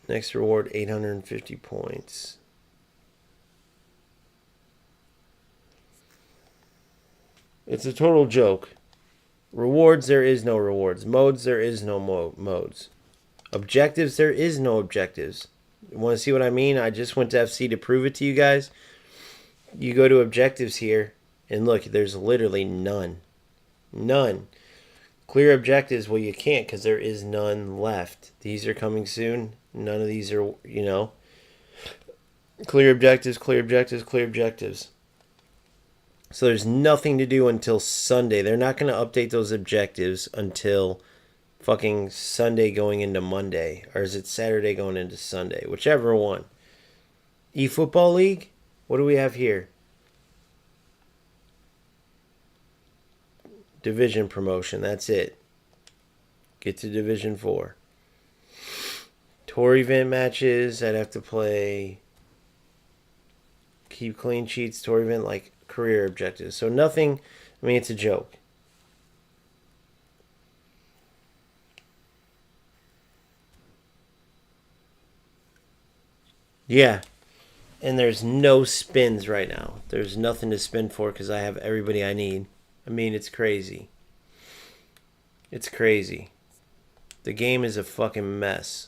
Next reward, 850 points. It's a total joke. Rewards, there is no rewards. Modes, there is no modes. Objectives, there is no objectives. You want to see what I mean? I just went to FC to prove it to you guys. You go to objectives here, and look, there's literally none. None. Clear objectives, well, you can't because there is none left. These are coming soon. None of these are, clear objectives, clear objectives, clear objectives. So there's nothing to do until Sunday. They're not going to update those objectives until fucking Sunday going into Monday. Or is it Saturday going into Sunday? Whichever one. eFootball League? What do we have here? Division promotion. That's it. Get to Division 4. Tour event matches. I'd have to play. Keep clean sheets. Tour event, like career objectives. So nothing. I mean, it's a joke. Yeah. And there's no spins right now. There's nothing to spin for because I have everybody I need. I mean, it's crazy. It's crazy. The game is a fucking mess.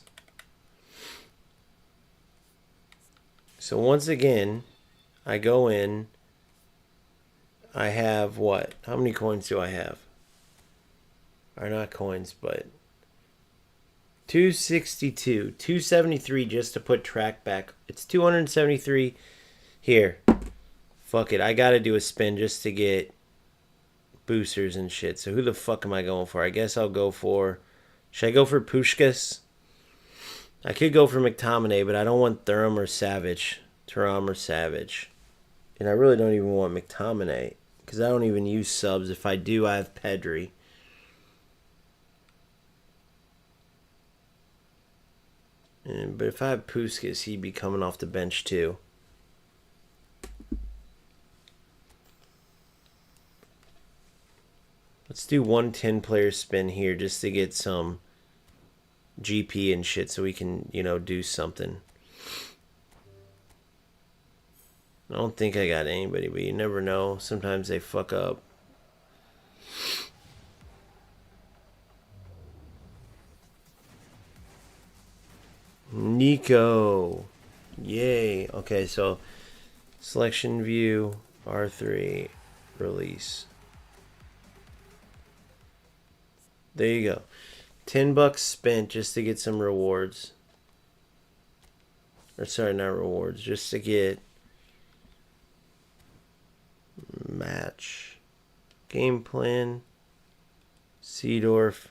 So once again, I go in. I have what? How many coins do I have? Or not coins, but 262, 273 just to put track back. It's 273 here. Fuck it, I gotta do a spin just to get boosters and shit. So who the fuck am I going for? I guess I'll go for... Should I go for Pushkas? I could go for McTominay, but I don't want Thuram or Savage. Thuram or Savage. And I really don't even want McTominay, because I don't even use subs. If I do, I have Pedri. But if I have Puskas, he'd be coming off the bench too. Let's do 1 10-player spin here just to get some GP and shit so we can, do something. I don't think I got anybody, but you never know. Sometimes they fuck up. Nico. Yay. Okay, so selection view, R3, release. There you go. $10 spent just to get some rewards. Or sorry, not rewards, just to get match. Game plan. Seedorf.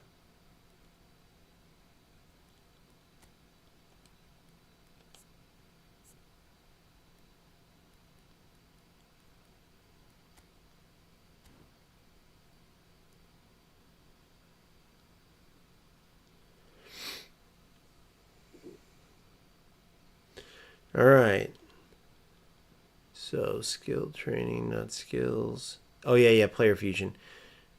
All right. So skill training, not skills. Oh yeah, player fusion.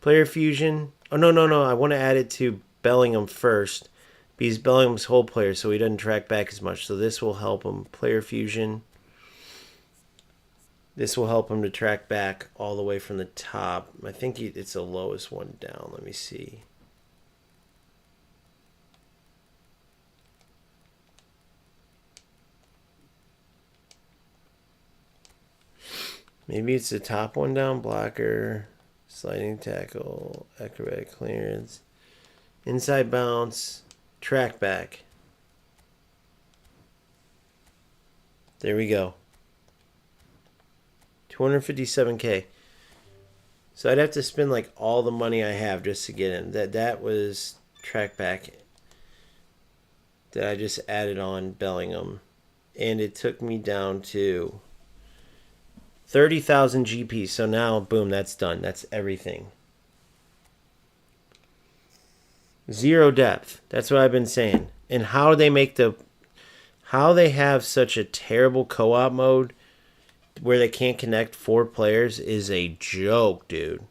Player fusion. Oh no. I want to add it to Bellingham first because Bellingham's whole player, so he doesn't track back as much. So this will help him. Player fusion. This will help him to track back all the way from the top. I think it's the lowest one down. Let me see. Maybe it's the top one down. Blocker, sliding tackle, acrobatic clearance, inside bounce, track back. There we go. 257K. So I'd have to spend like all the money I have just to get in. That was track back that I just added on Bellingham. And it took me down to 30,000 GP. So now, boom, that's done. That's everything. Zero depth. That's what I've been saying. And how they have such a terrible co-op mode where they can't connect 4 players is a joke, dude.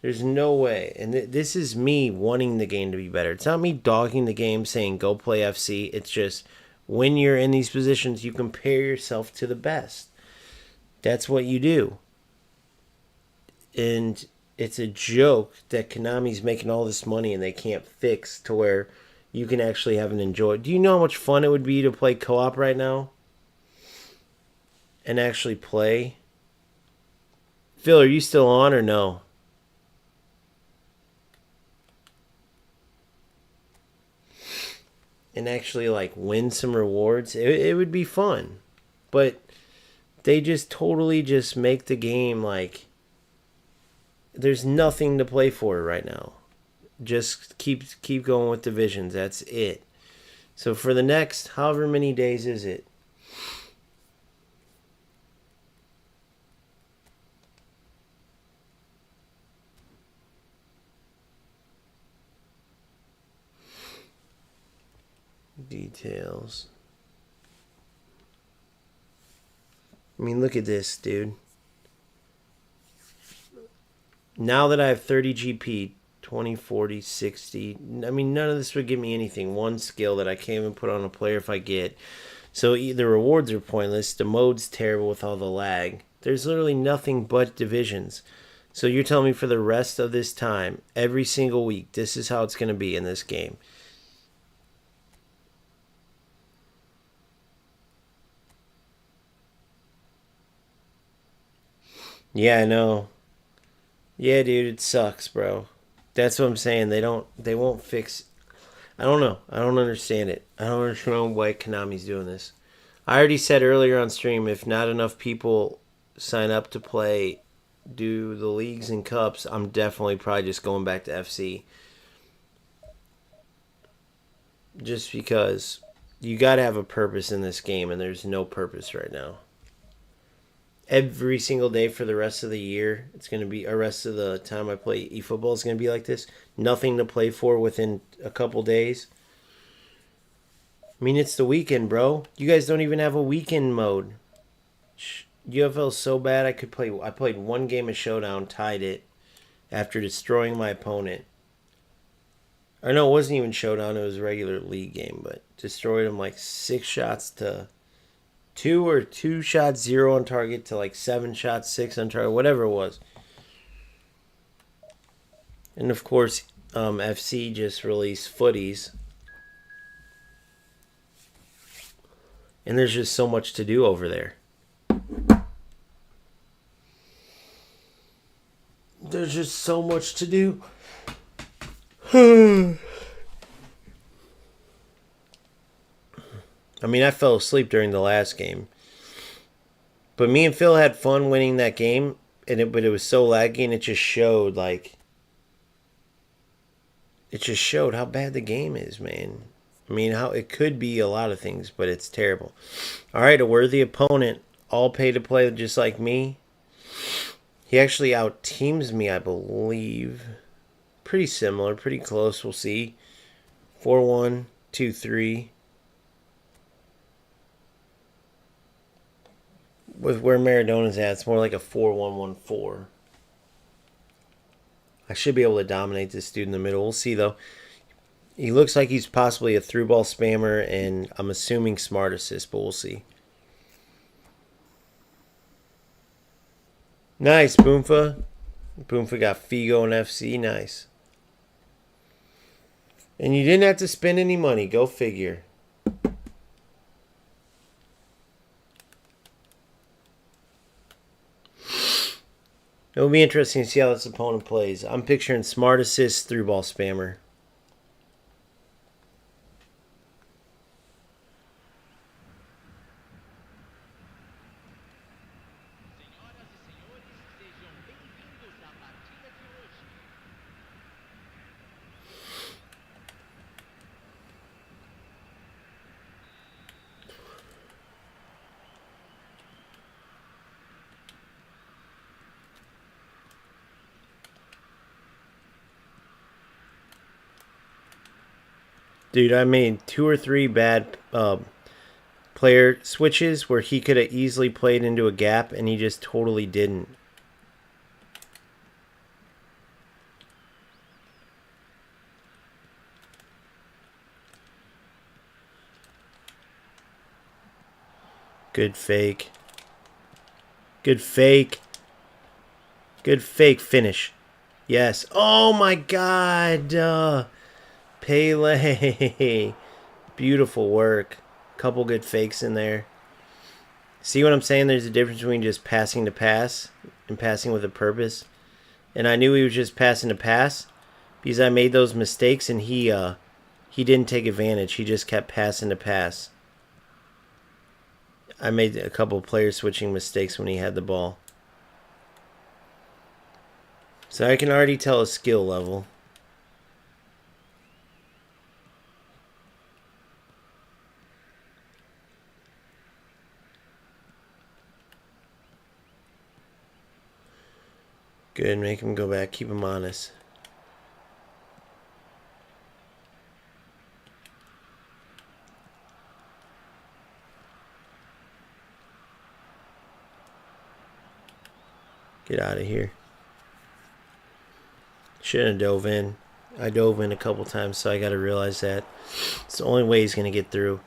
There's no way. And this is me wanting the game to be better. It's not me dogging the game saying go play FC. It's just when you're in these positions, you compare yourself to the best. That's what you do. And it's a joke that Konami's making all this money and they can't fix to where you can actually have an enjoy. Do you know how much fun it would be to play co-op right now? And actually play? Phil, are you still on or no? And actually like win some rewards. It would be fun. But they just totally just make the game like there's nothing to play for right now. Just keep going with divisions. That's it. So for the next however many days is it? Details. I mean, look at this, dude. Now that I have 30 GP, 20, 40, 60. I mean, none of this would give me anything. One skill that I can't even put on a player if I get. So the rewards are pointless. The mode's terrible with all the lag. There's literally nothing but divisions. So you're telling me for the rest of this time, every single week, this is how it's going to be in this game. Yeah, I know. Yeah, dude, it sucks, bro. That's what I'm saying. They won't fix. I don't know. I don't understand it. I don't understand why Konami's doing this. I already said earlier on stream, if not enough people sign up to do the leagues and cups, I'm definitely probably just going back to FC. Just because you got to have a purpose in this game, and there's no purpose right now. Every single day for the rest of the year, it's going to be, or rest of the time I play eFootball is going to be like this. Nothing to play for within a couple days. I mean, it's the weekend, bro. You guys don't even have a weekend mode. UFL's so bad I could play. I played one game of Showdown, tied it after destroying my opponent. Or no, it wasn't even Showdown. It was a regular league game, but destroyed him like 6 shots to 2 or 2 shots 0 on target to like 7 shots 6 on target, whatever it was. And of course, FC just released footies. And there's just so much to do over there. There's just so much to do. I mean, I fell asleep during the last game. But me and Phil had fun winning that game, but it was so laggy, and it just showed, it just showed how bad the game is, man. I mean, how it could be a lot of things, but it's terrible. All right, a worthy opponent, all pay to play just like me. He actually out-teams me, I believe. Pretty similar, pretty close, we'll see. 4-1, 2-3. With where Maradona's at, it's more like a 4-1-1-4. I should be able to dominate this dude in the middle. We'll see, though. He looks like he's possibly a through ball spammer, and I'm assuming smart assist, but we'll see. Nice, Boomfa. Boomfa got Figo and FC. Nice. And you didn't have to spend any money. Go figure. It'll be interesting to see how this opponent plays. I'm picturing smart assist through ball spammer. Dude, I made 2 or 3 bad player switches where he could have easily played into a gap, and he just totally didn't. Good fake. Good fake. Good fake finish. Yes. Oh my God. Pele. Beautiful work. Couple good fakes in there. See what I'm saying? There's a difference between just passing to pass and passing with a purpose. And I knew he was just passing to pass because I made those mistakes, and he didn't take advantage. He just kept passing to pass. I made a couple player switching mistakes when he had the ball. So I can already tell his skill level. Good, make him go back. Keep him honest. Get out of here. Shouldn't have dove in. I dove in a couple times, so I got to realize that. It's the only way he's going to get through.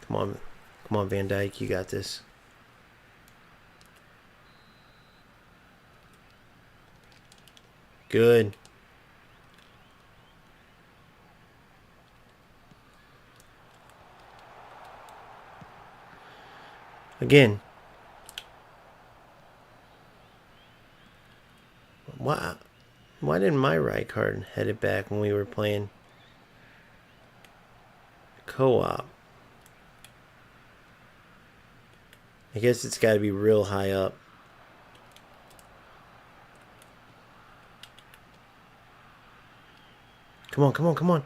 Come on. Come on, Van Dyke. You got this. Good. Again. Why didn't my right card head it back when we were playing co-op? I guess it's got to be real high up. Come on, come on, come on.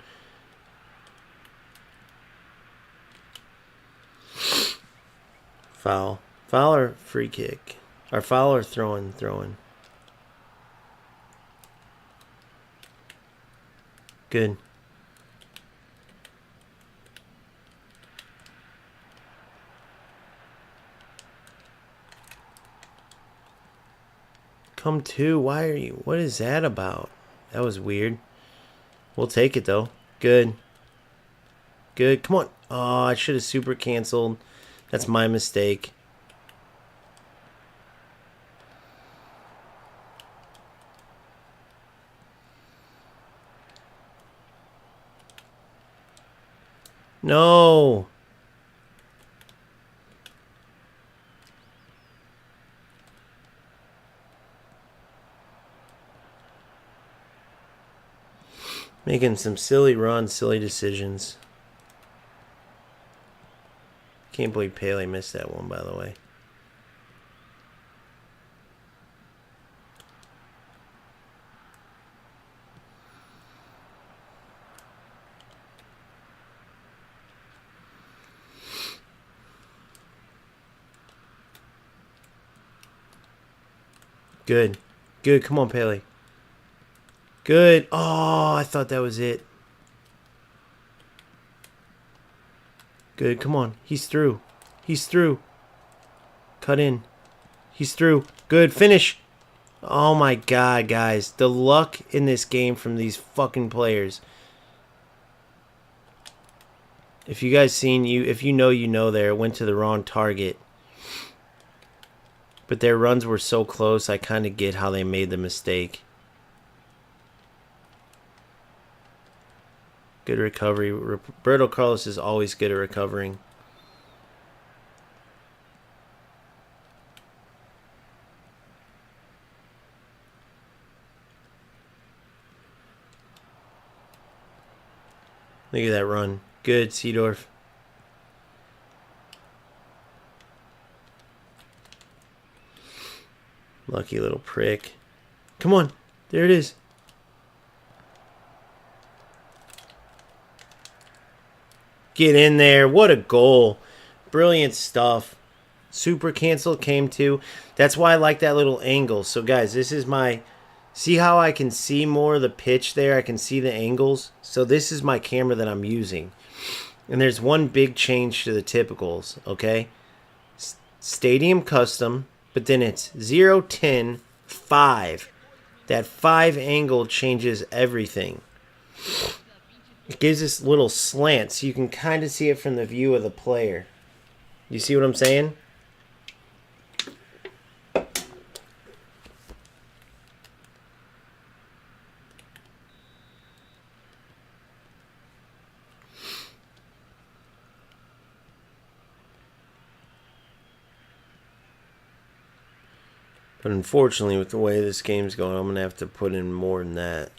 Foul. Foul or free kick? Or foul or throwing? Good. Come to. Why are you? What is that about? That was weird. We'll take it, though. Good. Good. Come on. Oh, I should have super canceled. That's my mistake. No. Making some silly runs, silly decisions. Can't believe Pele missed that one, by the way. Good. Good. Come on, Pele. Good. Oh, I thought that was it. Good. Come on. He's through. He's through. Cut in. He's through. Good. Finish. Oh my god, guys. The luck in this game from these fucking players. If you guys seen if you know there, it went to the wrong target. But their runs were so close, I kind of get how they made the mistake. Good recovery. Roberto Carlos is always good at recovering. Look at that run. Good, Seedorf. Lucky little prick. Come on. There it is. Get in there. What a goal. Brilliant stuff. Super cancel came to. That's why I like that little angle. So, guys, this is my... See how I can see more of the pitch there? I can see the angles. So this is my camera that I'm using. And there's one big change to the typicals, okay? Stadium custom, but then it's 0, 10, 5. That 5 angle changes everything. It gives this little slant, so you can kind of see it from the view of the player. You see what I'm saying? But unfortunately, with the way this game's going, I'm going to have to put in more than that.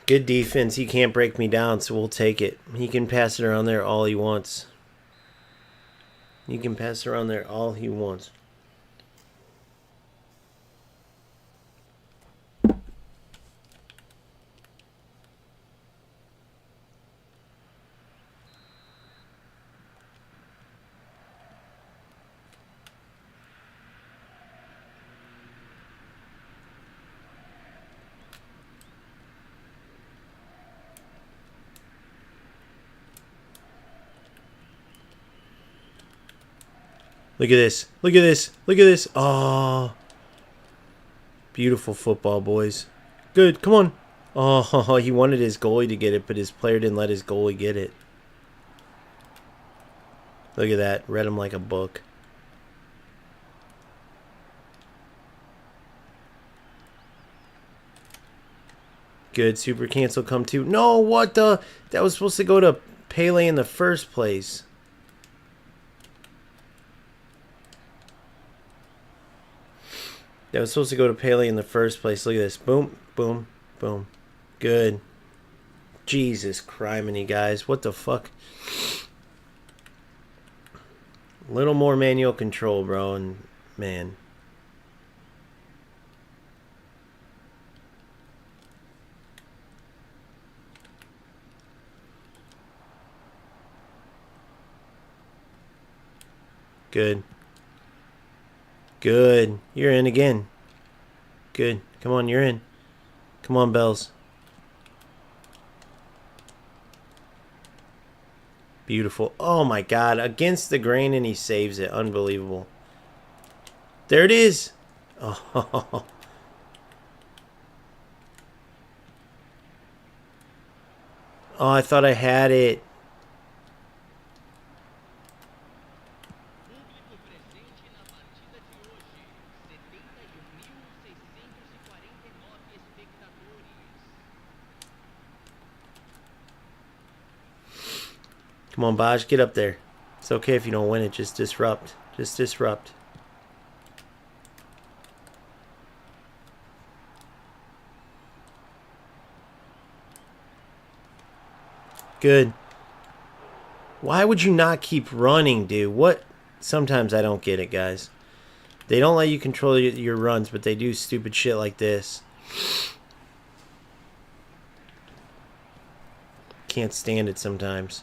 Good defense. He can't break me down, so we'll take it. He can pass it around there all he wants. He can pass it around there all he wants. Look at this. Look at this. Look at this. Oh. Beautiful football, boys. Good. Come on. Oh, he wanted his goalie to get it, but his player didn't let his goalie get it. Look at that. Read him like a book. Good. Super cancel come to. No, what the? That was supposed to go to Pele in the first place. That was supposed to go to Pele in the first place. Look at this. Boom, boom, boom. Good. Jesus criminy, guys. What the fuck? A little more manual control, bro. And, man. Good. Good. You're in again. Good. Come on, you're in. Come on, Bells. Beautiful. Oh, my God. Against the grain, and he saves it. Unbelievable. There it is. Oh. Oh, I thought I had it. Come on, Baj, get up there. It's okay if you don't win it. Just disrupt. Just disrupt. Good. Why would you not keep running, dude? What? Sometimes I don't get it, guys. They don't let you control your runs, but they do stupid shit like this. Can't stand it sometimes.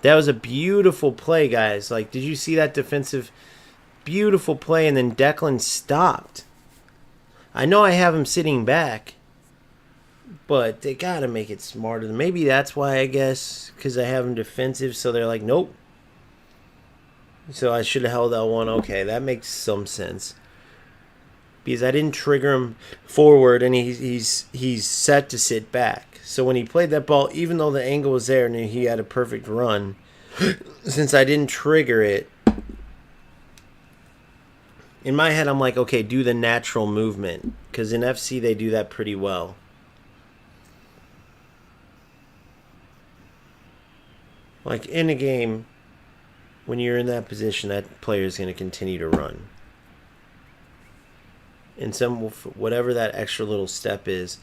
That was a beautiful play, guys. Like, did you see that defensive beautiful play, and then Declan stopped? I know I have him sitting back, but they got to make it smarter. Maybe that's why, I guess, because I have him defensive, so they're like, nope. So I should have held that one. Okay, that makes some sense. Because I didn't trigger him forward, and he's set to sit back. So when he played that ball, even though the angle was there and he had a perfect run, since I didn't trigger it, in my head I'm like, okay, do the natural movement. Because in FC they do that pretty well. Like in a game, when you're in that position, that player is going to continue to run. And whatever that extra little step is.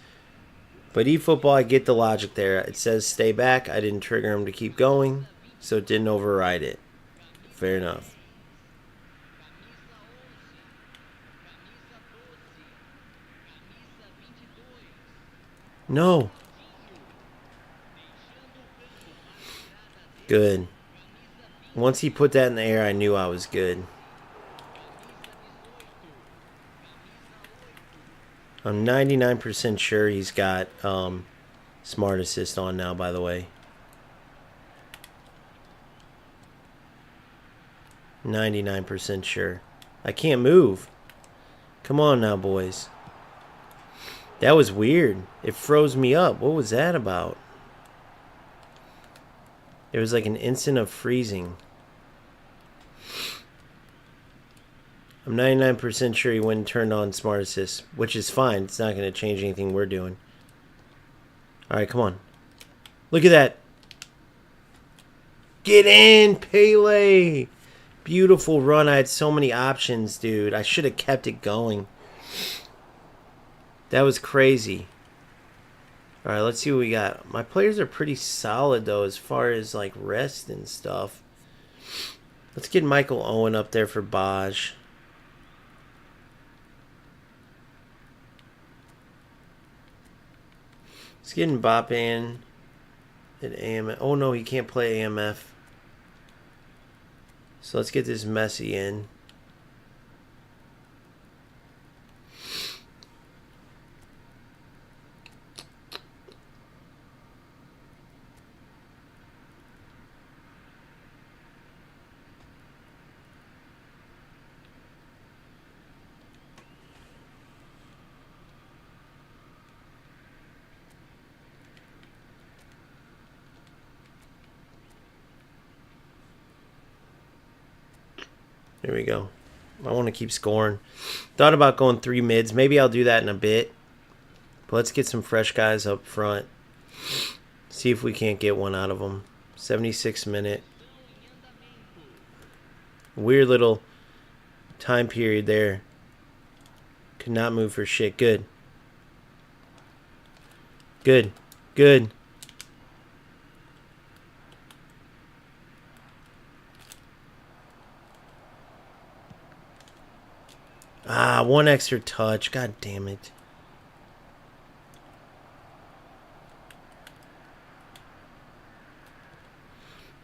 But eFootball, I get the logic there. It says stay back. I didn't trigger him to keep going, so it didn't override it. Fair enough. No. Good. Once he put that in the air, I knew I was good. I'm 99% sure he's got smart assist on now, by the way. 99% sure. I can't move. Come on now, boys. That was weird. It froze me up. What was that about? There was like an instant of freezing. I'm 99% sure he went and turned on Smart Assist, which is fine. It's not going to change anything we're doing. Alright, come on. Look at that. Get in, Pele. Beautiful run. I had so many options, dude. I should have kept it going. That was crazy. Alright, let's see what we got. My players are pretty solid, though, as far as, like, rest and stuff. Let's get Michael Owen up there for Baj. Let's get Mbappe in at AMF. Oh, no, he can't play AMF. So let's get this Messi in. There we go. I want to keep scoring. Thought about going 3 mids. Maybe I'll do that in a bit. But let's get some fresh guys up front. See if we can't get one out of them. 76 minute. Weird little time period there. Could not move for shit. Good. Good. Good. Ah, one extra touch. God damn it.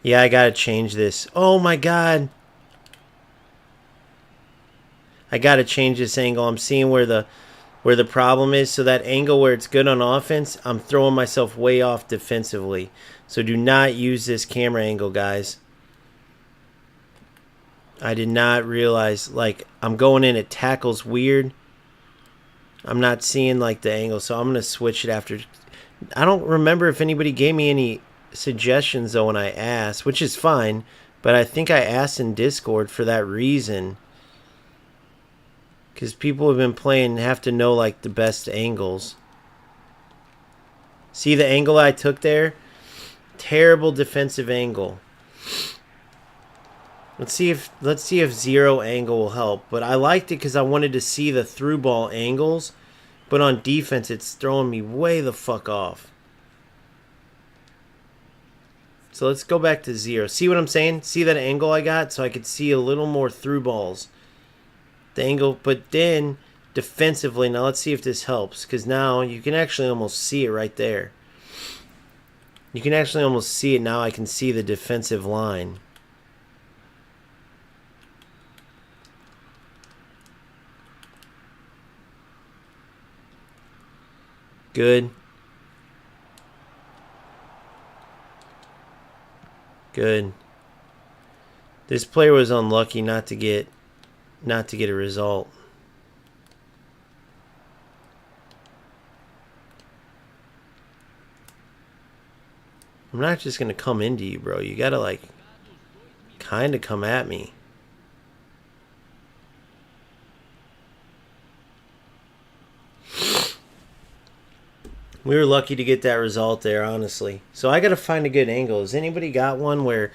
Yeah, I gotta change this. Oh my god. I gotta change this angle. I'm seeing where the where the problem is. So that angle where it's good on offense, I'm throwing myself way off defensively. So do not use this camera angle, guys. I did not realize, like, I'm going in, it tackles weird. I'm not seeing, like, the angle, so I'm going to switch it after. I don't remember if anybody gave me any suggestions, though, when I asked, which is fine, but I think I asked in Discord for that reason. Because people have been playing and have to know, like, the best angles. See the angle I took there? Terrible defensive angle. Let's see if zero angle will help. But I liked it because I wanted to see the through ball angles. But on defense, it's throwing me way the fuck off. So let's go back to zero. See what I'm saying? See that angle I got? So I could see a little more through balls. The angle, but then defensively, now let's see if this helps. Because now you can actually almost see it right there. You can actually almost see it now. I can see the defensive line. Good. Good. This player was unlucky not to get a result. I'm not just going to come into you, bro. You got to, like, kind of come at me. We were lucky to get that result there, honestly. So I got to find a good angle. Has anybody got one where...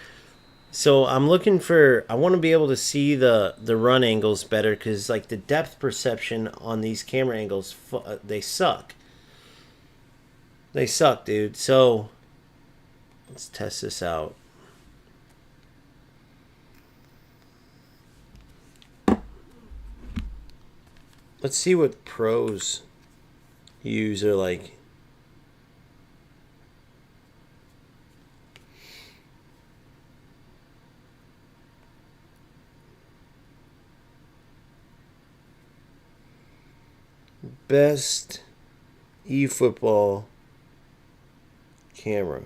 So I'm looking for... I want to be able to see the run angles better because, like, the depth perception on these camera angles, they suck. They suck, dude. So let's test this out. Let's see what pros use or, like... Best eFootball camera.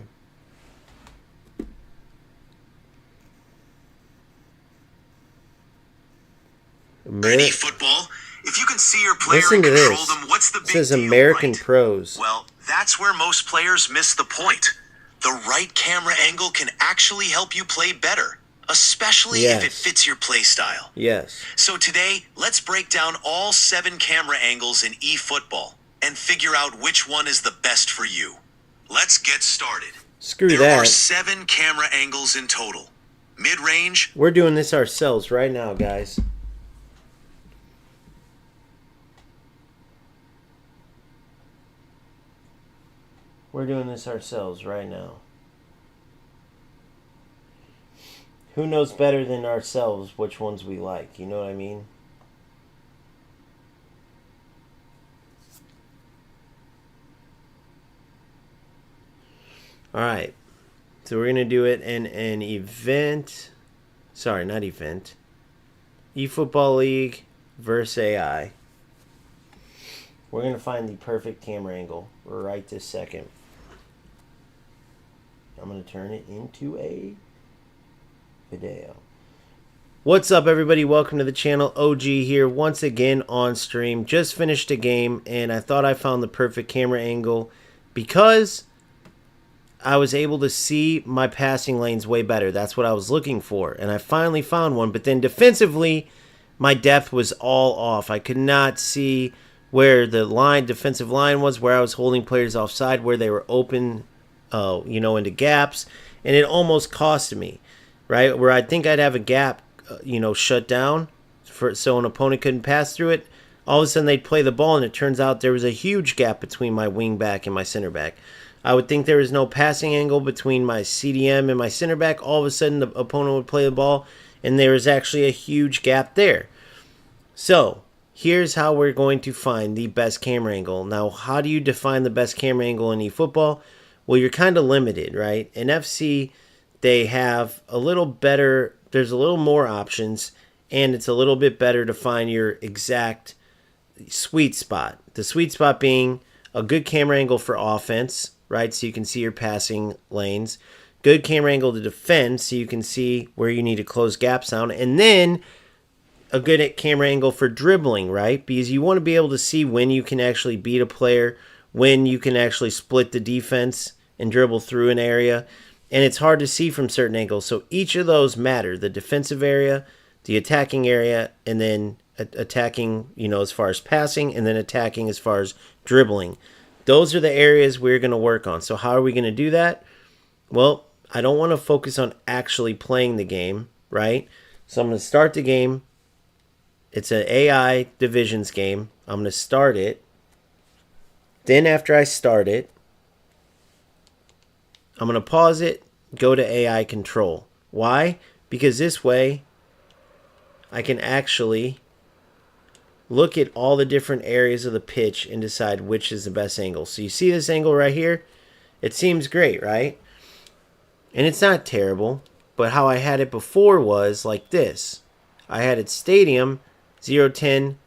eFootball, if you can see your player and control them, what's the big deal? It says American right? Pros. Well, that's where most players miss the point. The right camera angle can actually help you play better, especially if it fits your play style. Yes. So today, let's break down all 7 camera angles in eFootball and figure out which one is the best for you. Let's get started. Screw that. There are 7 camera angles in total. Mid-range. We're doing this ourselves right now, guys. We're doing this ourselves right now. Who knows better than ourselves which ones we like? You know what I mean? Alright. So we're going to do it in an event. Sorry, not event. eFootball League versus AI. We're going to find the perfect camera angle right this second. I'm going to turn it into a video. What's up, everybody? Welcome to the channel. OG here once again on stream. Just finished a game and I thought I found the perfect camera angle because I was able to see my passing lanes way better. That's what I was looking for, and I finally found one. But then defensively, my depth was all off. I could not see where the defensive line was, where I was holding players offside, where they were open, into gaps, and it almost costed me, right? Where I think I'd have a gap, shut down, so an opponent couldn't pass through it. All of a sudden, they'd play the ball, and it turns out there was a huge gap between my wing back and my center back. I would think there was no passing angle between my CDM and my center back. All of a sudden, the opponent would play the ball, and there was actually a huge gap there. So here's how we're going to find the best camera angle. Now, how do you define the best camera angle in eFootball? Well, you're kind of limited, right? In FC, they have a little better, there's a little more options, and it's a little bit better to find your exact sweet spot. The sweet spot being a good camera angle for offense, right? So you can see your passing lanes. Good camera angle to defend so you can see where you need to close gaps down. And then a good camera angle for dribbling, right? Because you want to be able to see when you can actually beat a player, when you can actually split the defense and dribble through an area. And it's hard to see from certain angles. So each of those matter. The defensive area, the attacking area, and then attacking, as far as passing, and then attacking as far as dribbling. Those are the areas we're going to work on. So how are we going to do that? Well, I don't want to focus on actually playing the game, right? So I'm going to start the game. It's an AI divisions game. I'm going to start it. Then after I start it, I'm going to pause it, go to AI control. Why? Because this way I can actually look at all the different areas of the pitch and decide which is the best angle. So you see this angle right here? It seems great, right? And it's not terrible, but how I had it before was like this. I had it stadium, 0, 10.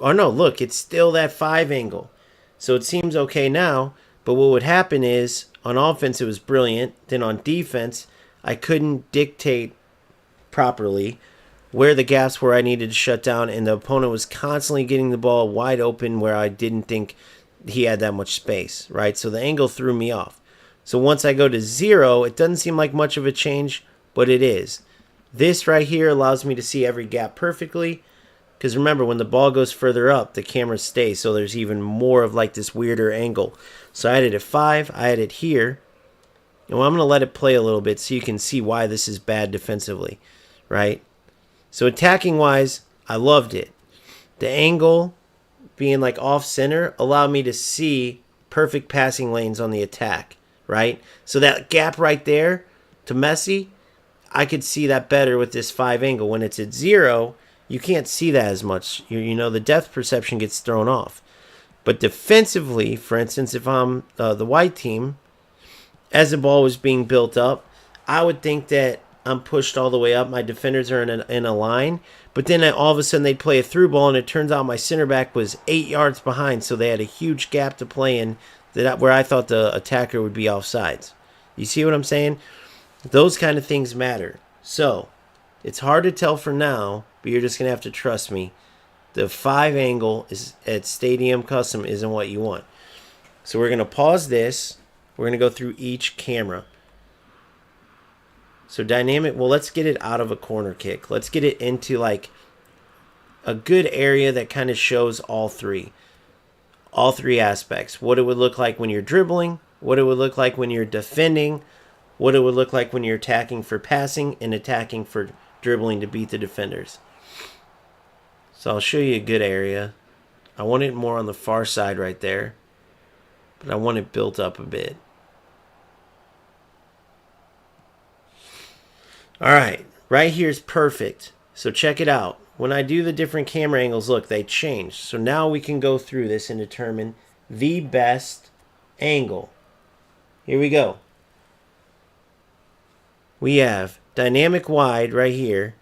Oh no, look, it's still that 5 angle. So it seems okay now, but what would happen is on offense it was brilliant. Then on defense, I couldn't dictate properly where the gaps were I needed to shut down, and the opponent was constantly getting the ball wide open where I didn't think he had that much space, right? So the angle threw me off. So once I go to 0, it doesn't seem like much of a change, but it is. This right here allows me to see every gap perfectly, because remember, when the ball goes further up, the camera stays, so there's even more of like this weirder angle. So I had it at 5, I had it here, and I'm going to let it play a little bit so you can see why this is bad defensively, right? So attacking wise, I loved it. The angle being like off center allowed me to see perfect passing lanes on the attack, right? So that gap right there to Messi, I could see that better with this 5 angle. When it's at 0, you can't see that as much. The depth perception gets thrown off. But defensively, for instance, if I'm the white team, as the ball was being built up, I would think that I'm pushed all the way up. My defenders are in a line. But then all of a sudden they play a through ball, and it turns out my center back was 8 yards behind, so they had a huge gap to play in where I thought the attacker would be offsides. You see what I'm saying? Those kind of things matter. So it's hard to tell for now, but you're just going to have to trust me. The 5 angle is at Stadium Custom isn't what you want. So we're going to pause this. We're going to go through each camera. So dynamic, well, let's get it out of a corner kick. Let's get it into like a good area that kind of shows all three aspects. What it would look like when you're dribbling, what it would look like when you're defending, what it would look like when you're attacking for passing, and attacking for dribbling to beat the defenders. So I'll show you a good area. I want it more on the far side right there, but I want it built up a bit. Alright, right here is perfect. So check it out. When I do the different camera angles, look, they change. So now we can go through this and determine the best angle. Here we go. We have dynamic wide right here,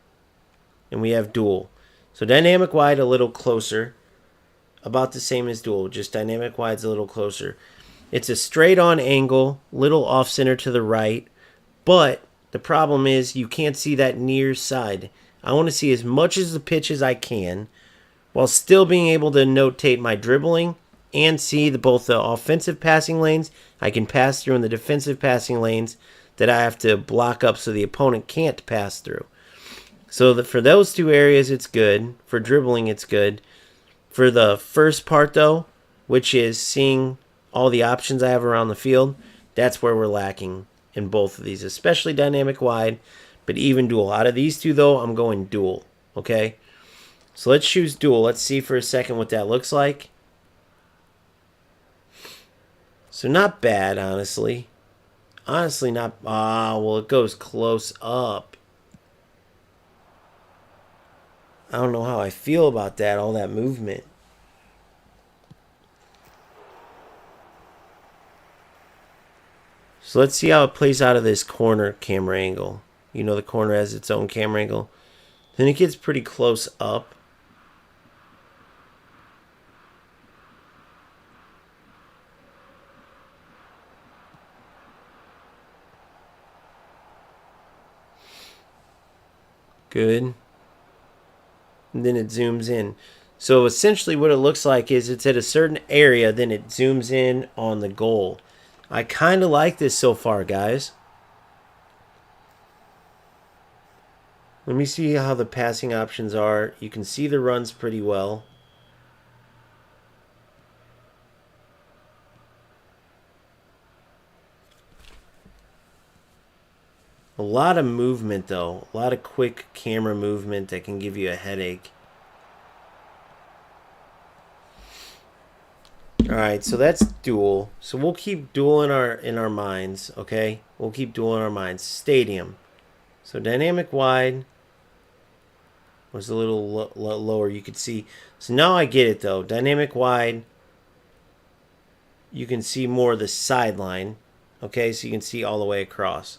and we have dual. So dynamic wide a little closer, about the same as dual, just dynamic wide's a little closer. It's a straight on angle, little off center to the right, but the problem is you can't see that near side. I want to see as much as the pitch as I can while still being able to notate my dribbling and see both the offensive passing lanes I can pass through and the defensive passing lanes that I have to block up so the opponent can't pass through. So for those two areas, it's good. For dribbling, it's good. For the first part, though, which is seeing all the options I have around the field, that's where we're lacking in both of these, especially dynamic wide, but even dual. Out of these two, though, I'm going dual, okay? So let's choose dual. Let's see for a second what that looks like. So not bad, honestly. Honestly, not... well, it goes close up. I don't know how I feel about that, all that movement. So let's see how it plays out of this corner camera angle. You know the corner has its own camera angle. Then it gets pretty close up. Good. And then it zooms in. So essentially what it looks like is it's at a certain area, then it zooms in on the goal. I kind of like this so far, guys. Let me see how the passing options are. You can see the runs pretty well. A lot of movement, though. A lot of quick camera movement that can give you a headache. Alright, so that's dual. So we'll keep dual in our minds, okay? We'll keep dual in our minds. Stadium. So dynamic wide was a little lower, you could see. So now I get it, though. Dynamic wide, you can see more of the sideline, okay? So you can see all the way across.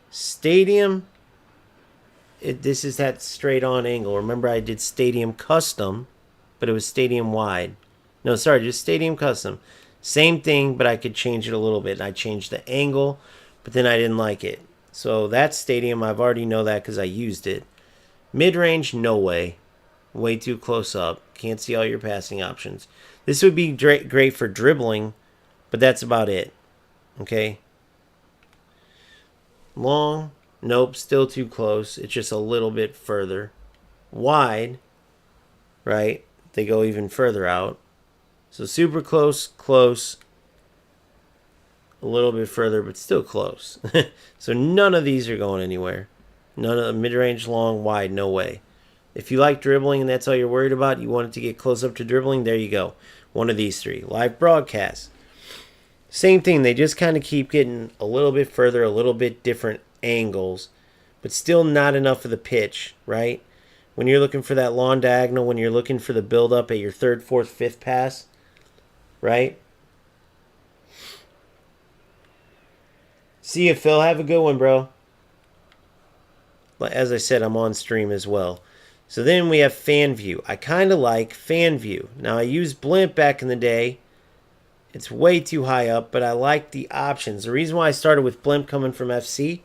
Stadium, this is that straight on angle. Remember I did stadium custom, but it was stadium wide. No, sorry, just stadium custom. Same thing, but I could change it a little bit. I changed the angle, but then I didn't like it. So that stadium, I've already know that because I used it. Mid-range, no way. Way too close up. Can't see all your passing options. This would be great for dribbling, but that's about it. Okay? Long, nope, still too close. It's just a little bit further. Wide, right? They go even further out. So super close, close. A little bit further, but still close. So none of these are going anywhere. None of the mid-range, long, wide, no way. If you like dribbling and that's all you're worried about, you want it to get close up to dribbling, there you go. One of these three. Live broadcast. Same thing, they just kind of keep getting a little bit further, a little bit different angles, but still not enough of the pitch, right? When you're looking for that long diagonal, when you're looking for the build-up at your third, fourth, fifth pass, right? See you, Phil. Have a good one, bro. As I said, I'm on stream as well. So then we have fan view. I kind of like fan view. Now, I used blimp back in the day. It's way too high up, but I like the options. The reason why I started with blimp coming from FC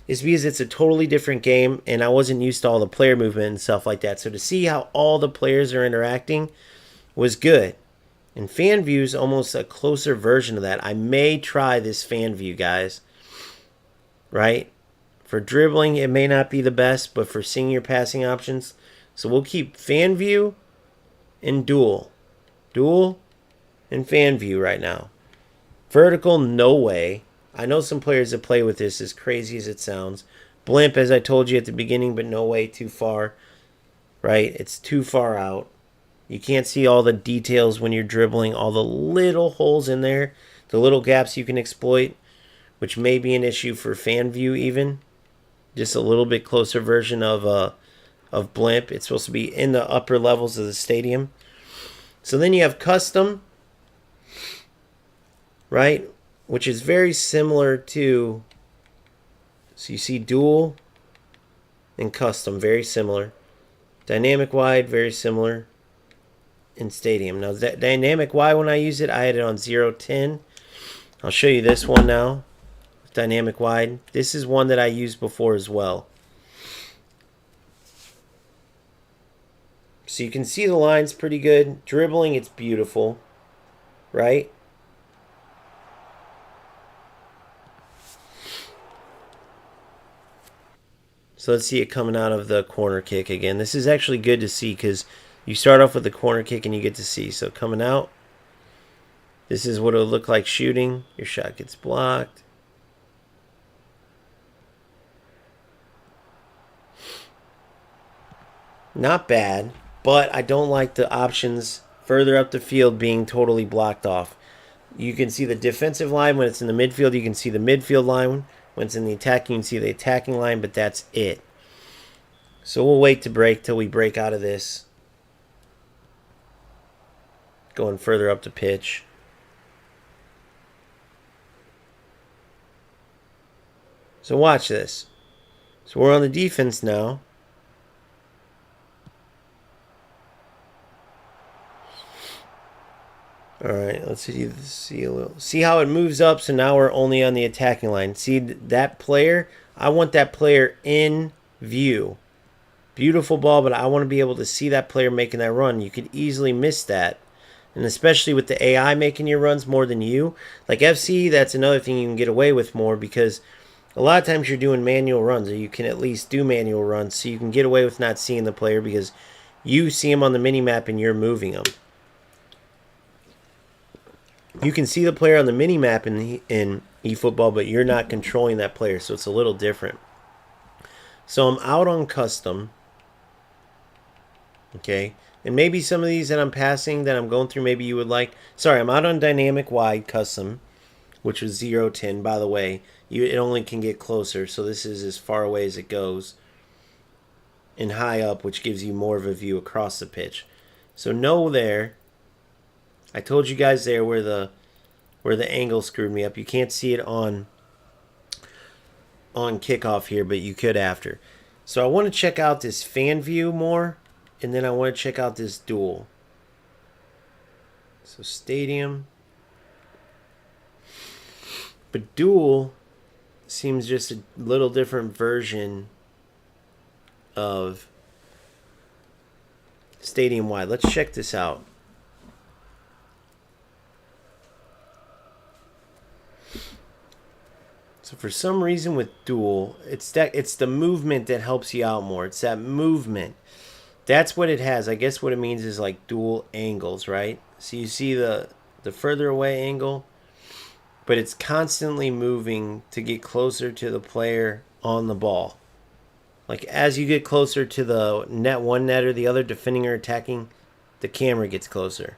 is because it's a totally different game, and I wasn't used to all the player movement and stuff like that. So to see how all the players are interacting was good. And fan view is almost a closer version of that. I may try this fan view, guys. Right? For dribbling, it may not be the best, but for seeing your passing options. So we'll keep fan view and dual. Dual and fan view right now. Vertical, no way. I know some players that play with this, as crazy as it sounds. Blimp, as I told you at the beginning, but no way, too far. Right? It's too far out. You can't see all the details when you're dribbling, all the little holes in there, the little gaps you can exploit, which may be an issue for fan view even. Just a little bit closer version of blimp. It's supposed to be in the upper levels of the stadium. So then you have custom, right? Which is very similar to, so you see dual and custom, very similar. Dynamic wide, very similar. In stadium. Now that dynamic wide, when I use it, I had it on 0.10. I'll show you this one now. Dynamic wide. This is one that I used before as well. So you can see the lines pretty good. Dribbling, it's beautiful. Right? So let's see it coming out of the corner kick again. This is actually good to see because you start off with the corner kick and you get to see. So coming out, this is what it'll look like shooting. Your shot gets blocked. Not bad, but I don't like the options further up the field being totally blocked off. You can see the defensive line when it's in the midfield. You can see the midfield line. When it's in the attacking, you can see the attacking line, but that's it. So we'll wait to break till we break out of this. Going further up the pitch. So watch this. So we're on the defense now. Alright, let's see how it moves up. So now we're only on the attacking line. See that player? I want that player in view. Beautiful ball, but I want to be able to see that player making that run. You could easily miss that. And especially with the AI making your runs more than you. Like FC, that's another thing you can get away with more because a lot of times you're doing manual runs, or you can at least do manual runs, so you can get away with not seeing the player because you see him on the mini map and you're moving him. You can see the player on the mini map in eFootball, but you're not controlling that player, so it's a little different. So I'm out on custom. Okay, and maybe some of these that I'm passing that I'm going through, maybe you would like. Sorry, I'm out on dynamic wide custom, which was 0-10. By the way, it only can get closer, so this is as far away as it goes. And high up, which gives you more of a view across the pitch. So no there. I told you guys there where the angle screwed me up. You can't see it on kickoff here, but you could after. So I want to check out this fan view more, and then I want to check out this duel. So stadium. But duel seems just a little different version of stadium wide. Let's check this out. So for some reason with duel, it's the movement that helps you out more. It's that movement. That's what it has. I guess what it means is like dual angles, right? So you see the further away angle, but it's constantly moving to get closer to the player on the ball. Like as you get closer to the net, one net or the other, defending or attacking, the camera gets closer.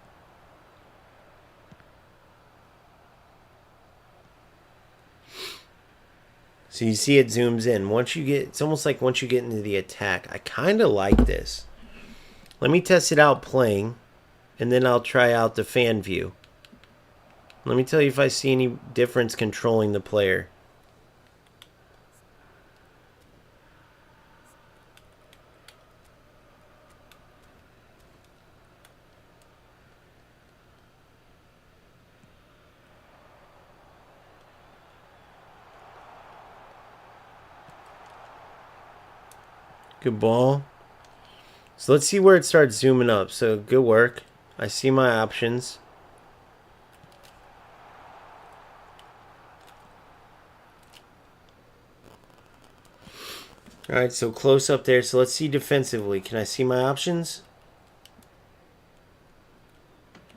So you see it zooms in. It's almost like once you get into the attack. I kind of like this. Let me test it out playing, and then I'll try out the fan view. Let me tell you if I see any difference controlling the player. Good ball. So let's see where it starts zooming up. So good work. I see my options. Alright, so close up there. So let's see defensively. Can I see my options?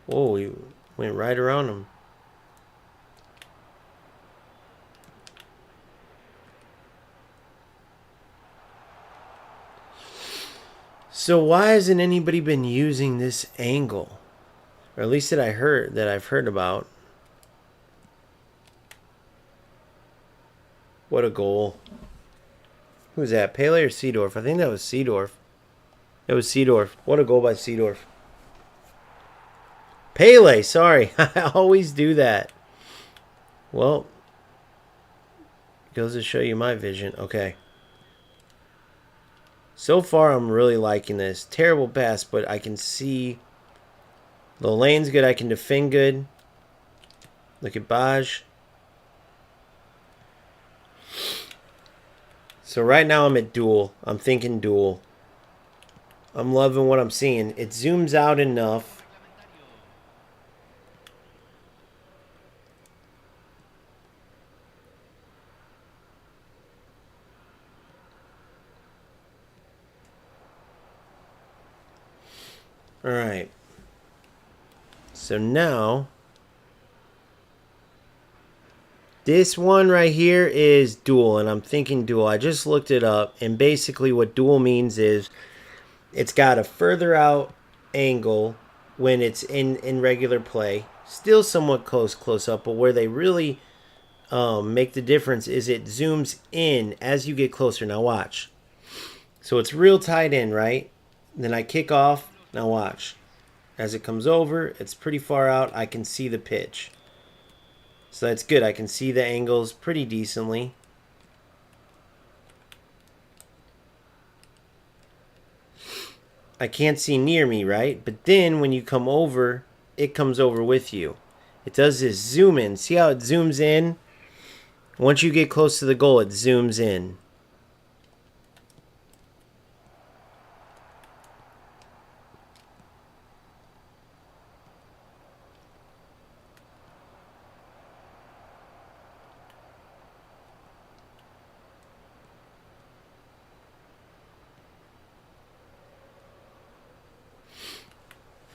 Whoa, he went right around him. So why hasn't anybody been using this angle? Or at least that I've heard about. What a goal. Who's that? Pele or Seedorf? I think that was Seedorf. It was Seedorf. What a goal by Seedorf. Pele, sorry. I always do that. Well, goes to show you my vision. Okay. So far, I'm really liking this. Terrible pass, but I can see the lane's good. I can defend good. Look at Baj. So right now I'm at duel. I'm thinking duel. I'm loving what I'm seeing. It zooms out enough. All right. So now this one right here is dual, and I'm thinking dual. I just looked it up, and basically what dual means is it's got a further out angle when it's in regular play. Still somewhat close up, but where they really make the difference is it zooms in as you get closer. Now watch. So it's real tight in, right? Then I kick off. Now watch. As it comes over, it's pretty far out. I can see the pitch. So that's good. I can see the angles pretty decently. I can't see near me, right? But then when you come over, it comes over with you. It does this zoom in. See how it zooms in? Once you get close to the goal, it zooms in.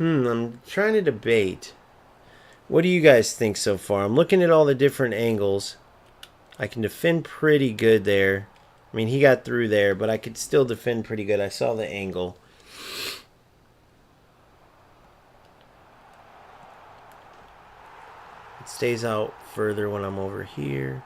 I'm trying to debate. What do you guys think so far? I'm looking at all the different angles. I can defend pretty good there. I mean, he got through there, but I could still defend pretty good. I saw the angle. It stays out further when I'm over here.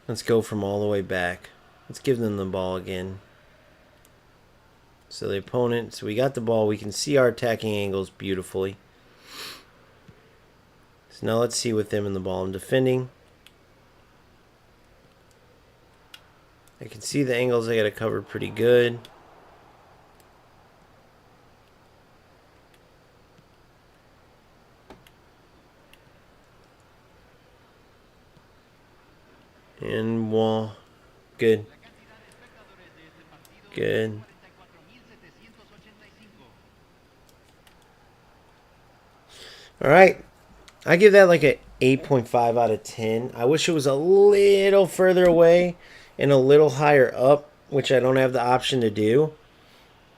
Let's go from all the way back. Let's give them the ball again. So the opponent, so we got the ball. We can see our attacking angles beautifully. So now let's see with them in the ball. I'm defending. I can see the angles I got to cover pretty good. And wall. Good. Good. All right. I give that like a 8.5 out of 10. I wish it was a little further away and a little higher up, which I don't have the option to do,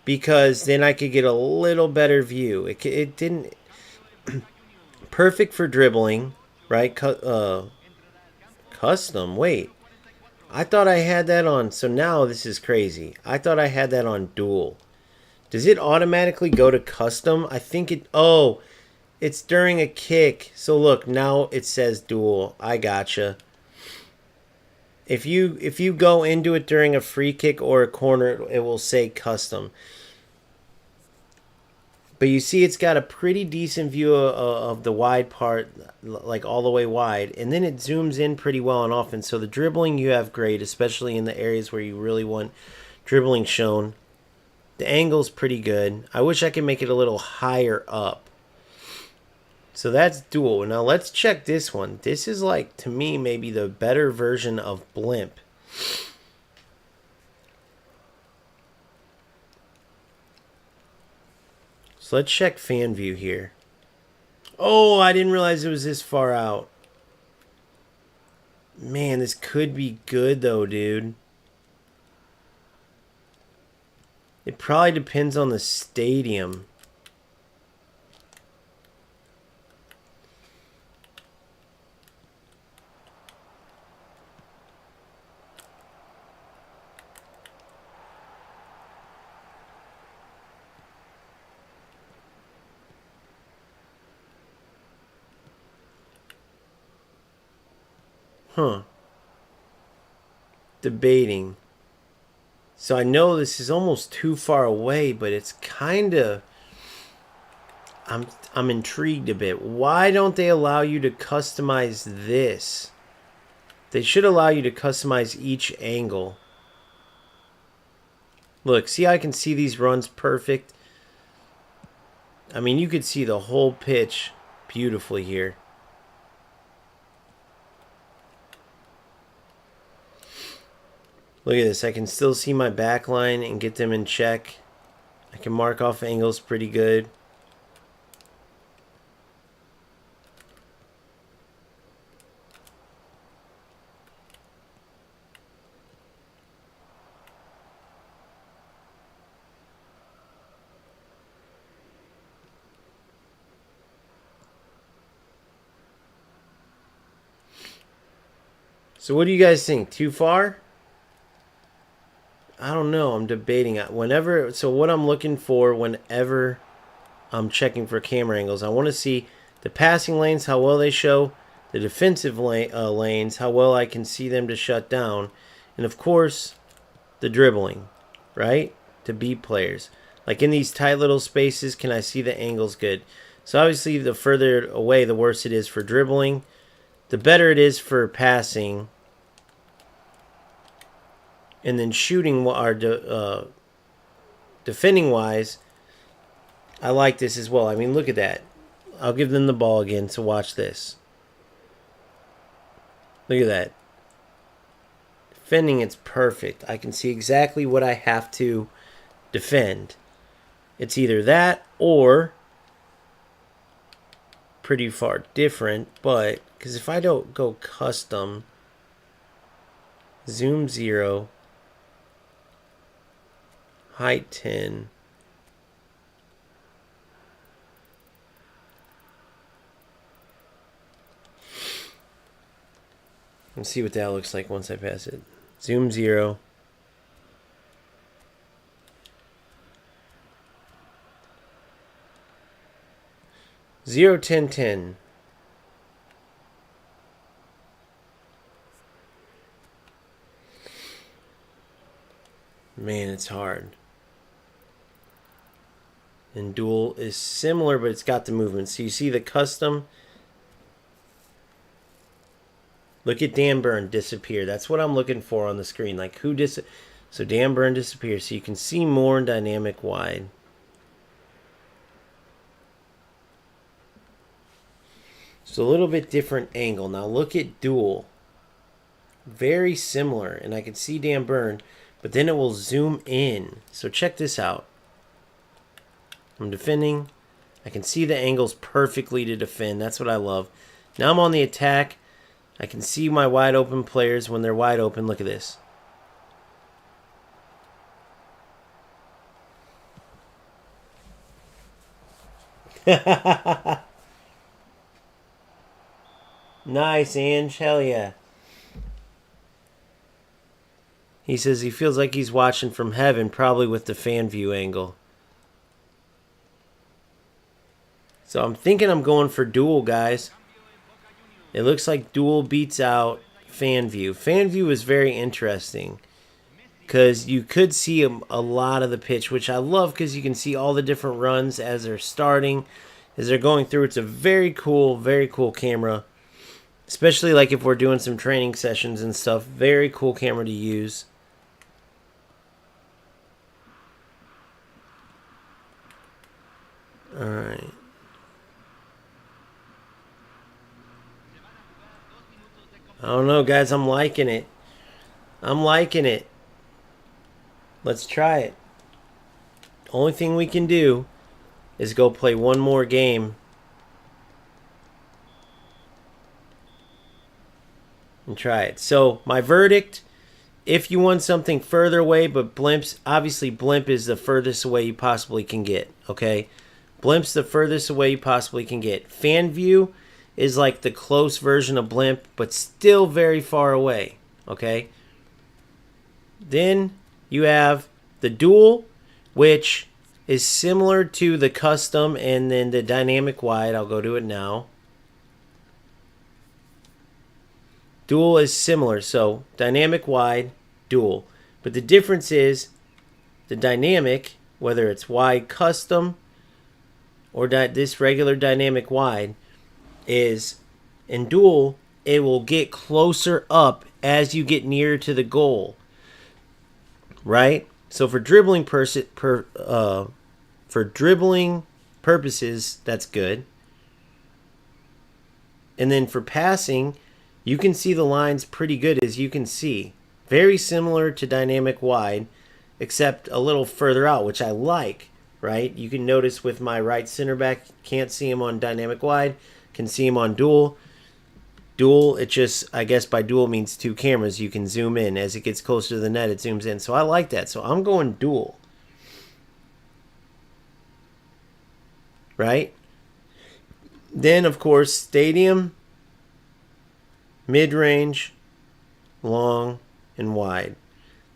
because then I could get a little better view. It didn't... Perfect for dribbling, right? Custom. Wait. I thought I had that on... So now this is crazy. I thought I had that on dual. Does it automatically go to custom? I think it... Oh, it's during a kick. So look, now it says dual. I gotcha. If you go into it during a free kick or a corner, it will say custom. But you see it's got a pretty decent view of the wide part, like all the way wide. And then it zooms in pretty well on offense. So the dribbling you have great, especially in the areas where you really want dribbling shown. The angle's pretty good. I wish I could make it a little higher up. So that's dual. Now let's check this one. This is like, to me, maybe the better version of blimp. So let's check fan view here. Oh, I didn't realize it was this far out. Man, this could be good though, dude. It probably depends on the stadium. Huh. Debating. So I know this is almost too far away, but it's kind of... I'm intrigued a bit. Why don't they allow you to customize this? They should allow you to customize each angle. Look, see how I can see these runs perfect? I mean, you could see the whole pitch beautifully here. Look at this. I can still see my back line and get them in check. I can mark off angles pretty good. So what do you guys think? Too far? I don't know. I'm debating. So what I'm looking for whenever I'm checking for camera angles, I want to see the passing lanes, how well they show, the defensive lanes, how well I can see them to shut down, and of course, the dribbling, right? To beat players. Like in these tight little spaces, can I see the angles good? So obviously, the further away, the worse it is for dribbling. The better it is for passing. And then shooting, defending wise, I like this as well. I mean, look at that. I'll give them the ball again, so watch this. Look at that. Defending, it's perfect. I can see exactly what I have to defend. It's either that or pretty far different, but because if I don't go custom, zoom 0, height 10, let's see what that looks like once I pass it. Zoom 0. Zero, 10, 10. Man, it's hard. And dual is similar, but it's got the movement. So you see the custom. Look at Dan Burn disappear. That's what I'm looking for on the screen. Like who So Dan Burn disappears. So you can see more in dynamic wide. It's a little bit different angle. Now look at dual. Very similar. And I can see Dan Burn. But then it will zoom in. So check this out. I'm defending. I can see the angles perfectly to defend. That's what I love. Now I'm on the attack. I can see my wide open players when they're wide open. Look at this. Nice, Ange. Hell yeah. He says he feels like he's watching from heaven, probably with the fan view angle. So I'm thinking I'm going for dual, guys. It looks like dual beats out fan view. Fan view is very interesting because you could see a lot of the pitch, which I love because you can see all the different runs as they're starting, as they're going through. It's a very cool camera, especially like if we're doing some training sessions and stuff. Very cool camera to use. All right. I don't know, guys. I'm liking it. I'm liking it. Let's try it. Only thing we can do is go play one more game. And try it. So, my verdict, if you want something further away, but blimps, obviously blimp is the furthest away you possibly can get, okay? Blimp's the furthest away you possibly can get. Fan view is like the close version of blimp, but still very far away, okay? Then you have the dual, which is similar to the custom, and then the dynamic wide. I'll go to it now. Dual is similar, so dynamic wide, dual. But the difference is the dynamic, whether it's wide custom or this regular dynamic wide, is in dual, it will get closer up as you get nearer to the goal, right? So for dribbling purposes, that's good. And then for passing, you can see the lines pretty good, as you can see. Very similar to dynamic wide, except a little further out, which I like, right? You can notice with my right center back, can't see him on dynamic wide, can see him on dual. Dual, it just, I guess by dual means two cameras. You can zoom in. As it gets closer to the net, it zooms in. So I like that. So I'm going dual. Right? Then, of course, stadium, mid-range, long, and wide.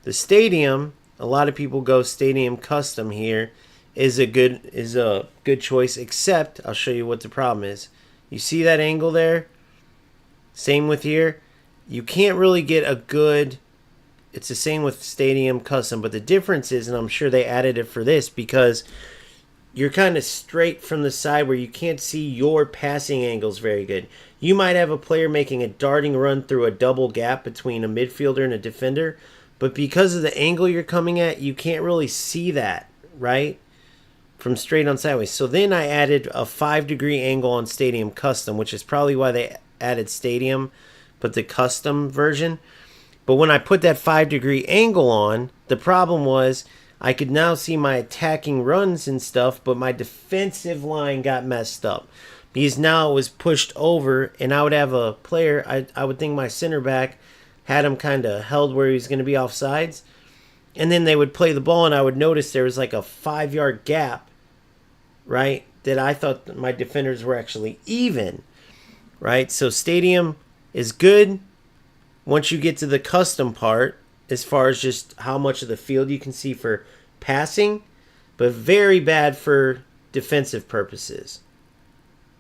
The stadium, a lot of people go stadium custom here, is a good choice, except I'll show you what the problem is. You see that angle there? Same with here. You can't really get a good... It's the same with Stadium Custom, but the difference is, and I'm sure they added it for this, because you're kind of straight from the side where you can't see your passing angles very good. You might have a player making a darting run through a double gap between a midfielder and a defender, but because of the angle you're coming at, you can't really see that, right? From straight on sideways. So then I added a 5-degree angle on Stadium Custom, which is probably why they added Stadium, but the custom version. But when I put that 5-degree angle on, the problem was I could now see my attacking runs and stuff, but my defensive line got messed up. because now it was pushed over, and I would have a player, I would think my center back had him kind of held where he was going to be off sides, and then they would play the ball, and I would notice there was like a 5-yard gap, right, that I thought my defenders were actually even, right? So Stadium is good once you get to the custom part, as far as just how much of the field you can see for passing, but very bad for defensive purposes,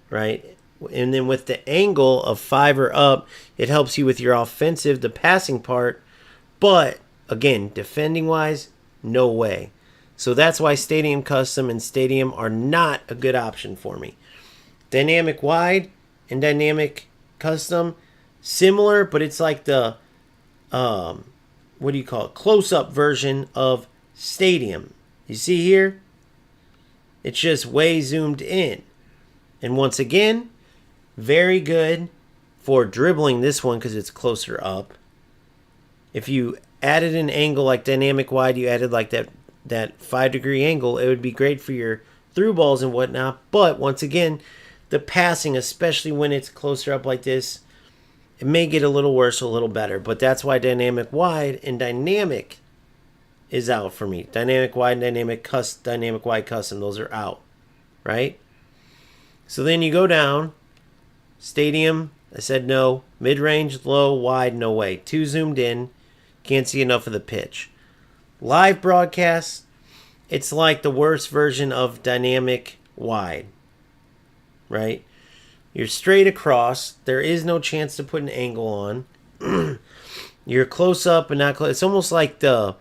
right? And then with the angle of 5 or up, it helps you with your offensive, the passing part, but again, defending wise, no way. So that's why Stadium Custom and Stadium are not a good option for me. Dynamic Wide and Dynamic Custom, similar, but it's like the what do you call it? Close-up version of Stadium. You see here? It's just way zoomed in. And once again, very good for dribbling this one because it's closer up. If you added an angle like Dynamic Wide, you added like that 5-degree angle, it would be great for your through balls and whatnot. But once again, the passing, especially when it's closer up like this, it may get a little worse, a little better. But that's why Dynamic Wide and Dynamic is out for me. Dynamic Wide and Dynamic Wide Custom, those are out, right? So then you go down. Stadium, I said no. Mid-range, low, wide, no way. Too zoomed in. Can't see enough of the pitch. Live broadcast, it's like the worst version of Dynamic Wide, right? You're straight across. There is no chance to put an angle on. You're close up and not close. It's almost like the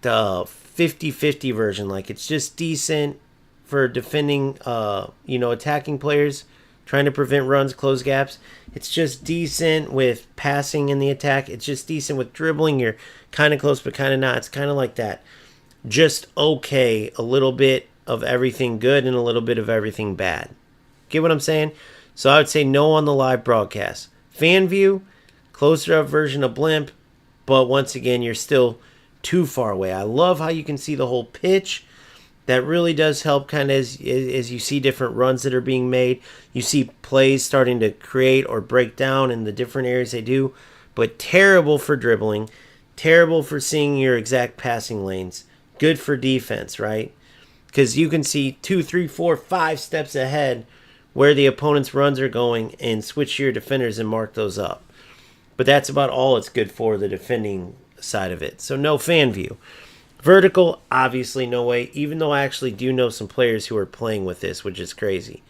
50-50 version. Like it's just decent for defending, attacking players, trying to prevent runs, close gaps. It's just decent with passing in the attack. It's just decent with dribbling. You're kind of close, but kind of not. It's kind of like that. Just okay. A little bit of everything good and a little bit of everything bad. Get what I'm saying? So I would say no on the live broadcast. Fan view, closer up version of Blimp, but once again, you're still too far away. I love how you can see the whole pitch. That really does help kind of as you see different runs that are being made. You see plays starting to create or break down in the different areas they do, but terrible for dribbling, terrible for seeing your exact passing lanes. Good for defense, right? Because you can see 2, 3, 4, 5 steps ahead where the opponent's runs are going and switch your defenders and mark those up. But that's about all it's good for, the defending side of it. So no fan view. Vertical, obviously no way, even though I actually do know some players who are playing with this, which is crazy.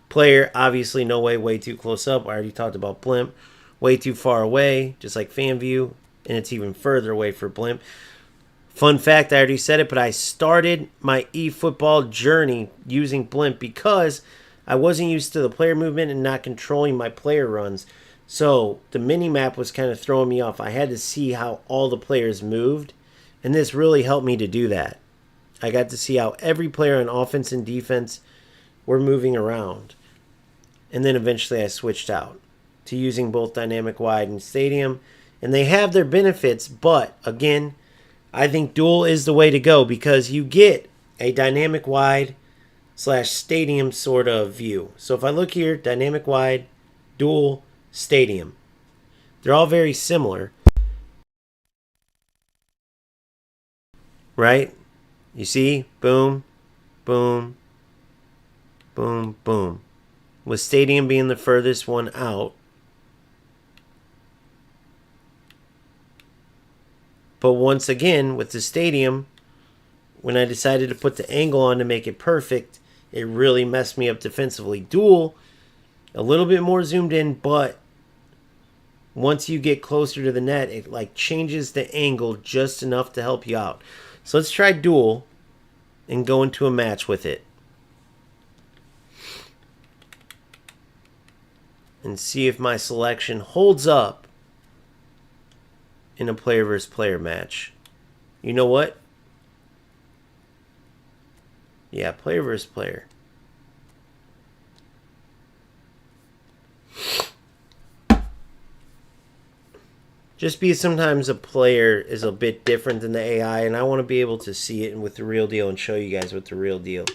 Player, obviously no way too close up. I already talked about Blimp. Way too far away, just like fan view, and it's even further away for Blimp. Fun fact, I already said it, but I started my eFootball journey using Blimp because I wasn't used to the player movement and not controlling my player runs. So the mini-map was kind of throwing me off. I had to see how all the players moved, and this really helped me to do that. I got to see how every player on offense and defense were moving around. And then eventually I switched out to using both Dynamic Wide and Stadium. And they have their benefits, but again, I think dual is the way to go because you get a Dynamic Wide / Stadium sort of view. So if I look here, Dynamic Wide, dual, Stadium. They're all very similar. Right? You see? Boom, boom, boom, boom. With Stadium being the furthest one out. But once again, with the Stadium, when I decided to put the angle on to make it perfect, it really messed me up defensively. Dual, a little bit more zoomed in, but once you get closer to the net, it like changes the angle just enough to help you out. So let's try dual and go into a match with it. And see if my selection holds up in a player versus player match. You know what? Yeah, player versus player. Just because sometimes a player is a bit different than the AI, and I want to be able to see it with the real deal and show you guys what the real deal.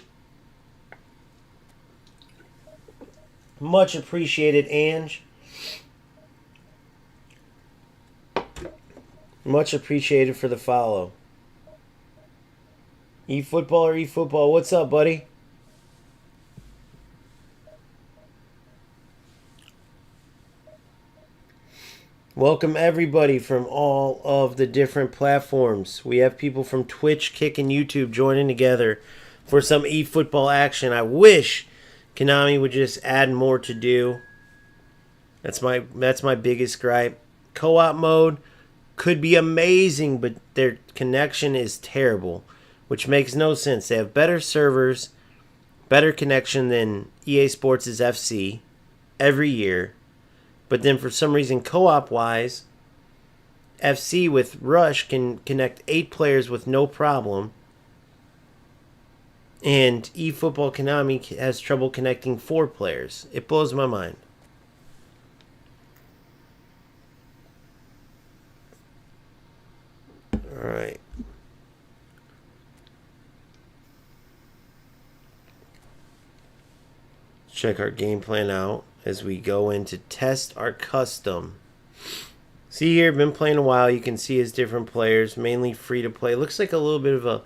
Much appreciated, Ange. Much appreciated for the follow. eFootball or eFootball, what's up, buddy? Welcome everybody from all of the different platforms. We have people from Twitch, Kick, and YouTube joining together for some eFootball action. I wish Konami would just add more to do. That's my biggest gripe. Co-op mode could be amazing, but their connection is terrible, which makes no sense. They have better servers, better connection than EA Sports' FC every year. But then for some reason, co-op wise, FC with Rush can connect 8 players with no problem. And eFootball Konami has trouble connecting 4 players. It blows my mind. Alright. Check our game plan out as we go in to test our custom. See here, been playing a while. You can see his different players, mainly free to play. Looks like a little bit of a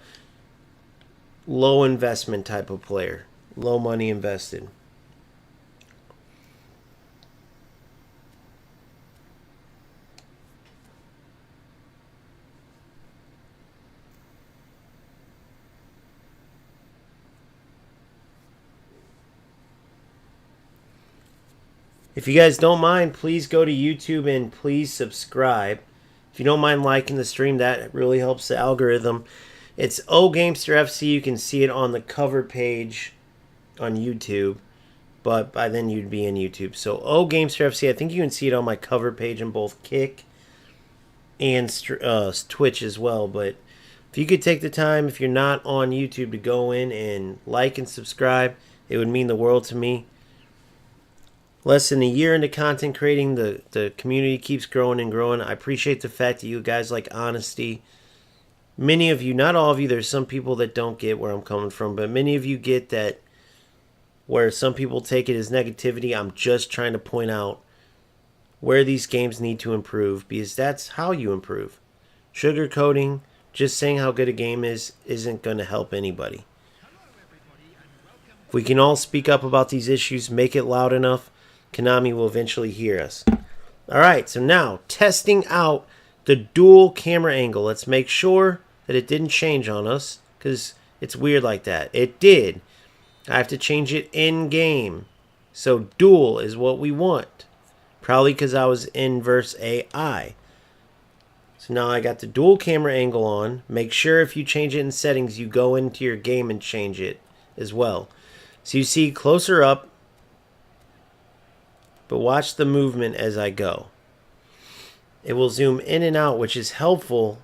low investment type of player. Low money invested. If you guys don't mind, please go to YouTube and please subscribe. If you don't mind liking the stream, that really helps the algorithm. It's Gamester FC. You can see it on the cover page on YouTube, but by then you'd be in YouTube. So Gamester FC. I think you can see it on my cover page in both Kick and Twitch as well. But if you could take the time, if you're not on YouTube, to go in and like and subscribe, it would mean the world to me. Less than a year into content creating, the community keeps growing and growing. I appreciate the fact that you guys like honesty. Many of you, not all of you, there's some people that don't get where I'm coming from, but many of you get that where some people take it as negativity. I'm just trying to point out where these games need to improve, because that's how you improve. Sugarcoating, just saying how good a game is, isn't going to help anybody. If we can all speak up about these issues, make it loud enough, Konami will eventually hear us. Alright, so now, testing out the dual camera angle. Let's make sure that it didn't change on us, because it's weird like that. It did. I have to change it in-game. So dual is what we want. Probably because I was inverse AI. So now I got the dual camera angle on. Make sure if you change it in settings, you go into your game and change it as well. So you see closer up, but watch the movement as I go. It will zoom in and out, which is helpful,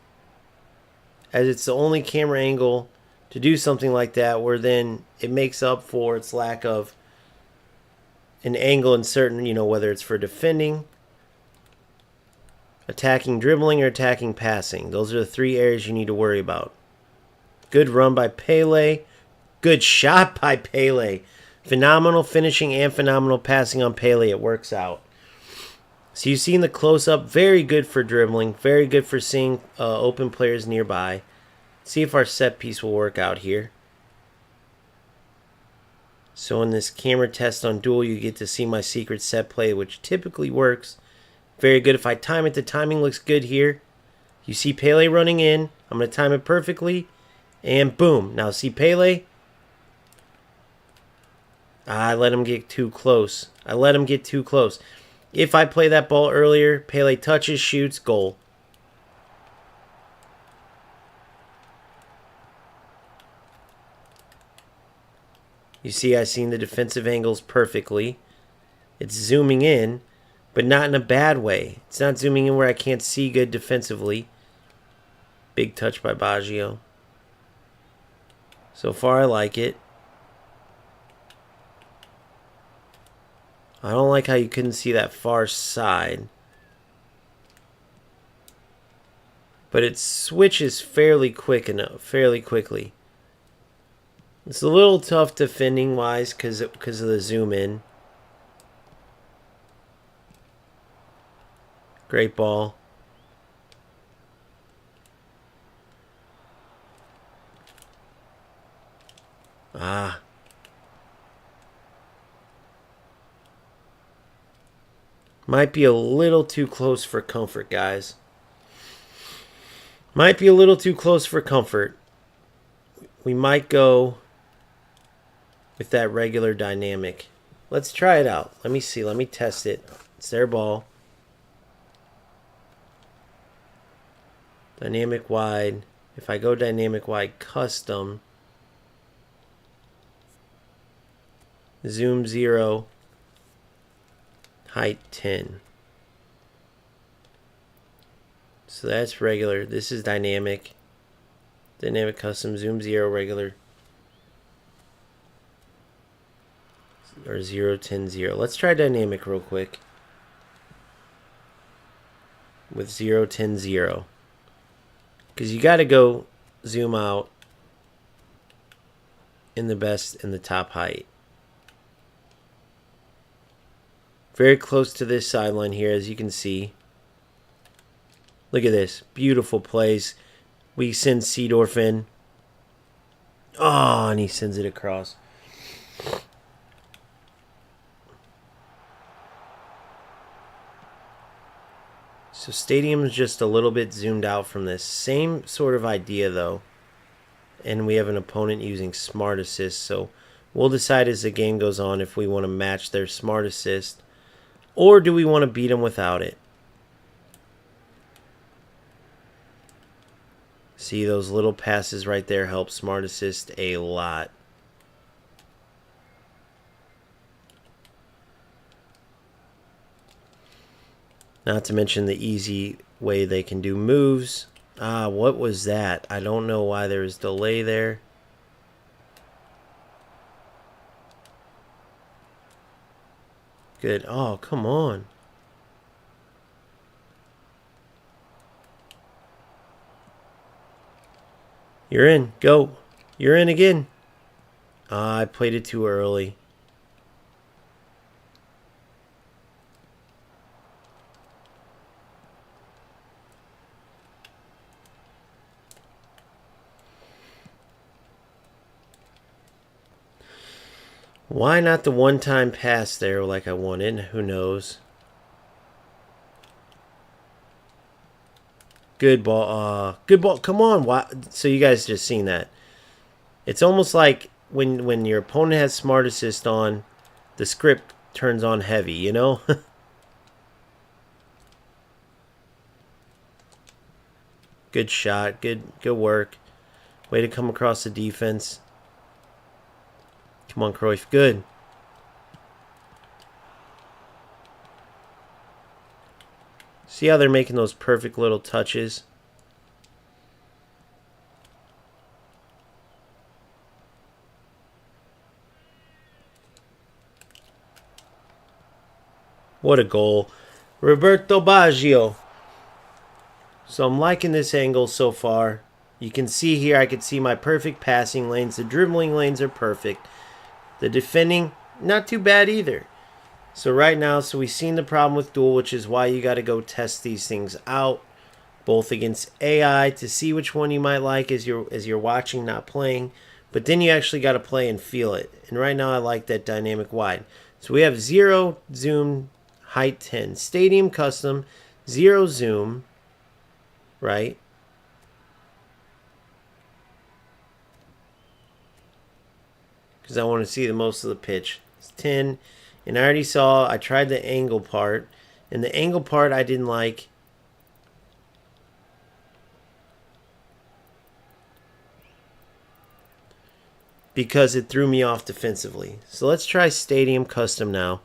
as it's the only camera angle to do something like that, where then it makes up for its lack of an angle in certain, whether it's for defending, attacking dribbling, or attacking passing. Those are the 3 areas you need to worry about. Good run by Pele. Good shot by Pele. Phenomenal finishing and phenomenal passing on Pele. It works out. So you see in the close-up, very good for dribbling. Very good for seeing open players nearby. See if our set piece will work out here. So in this camera test on dual, you get to see my secret set play, which typically works. Very good. If I time it, the timing looks good here. You see Pele running in. I'm going to time it perfectly. And boom. Now see Pele. I let him get too close. If I play that ball earlier, Pele touches, shoots, goal. You see I seen the defensive angles perfectly. It's zooming in, but not in a bad way. It's not zooming in where I can't see good defensively. Big touch by Baggio. So far I like it. I don't like how you couldn't see that far side. But it switches fairly quickly. It's a little tough defending wise because of the zoom in. Great ball. Ah. Might be a little too close for comfort, guys. Might be a little too close for comfort. We might go with that regular dynamic. Let's try it out. Let me see. Let me test it. It's their ball. Dynamic wide. If I go dynamic wide custom, zoom 0, height 10. So that's regular. This is dynamic. Dynamic custom, zoom 0, regular. Or 0, 10, 0. Let's try dynamic real quick. With 0, 10, 0. Because you got to go zoom out in the top height. Very close to this sideline here, as you can see. Look at this. Beautiful plays. We send Seedorf in. Oh, and he sends it across. So Stadium is just a little bit zoomed out from this. Same sort of idea, though. And we have an opponent using Smart Assist. So we'll decide as the game goes on if we want to match their Smart Assist. Or do we want to beat them without it? See, those little passes right there help Smart Assist a lot. Not to mention the easy way they can do moves. Ah, what was that? I don't know why there was delay there. Good. Oh, come on. You're in. Go. You're in again. Ah, I played it too early. Why not the one-time pass there like I wanted? Who knows? Good ball. Good ball. Come on. Why? So you guys just seen that. It's almost like when your opponent has Smart Assist on, the script turns on heavy, you know? Good shot. Good work. Way to come across the defense. Come on, Cruyff. Good. See how they're making those perfect little touches? What a goal. Roberto Baggio. So I'm liking this angle so far. You can see here, I can see my perfect passing lanes. The dribbling lanes are perfect. The defending, not too bad either. So right now, we've seen the problem with duel, which is why you got to go test these things out, both against AI to see which one you might like as you're watching, not playing. But then you actually got to play and feel it. And right now, I like that dynamic wide. So we have 0 zoom, height 10, Stadium custom, 0 zoom, right? Because I want to see the most of the pitch. It's 10. And I already saw, I tried the angle part. And the angle part I didn't like. Because it threw me off defensively. So let's try Stadium Custom now.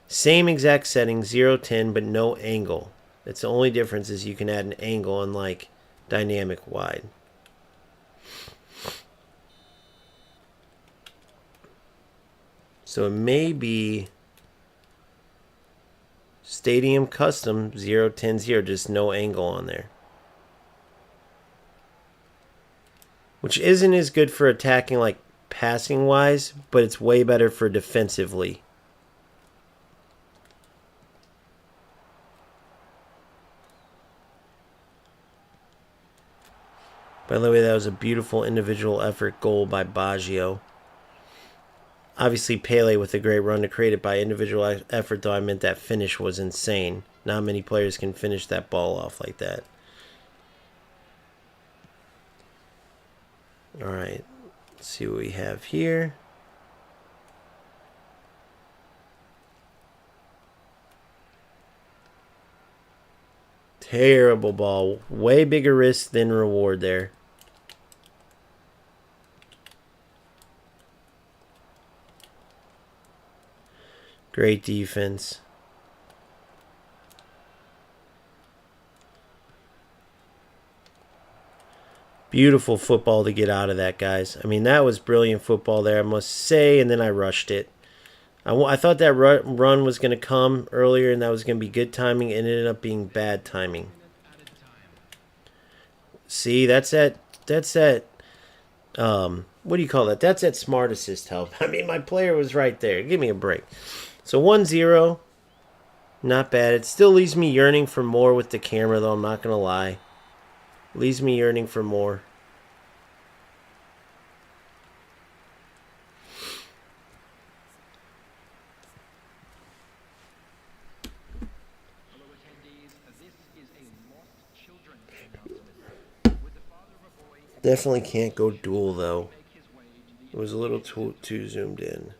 Same exact settings, 0, 10, but no angle. That's the only difference is you can add an angle unlike dynamic wide. So it may be Stadium Custom 0, 10, 0, just no angle on there. Which isn't as good for attacking like passing wise, but it's way better for defensively. By the way, that was a beautiful individual effort goal by Baggio. Obviously, Pele with a great run to create it by individual effort, though I meant that finish was insane. Not many players can finish that ball off like that. All right, let's see what we have here. Terrible ball. Way bigger risk than reward there. Great defense. Beautiful football to get out of that, guys. I mean, that was brilliant football there, I must say, and then I rushed it. I thought that run was going to come earlier, and that was going to be good timing. It ended up being bad timing. See, that's that. What do you call that? That's that smart assist help. I mean, my player was right there. Give me a break. So 1-0. Not bad. It still leaves me yearning for more with the camera, though. I'm not going to lie. Leaves me yearning for more. Definitely can't go dual, though. It was a little too zoomed in.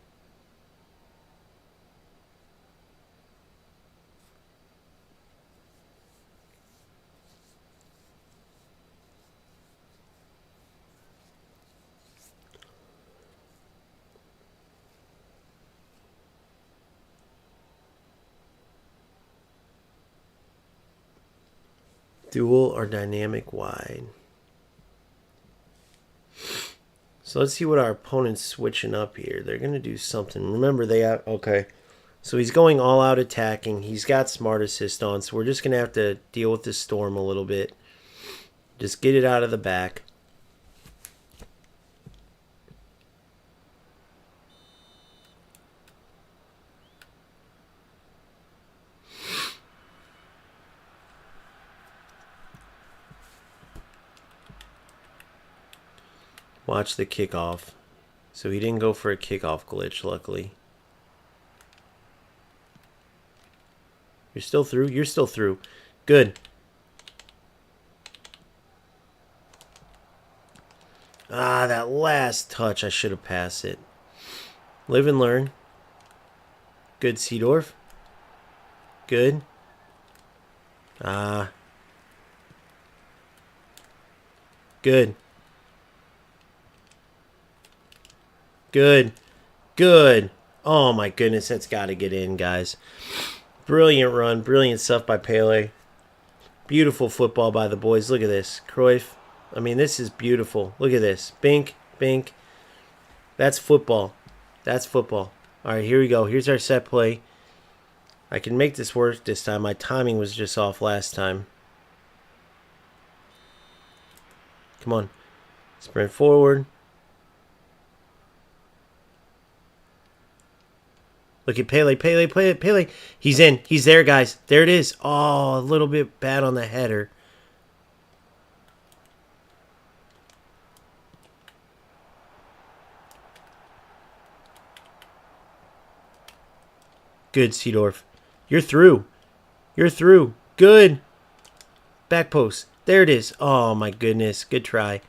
Dual or dynamic wide. So let's see what our opponent's switching up here. They're going to do something. Remember, they have... Okay. So he's going all out attacking. He's got smart assist on. So we're just going to have to deal with this storm a little bit. Just get it out of the back. Watch the kickoff. So he didn't go for a kickoff glitch, luckily. You're still through? You're still through. Good. Ah, that last touch. I should have passed it. Live and learn. Good, Seedorf. Good. Ah. Good. Good. Good. Oh, my goodness. That's got to get in, guys. Brilliant run. Brilliant stuff by Pele. Beautiful football by the boys. Look at this. Cruyff. I mean, this is beautiful. Look at this. Bink. Bink. That's football. That's football. All right, here we go. Here's our set play. I can make this work this time. My timing was just off last time. Come on. Sprint forward. Look at Pele, Pele, Pele, Pele. He's in. He's there, guys. There it is. Oh, a little bit bad on the header. Good, Seedorf. You're through. You're through. Good. Back post. There it is. Oh, my goodness. Good try.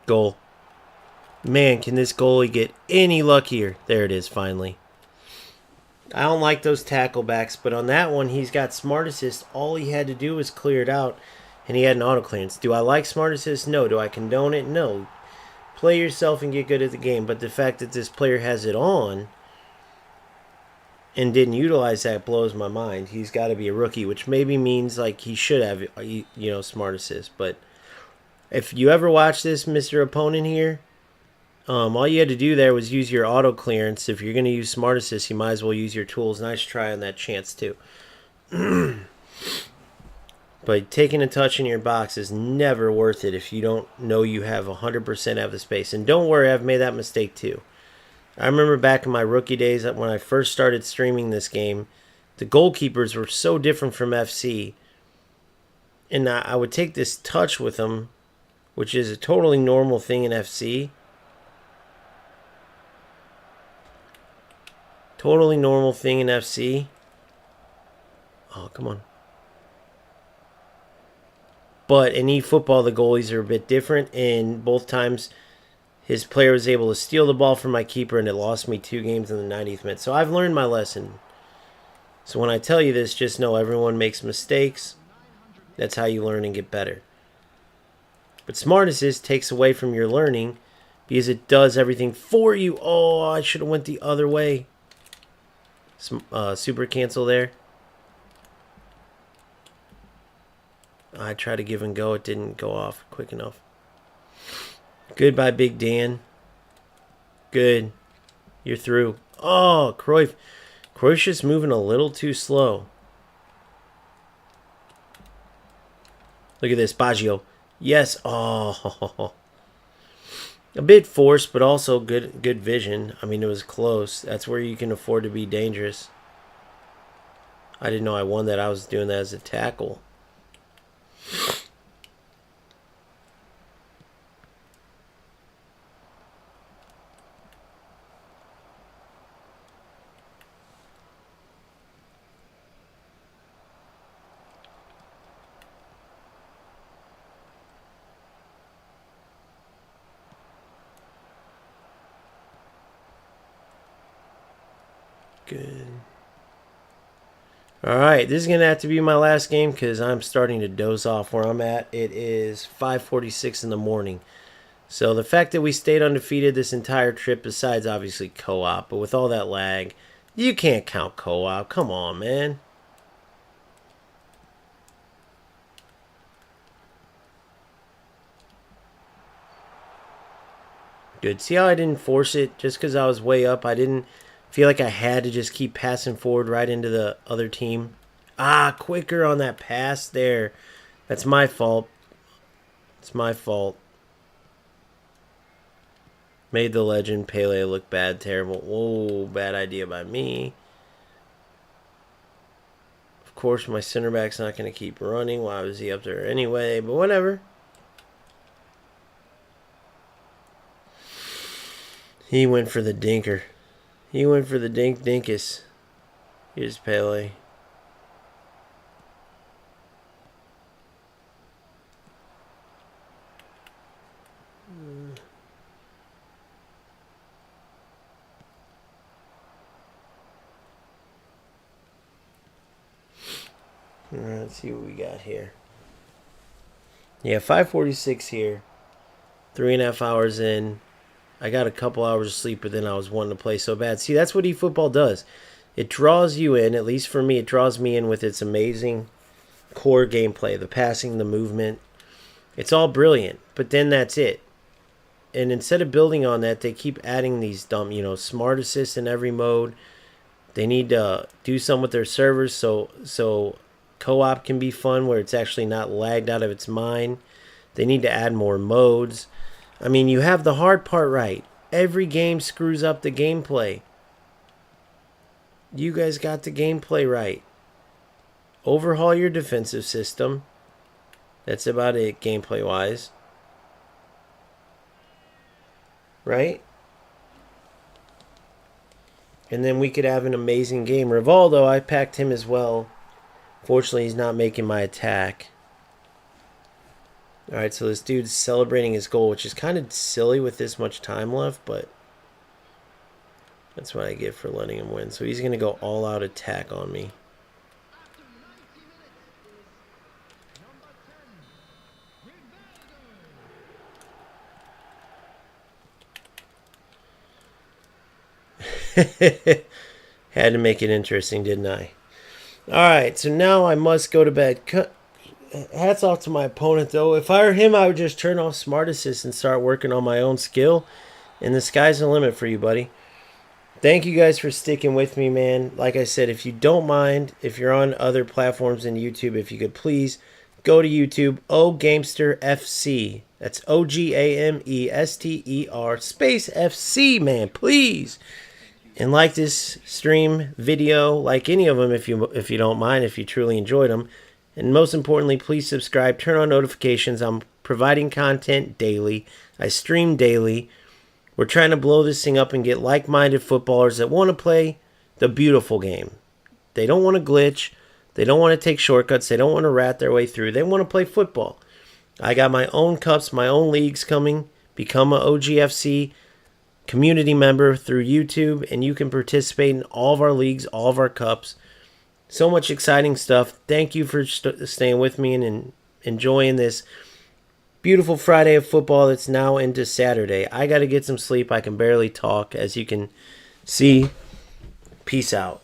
Goal. Man, can this goalie get any luckier? There it is, finally. I don't like those tackle backs, but on that one, he's got smart assist. All he had to do was clear it out, and he had an auto clearance. Do I like smart assist? No. Do I condone it? No. Play yourself and get good at the game, but the fact that this player has it on and didn't utilize that blows my mind. He's got to be a rookie, which maybe means like he should have, smart assist. But if you ever watch this, Mr. Opponent here, all you had to do there was use your auto clearance. If you're going to use smart assist, you might as well use your tools. Nice try on that chance too. But taking a touch in your box is never worth it if you don't know you have 100% of the space. And don't worry, I've made that mistake too. I remember back in my rookie days when I first started streaming this game, the goalkeepers were so different from FC. And I would take this touch with him, which is a totally normal thing in FC. Totally normal thing in FC. Oh, come on. But in eFootball, the goalies are a bit different. And both times, his player was able to steal the ball from my keeper, and it lost me 2 games in the 90th minute. So I've learned my lesson. So when I tell you this, just know everyone makes mistakes. That's how you learn and get better. But Smart Assist takes away from your learning because it does everything for you. Oh, I should have went the other way. Super cancel there. I tried to give and go. It didn't go off quick enough. Goodbye, Big Dan. Good. You're through. Oh, Cruyff. Cruyff's just moving a little too slow. Look at this. Baggio. Yes. Oh. A bit forced, but also good vision. I mean, it was close. That's where you can afford to be dangerous. I didn't know I won that. I was doing that as a tackle. Good. Alright, this is going to have to be my last game because I'm starting to doze off where I'm at. It is 5:46 in the morning. So the fact that we stayed undefeated this entire trip, besides obviously co-op, but with all that lag, you can't count co-op. Come on, man. Good. See how I didn't force it just because I was way up? I didn't feel like I had to just keep passing forward right into the other team. Ah, quicker on that pass there. That's my fault. It's my fault. Made the legend Pele look bad, terrible. Whoa, bad idea by me. Of course, my center back's not going to keep running. Why was he up there anyway? But whatever. He went for the dinker. He went for the dinkus. Here's Pele. Let's see what we got here. Yeah, 5:46 here. 3.5 hours in. I got a couple hours of sleep, but then I was wanting to play so bad. See, that's what eFootball does. It draws you in, at least for me, it draws me in with its amazing core gameplay. The passing, the movement. It's all brilliant, but then that's it. And instead of building on that, they keep adding these dumb, smart assists in every mode. They need to do something with their servers so co-op can be fun where it's actually not lagged out of its mind. They need to add more modes. I mean, you have the hard part right. Every game screws up the gameplay. You guys got the gameplay right. Overhaul your defensive system. That's about it, gameplay-wise. Right? And then we could have an amazing game. Rivaldo, I packed him as well. Fortunately, he's not making my attack. Alright, so this dude's celebrating his goal, which is kind of silly with this much time left, but that's what I get for letting him win. So he's going to go all-out attack on me. Had to make it interesting, didn't I? Alright, so now I must go to bed. Hats off to my opponent, though. If I were him, I would just turn off Smart Assist and start working on my own skill. And the sky's the limit for you, buddy. Thank you guys for sticking with me, man. Like I said, if you don't mind, if you're on other platforms than YouTube, if you could please go to YouTube, OGamester FC. That's OGAMESTER space FC, man. Please. And like this stream, video, like any of them, if you don't mind, if you truly enjoyed them, And most importantly, please subscribe, turn on notifications. I'm providing content daily. I stream daily. We're trying to blow this thing up and get like-minded footballers that want to play the beautiful game. They don't want to glitch. They don't want to take shortcuts. They don't want to rat their way through. They want to play football. I got my own cups, my own leagues coming. Become an OGFC community member through YouTube, and you can participate in all of our leagues, all of our cups. So much exciting stuff. Thank you for staying with me and enjoying this beautiful Friday of football that's now into Saturday. I got to get some sleep. I can barely talk, as you can see. Peace out.